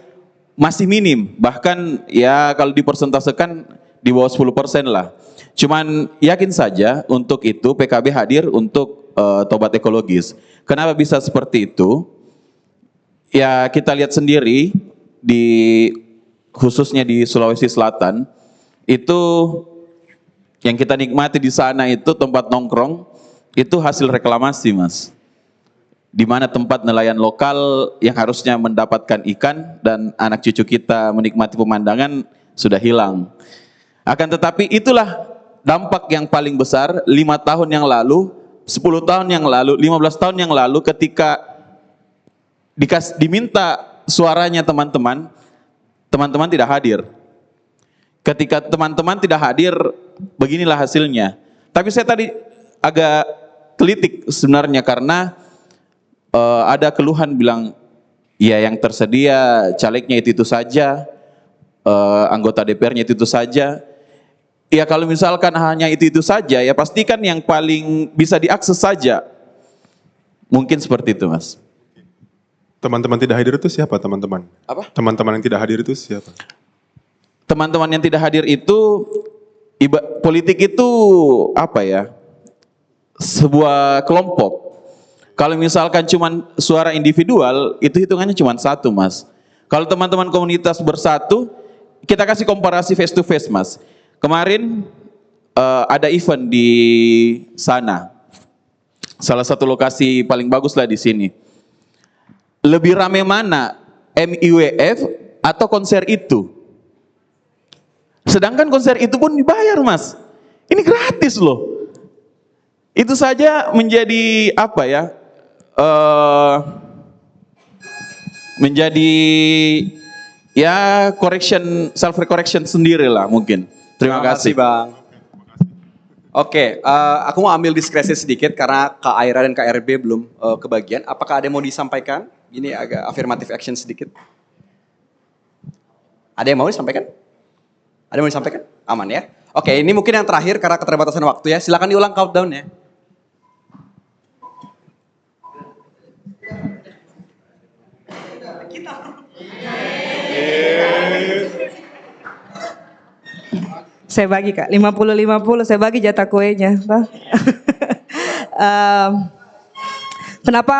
masih minim, bahkan ya kalau dipersentasekan di bawah 10% lah. Cuman yakin saja untuk itu PKB hadir untuk tobat ekologis. Kenapa bisa seperti itu? Ya kita lihat sendiri khususnya di Sulawesi Selatan, itu yang kita nikmati di sana itu tempat nongkrong, itu hasil reklamasi Mas. di mana tempat nelayan lokal yang harusnya mendapatkan ikan dan anak cucu kita menikmati pemandangan sudah hilang. Akan tetapi itulah dampak yang paling besar 5 tahun yang lalu, 10 tahun yang lalu, 15 tahun yang lalu ketika diminta suaranya teman-teman, teman-teman tidak hadir. Ketika teman-teman tidak hadir, beginilah hasilnya. Tapi saya tadi agak kelitik sebenarnya karena ada keluhan bilang, ya yang tersedia calegnya itu saja, anggota DPR-nya itu saja. Ya kalau misalkan hanya itu saja, ya pastikan yang paling bisa diakses saja. Mungkin seperti itu, Mas. Teman-teman tidak hadir itu siapa teman-teman? Apa? Teman-teman yang tidak hadir itu siapa? Teman-teman yang tidak hadir itu, politik itu apa ya? Sebuah kelompok. Kalau misalkan cuma suara individual, itu hitungannya cuma satu, Mas. Kalau teman-teman komunitas bersatu, kita kasih komparasi face to face, Mas. Kemarin ada event di sana. Salah satu lokasi paling bagus lah di sini. Lebih rame mana? MIWF atau konser itu? Sedangkan konser itu pun dibayar, Mas. Ini gratis loh. Itu saja menjadi apa ya? Menjadi ya self correction sendiri lah mungkin. Terima kasih, Bang. Oke, aku mau ambil diskresi sedikit karena Kak Aira dan Kak RB belum kebagian. Apakah ada yang mau disampaikan? Ini agak affirmative action sedikit. Ada yang mau disampaikan? Ada yang mau disampaikan? Aman ya? Oke, ini mungkin yang terakhir karena keterbatasan waktu ya. Silakan diulang countdown-nya. Saya bagi Kak, 50-50 saya bagi jatah kuenya. Kenapa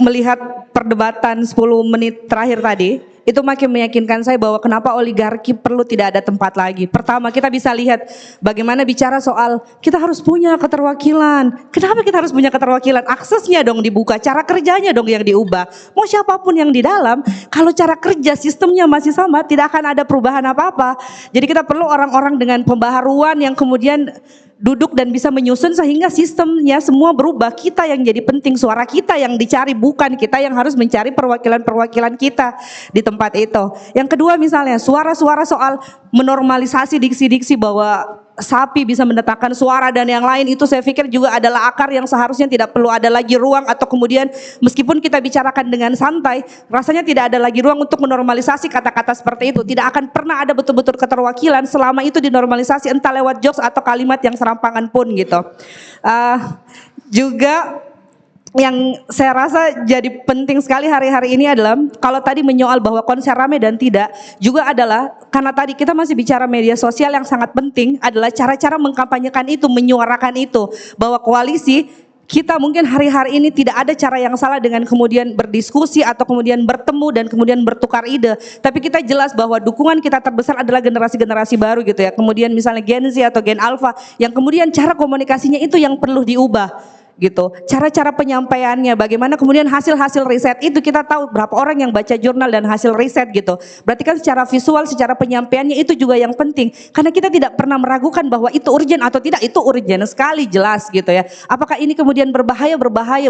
melihat perdebatan 10 menit terakhir tadi, itu makin meyakinkan saya bahwa kenapa oligarki perlu tidak ada tempat lagi. Pertama, kita bisa lihat bagaimana bicara soal kita harus punya keterwakilan. Kenapa kita harus punya keterwakilan? Aksesnya dong dibuka, cara kerjanya dong yang diubah. Mau siapapun yang di dalam, kalau cara kerja sistemnya masih sama, tidak akan ada perubahan apa-apa. Jadi kita perlu orang-orang dengan pembaharuan yang kemudian duduk dan bisa menyusun sehingga sistemnya semua berubah. Kita yang jadi penting, suara kita yang dicari, bukan kita yang harus mencari perwakilan-perwakilan kita di tempat itu. Yang kedua misalnya suara-suara soal menormalisasi diksi-diksi bahwa sapi bisa mendatangkan suara dan yang lain, itu saya pikir juga adalah akar yang seharusnya tidak perlu ada lagi ruang, atau kemudian meskipun kita bicarakan dengan santai, rasanya tidak ada lagi ruang untuk menormalisasi kata-kata seperti itu. Tidak akan pernah ada betul-betul keterwakilan selama itu dinormalisasi entah lewat jokes atau kalimat yang serampangan pun gitu. Juga yang saya rasa jadi penting sekali hari-hari ini adalah kalau tadi menyoal bahwa konser rame dan tidak, juga adalah karena tadi kita masih bicara media sosial, yang sangat penting adalah cara-cara mengkampanyekan itu, menyuarakan itu, bahwa koalisi kita mungkin hari-hari ini tidak ada cara yang salah dengan kemudian berdiskusi atau kemudian bertemu dan kemudian bertukar ide, tapi kita jelas bahwa dukungan kita terbesar adalah generasi-generasi baru gitu ya. Kemudian misalnya Gen Z atau Gen Alpha yang kemudian cara komunikasinya itu yang perlu diubah gitu, cara-cara penyampaiannya, bagaimana kemudian hasil-hasil riset itu kita tahu berapa orang yang baca jurnal dan hasil riset gitu. Berarti kan secara visual, secara penyampaiannya itu juga yang penting, karena kita tidak pernah meragukan bahwa itu urgent atau tidak, itu urgent sekali, jelas gitu ya. Apakah ini kemudian berbahaya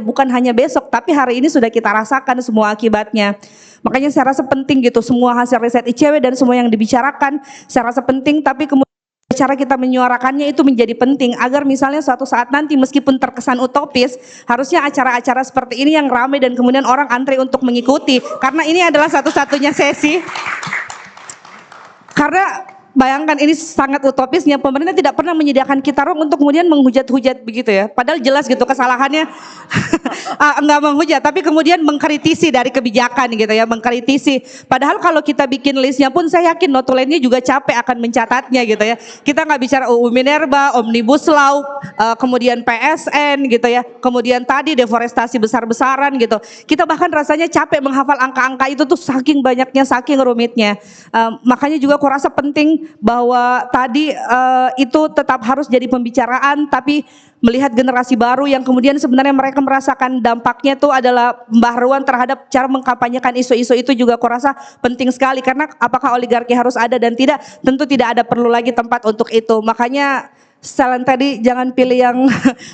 bukan hanya besok, tapi hari ini sudah kita rasakan semua akibatnya. Makanya saya rasa penting gitu, semua hasil riset ICW dan semua yang dibicarakan saya rasa penting, tapi kemudian cara kita menyuarakannya itu menjadi penting agar misalnya suatu saat nanti meskipun terkesan utopis, harusnya acara-acara seperti ini yang ramai dan kemudian orang antri untuk mengikuti, karena ini adalah satu-satunya sesi. Karena bayangkan ini sangat utopisnya, pemerintah tidak pernah menyediakan kita ruang untuk kemudian menghujat-hujat begitu ya. Padahal jelas gitu kesalahannya enggak menghujat, tapi kemudian mengkritisi dari kebijakan gitu ya, mengkritisi. Padahal kalau kita bikin listnya pun saya yakin notulennya juga capek akan mencatatnya gitu ya. Kita nggak bicara UU Minerba, Omnibus Law, kemudian PSN gitu ya, kemudian tadi deforestasi besar-besaran gitu. Kita bahkan rasanya capek menghafal angka-angka itu tuh saking banyaknya, saking rumitnya. Makanya juga aku rasa penting bahwa tadi itu tetap harus jadi pembicaraan, tapi melihat generasi baru yang kemudian sebenarnya mereka merasakan dampaknya itu adalah pembaharuan terhadap cara mengkampanyekan isu-isu itu juga aku rasa penting sekali, karena apakah oligarki harus ada dan tidak, tentu tidak ada perlu lagi tempat untuk itu. Makanya Selain tadi jangan pilih yang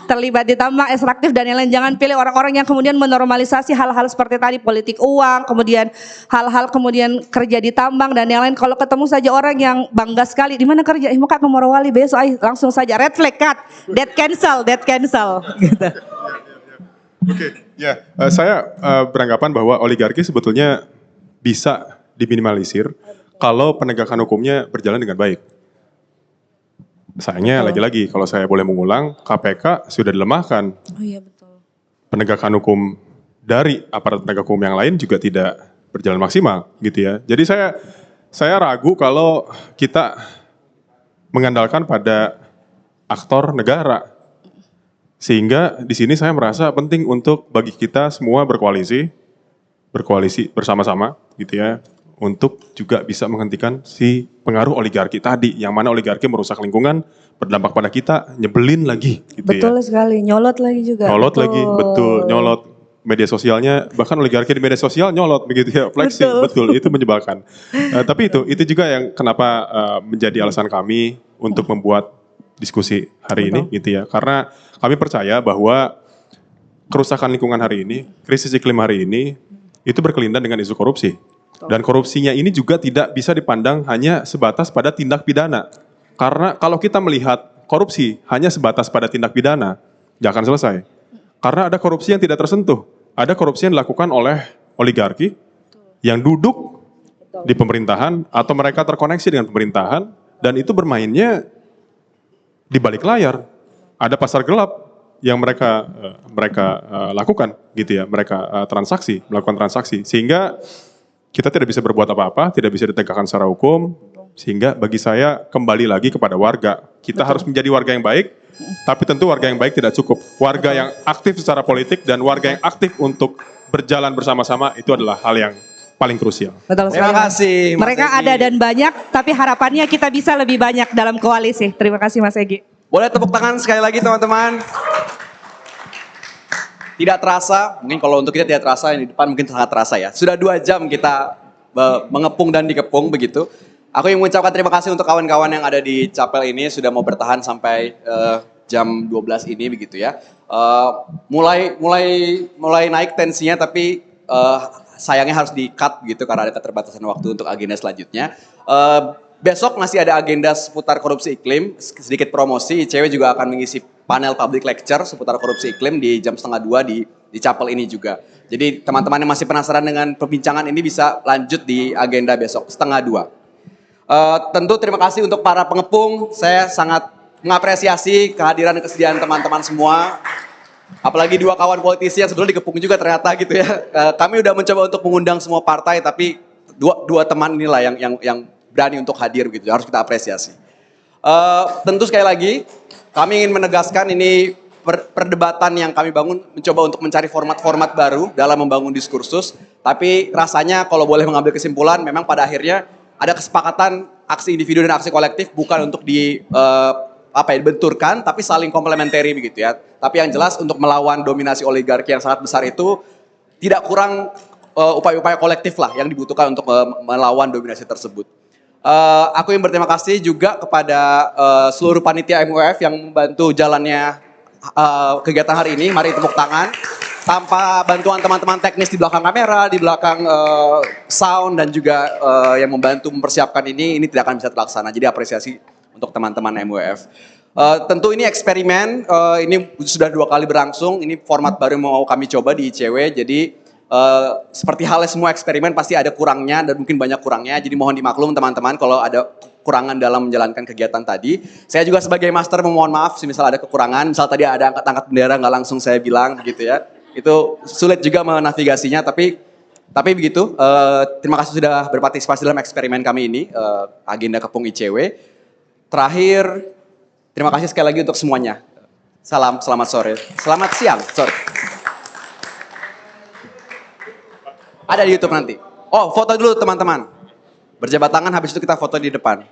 terlibat di tambang, ekstraktif dan lain-lain. Jangan pilih orang-orang yang kemudian menormalisasi hal-hal seperti tadi, politik uang, kemudian hal-hal kemudian kerja di tambang dan yang lain. Kalau ketemu saja orang yang bangga sekali, di mana kerja? Mau Kak ke Morowali besok, langsung saja red flag, cut, dead cancel, gitu. Oke, ya, saya beranggapan bahwa oligarki sebetulnya bisa diminimalisir kalau penegakan hukumnya berjalan dengan baik. Sayangnya lagi-lagi kalau saya boleh mengulang, KPK sudah dilemahkan. Oh iya betul. Penegakan hukum dari aparat penegak hukum yang lain juga tidak berjalan maksimal gitu ya. Jadi saya ragu kalau kita mengandalkan pada aktor negara. Sehingga di sini saya merasa penting untuk bagi kita semua berkoalisi bersama-sama gitu ya, untuk juga bisa menghentikan si pengaruh oligarki tadi, yang mana oligarki merusak lingkungan, berdampak pada kita, nyebelin lagi gitu Betul ya. sekali, nyolot lagi juga. Nyolot lagi, betul, nyolot. Media sosialnya, bahkan oligarki di media sosial nyolot begitu ya, flexing, betul, itu menyebalkan. Tapi itu juga yang kenapa menjadi alasan kami untuk membuat diskusi hari ini gitu ya. Karena kami percaya bahwa kerusakan lingkungan hari ini, krisis iklim hari ini, itu berkelindan dengan isu korupsi. Dan korupsinya ini juga tidak bisa dipandang hanya sebatas pada tindak pidana. Karena kalau kita melihat korupsi hanya sebatas pada tindak pidana, nggak akan selesai. Karena ada korupsi yang tidak tersentuh. Ada korupsi yang dilakukan oleh oligarki yang duduk di pemerintahan atau mereka terkoneksi dengan pemerintahan dan itu bermainnya di balik layar. Ada pasar gelap yang mereka lakukan gitu ya, mereka melakukan transaksi sehingga kita tidak bisa berbuat apa-apa, tidak bisa ditegakkan secara hukum, sehingga bagi saya kembali lagi kepada warga. Kita harus menjadi warga yang baik, tapi tentu warga yang baik tidak cukup. Warga yang aktif secara politik dan warga yang aktif untuk berjalan bersama-sama itu adalah hal yang paling krusial. Betul sekali. Terima kasih, Mas Mereka Egy. ada dan banyak, tapi harapannya kita bisa lebih banyak dalam koalisi. Terima kasih Mas Egy. Boleh tepuk tangan sekali lagi teman-teman. Tidak terasa, mungkin kalau untuk kita tidak terasa, yang di depan mungkin sangat terasa ya. Sudah 2 jam kita mengepung dan dikepung begitu. Aku yang mengucapkan terima kasih untuk kawan-kawan yang ada di Capel ini sudah mau bertahan sampai jam 12 ini begitu ya. Mulai naik tensinya tapi sayangnya harus di-cut gitu karena ada keterbatasan waktu untuk agenda selanjutnya. Besok masih ada agenda seputar korupsi iklim, sedikit promosi, ICW juga akan mengisi panel public lecture seputar korupsi iklim di jam 1:30 di Capel ini juga. Jadi teman-teman yang masih penasaran dengan perbincangan ini bisa lanjut di agenda besok 1:30. Tentu terima kasih untuk para pengepung, saya sangat mengapresiasi kehadiran dan kesediaan teman-teman semua. Apalagi 2 kawan politisi yang sebelumnya dikepung juga ternyata gitu ya. Kami udah mencoba untuk mengundang semua partai tapi dua teman inilah yang berani untuk hadir gitu, harus kita apresiasi. Tentu sekali lagi kami ingin menegaskan ini perdebatan yang kami bangun mencoba untuk mencari format-format baru dalam membangun diskursus, tapi rasanya kalau boleh mengambil kesimpulan memang pada akhirnya ada kesepakatan aksi individu dan aksi kolektif bukan untuk dibenturkan tapi saling komplementari begitu ya. Tapi yang jelas untuk melawan dominasi oligarki yang sangat besar itu tidak kurang upaya-upaya kolektif lah yang dibutuhkan untuk melawan dominasi tersebut. Aku yang berterima kasih juga kepada seluruh panitia MUF yang membantu jalannya kegiatan hari ini. Mari tepuk tangan. Tanpa bantuan teman-teman teknis di belakang kamera, di belakang sound dan juga yang membantu mempersiapkan ini tidak akan bisa terlaksana. Jadi apresiasi untuk teman-teman MUF. Tentu ini eksperimen, ini sudah 2 kali berlangsung. Ini format baru yang mau kami coba di ICW. Jadi seperti halnya semua eksperimen pasti ada kurangnya dan mungkin banyak kurangnya. Jadi mohon dimaklum teman-teman kalau ada kekurangan dalam menjalankan kegiatan tadi. Saya juga sebagai master memohon maaf misal ada kekurangan. Misal tadi ada angkat-angkat bendera nggak langsung saya bilang gitu ya. Itu sulit juga menavigasinya tapi begitu. Terima kasih sudah berpartisipasi dalam eksperimen kami ini, agenda Kepung ICW. Terakhir, terima kasih sekali lagi untuk semuanya. Salam, selamat sore. Selamat siang, sorry. Ada di YouTube nanti. Oh, foto dulu teman-teman. Berjabat tangan, habis itu kita foto di depan.